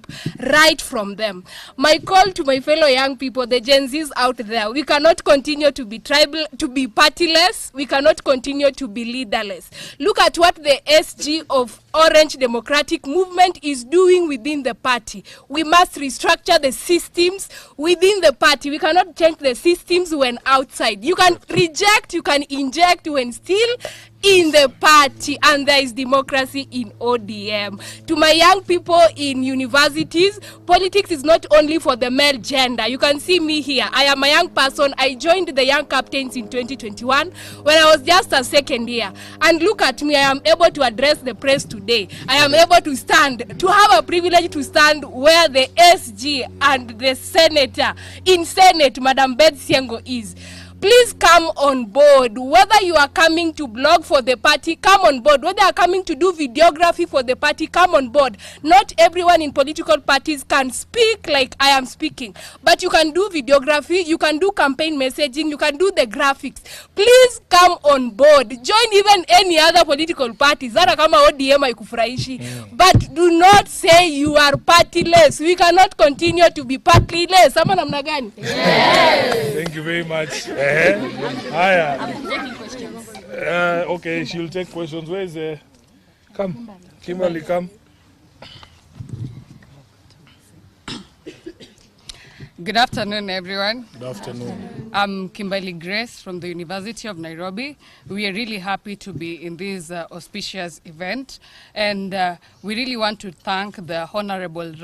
[SPEAKER 1] right from them. My call to my fellow young people, the Gen Zs out there, we cannot continue to be tribal, to be partyless. We cannot continue to be leaderless. Look at what the SG of Orange Democratic Movement is doing within the party. We must restructure the systems within the party. We cannot change the systems when outside. You can reject, you can inject when still in the party, and there is democracy in ODM. To my young people in universities, politics is not only for the male gender. You can see me here. I am a young person. I joined the Young Captains in 2021 when I was just a second year. And look at me, I am able to address the press today. I am able to stand, to have a privilege to stand where the SG and the senator in Senate, Madam Beth Siengo, is. Please come on board. Whether you are coming to blog for the party, come on board. Whether you are coming to do videography for the party, come on board. Not everyone in political parties can speak like I am speaking, but you can do videography, you can do campaign messaging, you can do the graphics. Please come on board. Join even any other political parties. Hata kama ODM haikufurahishi. But do not say you are partyless. We cannot continue to be partyless. Ama namna gani?
[SPEAKER 14] Thank you very much. Haya. Okay, she'll take questions. Where is come, Kimberly, come.
[SPEAKER 7] Good afternoon, everyone.
[SPEAKER 14] Good afternoon.
[SPEAKER 7] I'm Kimberly Grace from the University of Nairobi. We are really happy to be in this auspicious event, and we really want to thank the Honorable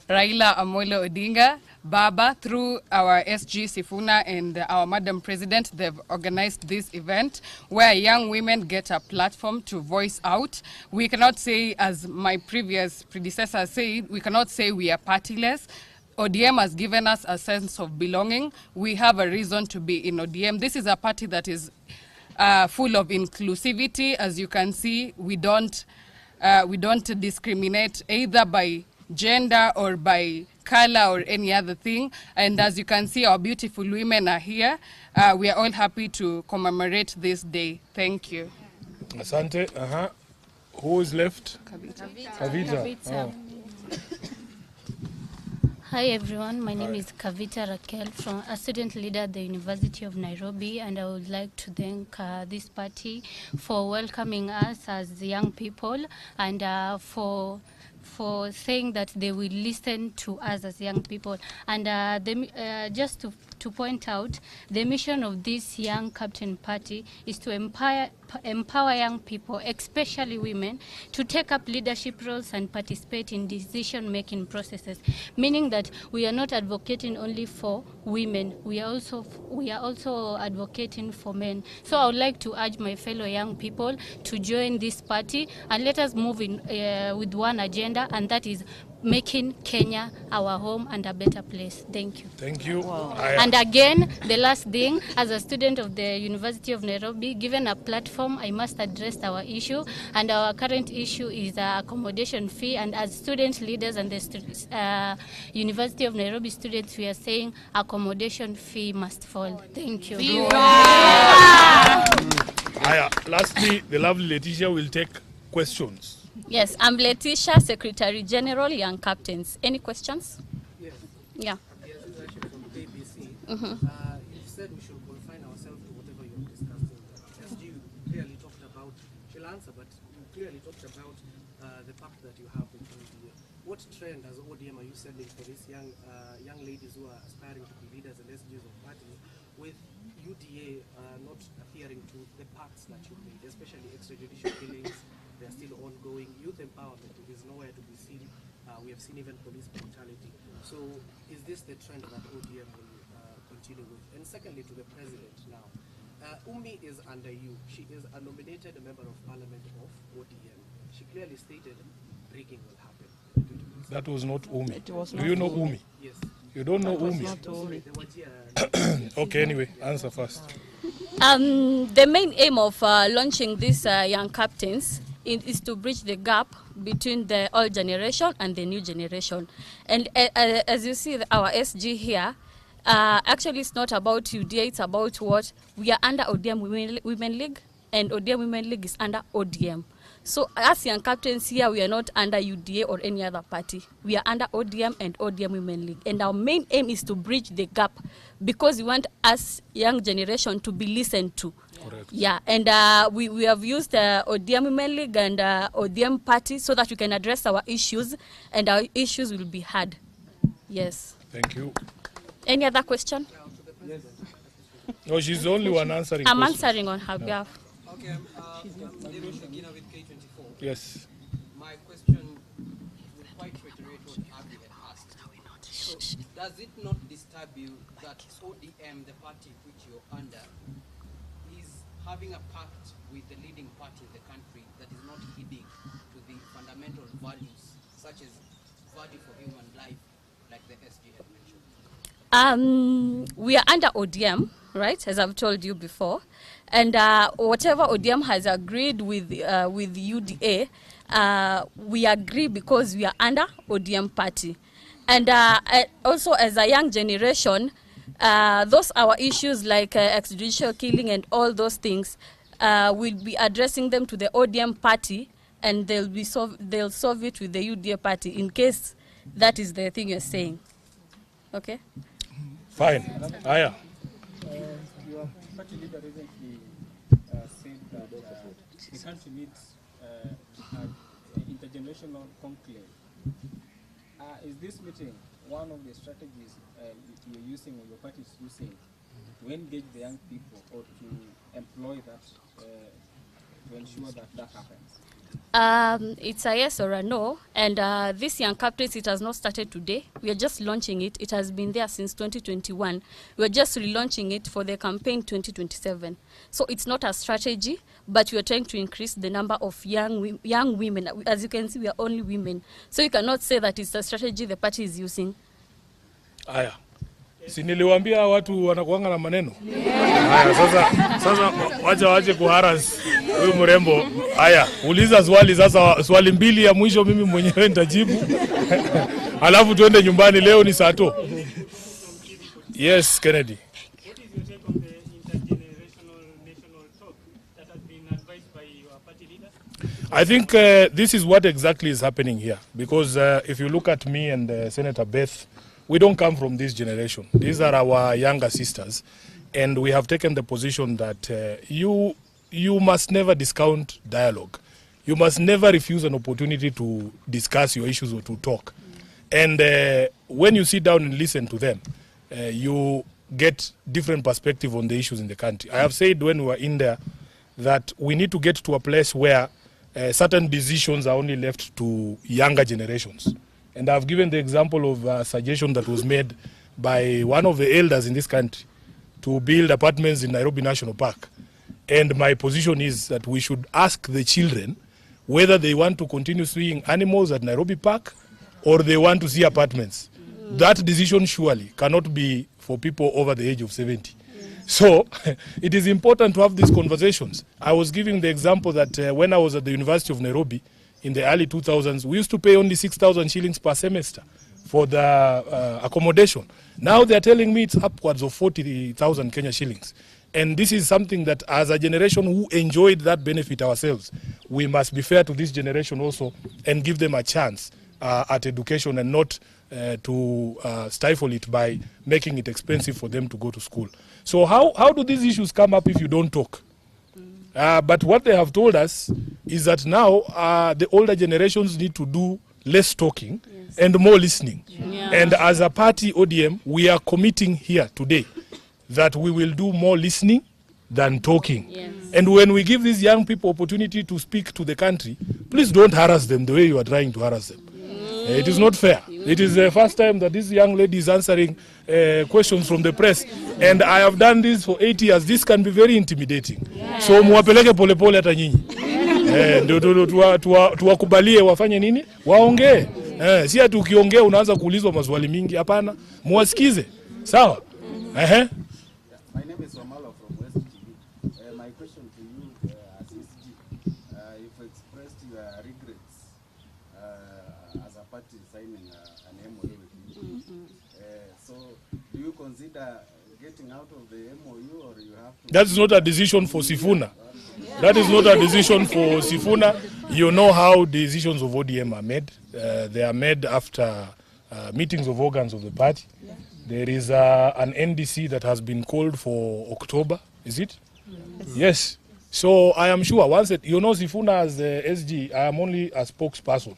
[SPEAKER 7] Raila Amolo Odinga, Baba, through our SG Sifuna and our Madam President. They've organized this event where young women get a platform to voice out. We cannot say, as my previous predecessor said, we cannot say we are partyless. ODM has given us a sense of belonging. We have a reason to be in ODM. This is a party that is full of inclusivity. As you can see, we don't discriminate either by gender or by color or any other thing. And as you can see, our beautiful women are here. We are all happy to commemorate this day. Thank you.
[SPEAKER 14] Asante. Who is left? Kavita. Oh.
[SPEAKER 11] Hi everyone, my name is Kavita Raquel, from a student leader at the University of Nairobi, and I would like to thank this party for welcoming us as young people, and for saying that they will listen to us as young people. And just to point out, the mission of this Young Captain Party is to empower young people, especially women, to take up leadership roles and participate in decision-making processes, meaning that we are not advocating only for women, we are also advocating for men. So I would like to urge my fellow young people to join this party, and let us move in with one agenda, and that is making Kenya our home and a better place. Thank you.
[SPEAKER 14] Thank you. Wow.
[SPEAKER 11] And again, the last thing, as a student of the University of Nairobi, given a platform, I must address our issue, and our current issue is accommodation fee. And as student leaders and the University of Nairobi students, we are saying accommodation fee must fall. Thank you.
[SPEAKER 14] Lastly, the lovely Letitia will take questions.
[SPEAKER 22] Yes, I'm Letitia, Secretary General, Young Captains. Any questions?
[SPEAKER 13] Yes.
[SPEAKER 22] Yeah.
[SPEAKER 13] Yes, this is actually from ABC. You said we should confine ourselves to whatever you're discussing. As you clearly talked about, she'll answer, but you clearly talked about the pact that you have with ODM. What trend as ODM are you setting for these young ladies who are aspiring to be leaders and SGs of parties, with UDA not adhering to the pacts that you made, especially extrajudicial killings? They are still ongoing. Youth empowerment is nowhere to be seen. We have seen even police brutality. So is this the trend that ODM will continue with? And secondly, to the president now. Umi is under you. She is a nominated member of parliament of ODM. She clearly stated rigging will happen.
[SPEAKER 14] That was not Umi.
[SPEAKER 13] Was
[SPEAKER 14] Do you know Umi?
[SPEAKER 13] Yes.
[SPEAKER 14] You don't know Umi?
[SPEAKER 13] Not Umi.
[SPEAKER 14] Okay, anyway, answer first.
[SPEAKER 22] The main aim of launching these young captains is to bridge the gap between the old generation and the new generation. And as you see, our SG here, actually it's not about UDA, it's about what? We are under ODM Women League, and ODM Women League is under ODM. So as young captains here, we are not under UDA or any other party. We are under ODM and ODM Women League. And our main aim is to bridge the gap because we want us young generation to be listened to. Correct. Yeah, and we have used ODM Women League and ODM party so that we can address our issues and our issues will be heard. Yes.
[SPEAKER 14] Thank you.
[SPEAKER 22] Any other question?
[SPEAKER 14] Yes. No, she's the only one answering.
[SPEAKER 22] I'm answering on her behalf.
[SPEAKER 8] Okay, with K24.
[SPEAKER 14] Yes.
[SPEAKER 8] My question will quite reiterate what Abby had asked. So, does it not disturb you that ODM, the party which you're under, is having a pact with the leading party in the country that is not heeding to the fundamental values, such as value for human life, like the SG had mentioned?
[SPEAKER 22] We are under ODM, right, as I've told you before. And whatever ODM has agreed with UDA, we agree because we are under ODM party. And also as a young generation, those our issues like extrajudicial killing and all those things, we'll be addressing them to the ODM party, and they'll solve it with the UDA party in case that is the thing you're saying. Okay?
[SPEAKER 14] Fine. Aya.
[SPEAKER 15] Your party leader recently said that the country needs an intergenerational conclave. Is this meeting one of the strategies you're using or your party is using to engage the young people or to employ that to ensure that happens?
[SPEAKER 22] It's a yes or a no, and this young captains, it has not started today. We are just launching it. It has been there since 2021. We are just relaunching it for the campaign 2027. So it's not a strategy, but we are trying to increase the number of young women. As you can see, we are only women. So you cannot say that it's a strategy the party is using.
[SPEAKER 14] Aya. Si niliwaambia watu wanakuanga na maneno. Haya, sasa wacha waje kuharas huyu mrembo. Haya, uliza swali sasa, swali mbili ya mwisho mimi mwenyewe nitajibu. Alafu tuende nyumbani, leo ni saa to. Yes, Kennedy.
[SPEAKER 15] What is your take on the intergenerational national talk that has been advised by your party leader?
[SPEAKER 14] I think this is what exactly is happening here, because if you look at me and Senator Beth, we don't come from this generation. These are our younger sisters, and we have taken the position that you must never discount dialogue. You must never refuse an opportunity to discuss your issues or to talk. And when you sit down and listen to them, you get different perspective on the issues in the country. I have said when we were in there that we need to get to a place where certain decisions are only left to younger generations. And I've given the example of a suggestion that was made by one of the elders in this country to build apartments in Nairobi National Park. And my position is that we should ask the children whether they want to continue seeing animals at Nairobi Park or they want to see apartments. That decision surely cannot be for people over the age of 70. So it is important to have these conversations. I was giving the example that when I was at the University of Nairobi, in the early 2000s, we used to pay only 6,000 shillings per semester for the accommodation. Now they're telling me it's upwards of 40,000 Kenya shillings. And this is something that as a generation who enjoyed that benefit ourselves, we must be fair to this generation also and give them a chance at education and not to stifle it by making it expensive for them to go to school. So how do these issues come up if you don't talk? But what they have told us is that now the older generations need to do less talking and more listening. Yeah. And as a party, ODM, we are committing here today that we will do more listening than talking. Yes. And when we give these young people opportunity to speak to the country, please don't harass them the way you are trying to harass them. It is not fair. It is the first time that this young lady is answering questions from the press. And I have done this for 8 years. This can be very intimidating. Yes. So muwapeleke pole pole hata nyinyi. Ndio tuwakubalie wafanye nini? Waongee. Si ati ukiongea unaanza kuulizwa maswali mingi, hapana. Muwasikize. Sawa?
[SPEAKER 15] My name is Romalo from West TV.
[SPEAKER 10] regrets as a party signing an MOU with you. So do you consider getting out of the MOU, or you have to...
[SPEAKER 14] That is not a decision for Sifuna. That is not a decision for Sifuna. You know how decisions of ODM are made. They are made after meetings of organs of the party. Yeah. There is an NDC that has been called for October, is it? Yes. So I am sure once you know Sifuna as the SG, I am only a spokesperson.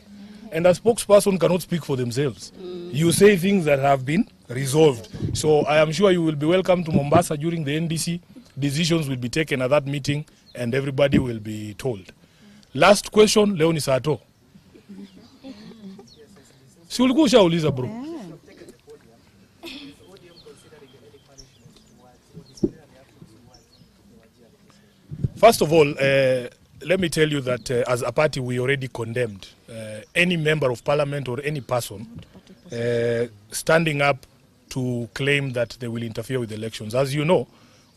[SPEAKER 14] And a spokesperson cannot speak for themselves. You say things that have been resolved. So I am sure you will be welcome to Mombasa during the NDC. Decisions will be taken at that meeting and everybody will be told. Last question, Leoni Sato. Si ulikuwa ushauliza bro. First of all, let me tell you that as a party we already condemned any member of parliament or any person standing up to claim that they will interfere with elections. As you know,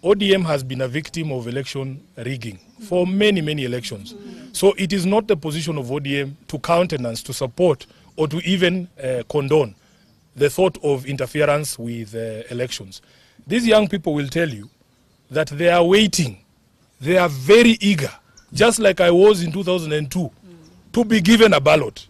[SPEAKER 14] ODM has been a victim of election rigging for many, many elections. So it is not the position of ODM to countenance, to support, or to even condone the thought of interference with elections. These young people will tell you that they are waiting. They are very eager, just like I was in 2002, to be given a ballot,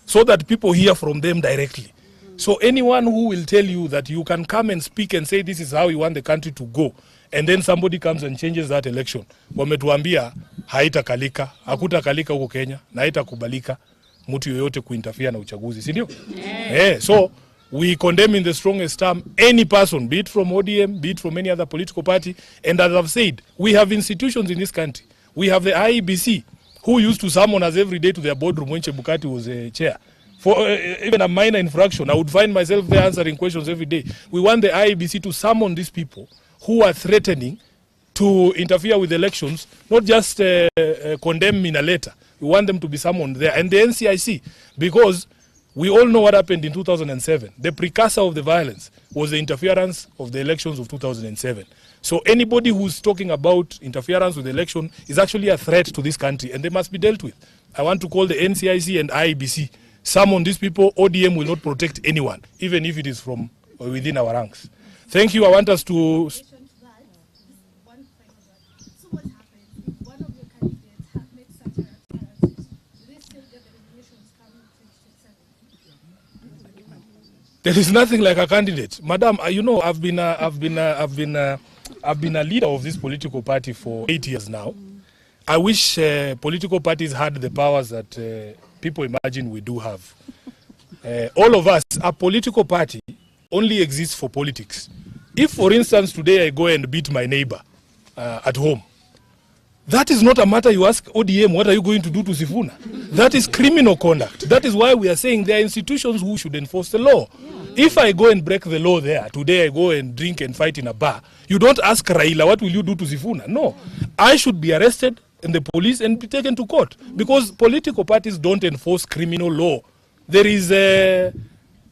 [SPEAKER 14] so that people hear from them directly. So anyone who will tell you that you can come and speak and say this is how you want the country to go, and then somebody comes and changes that election, wametuambia haitakalika, hakutakalika huko Kenya, na haitakubalika mtu yoyote kuinterfere na uchaguzi, si ndio? So we condemn in the strongest term any person, be it from ODM, be it from any other political party. And as I've said, we have institutions in this country. We have the IEBC, who used to summon us every day to their boardroom when Chebukati was a chair. For even a minor infraction, I would find myself there answering questions every day. We want the IEBC to summon these people who are threatening to interfere with elections, not just condemn in a letter. We want them to be summoned there. And the NCIC, because we all know what happened in 2007. The precursor of the violence was the interference of the elections of 2007. So anybody who's talking about interference with the election is actually a threat to this country, and they must be dealt with. I want to call the NCIC and IEBC. Summon these people. ODM will not protect anyone, even if it is from within our ranks. Thank you. I want us to... There is nothing like a candidate, Madam. You know, I've been a leader of this political party for 8 years now. I wish political parties had the powers that people imagine we do have. All of us, a political party only exists for politics. If, for instance, today I go and beat my neighbor at home, that is not a matter you ask ODM, what are you going to do to Sifuna? That is criminal conduct. That is why we are saying there are institutions who should enforce the law. Yeah. If I go and break the law there, today I go and drink and fight in a bar, you don't ask Raila, what will you do to Sifuna? No. I should be arrested in the police and be taken to court, because political parties don't enforce criminal law. There is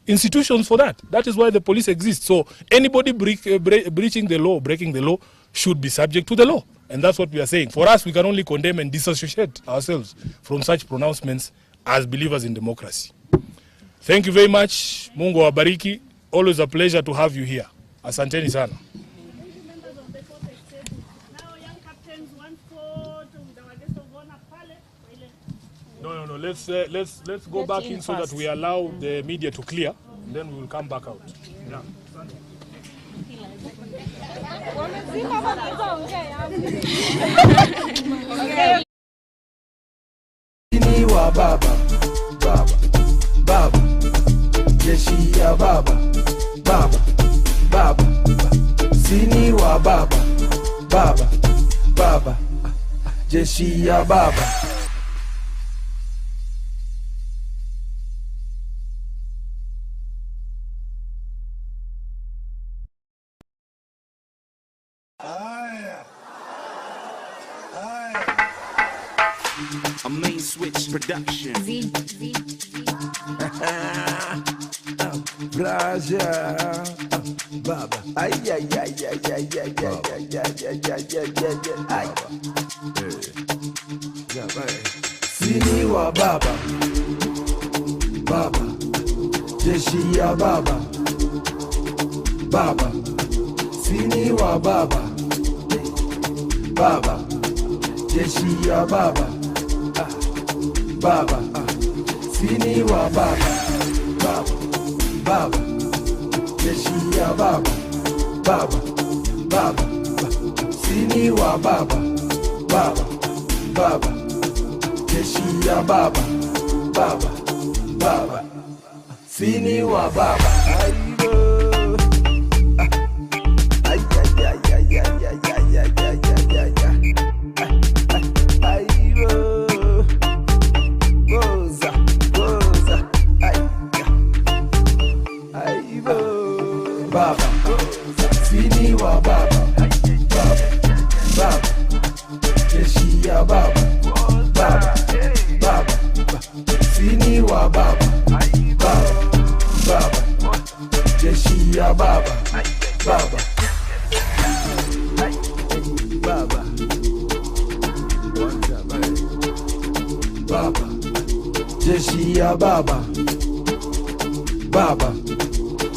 [SPEAKER 14] institutions for that. That is why the police exists. So anybody breaching the law, breaking the law, should be subject to the law. And that's what we are saying. For us, we can only condemn and disassociate ourselves from such pronouncements as believers in democracy. Thank you very much. Mungu wabariki. Always a pleasure to have you here. Asanteni sana. No. Let's go back in so that we allow the media to clear, and then we will come back out. Yeah.
[SPEAKER 2] Sini wa baba, jeshi ya baba, sini wa baba, jeshi ya baba.
[SPEAKER 6] A main switch production.
[SPEAKER 2] Braja, baba, ay. sini wa baba, baba, jeshi ya baba, baba, sini wa baba, baba, jeshi ya baba, baba, sini wa baba, baba, baba, jeshi ya baba, baba, baba, sini wa baba, baba, baba, jeshi ya baba, baba, baba, sini wa baba. Baba, sini wa baba, baba, baba, jeshi ya baba, baba, baba, sini wa baba, baba, baba, jeshi ya baba, baba, baba, baba, jeshi ya baba, baba,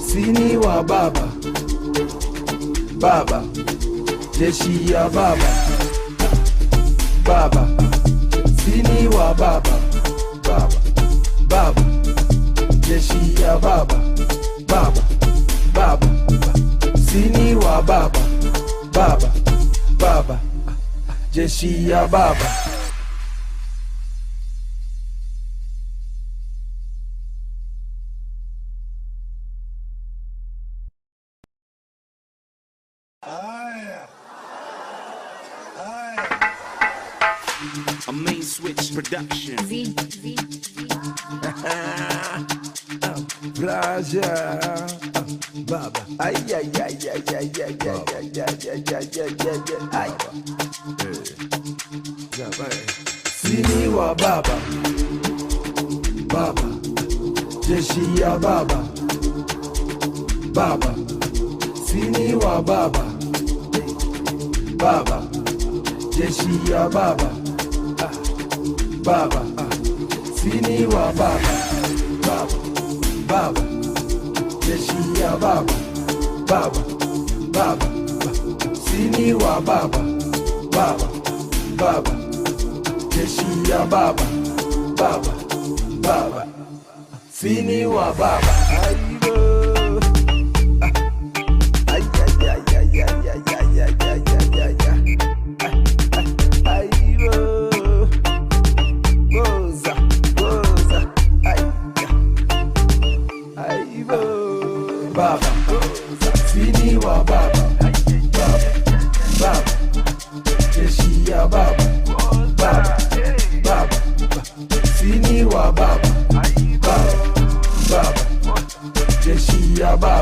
[SPEAKER 2] sini wa baba, baba, jeshi ya baba, baba, sini wa baba, baba, baba, jeshi ya baba, baba, baba, sini wa baba, baba, baba, jeshi ya baba.
[SPEAKER 6] A main switch production.
[SPEAKER 2] Pleasure, baba. Ay ay ay ay ay ay ay ay ay ay ay. Sini wa baba, baba, jeshi ya baba, baba, sini wa baba, baba, jeshi ya baba, baba, sini wa baba, baba, baba, jeshi ya baba, baba, baba, sini wa baba, baba, baba, jeshi ya baba, baba, baba, sini wa baba. Baba, sini wa baba, baba, baba, jeshi ya baba, baba, baba, sini wa baba, baba, baba, jeshi ya baba.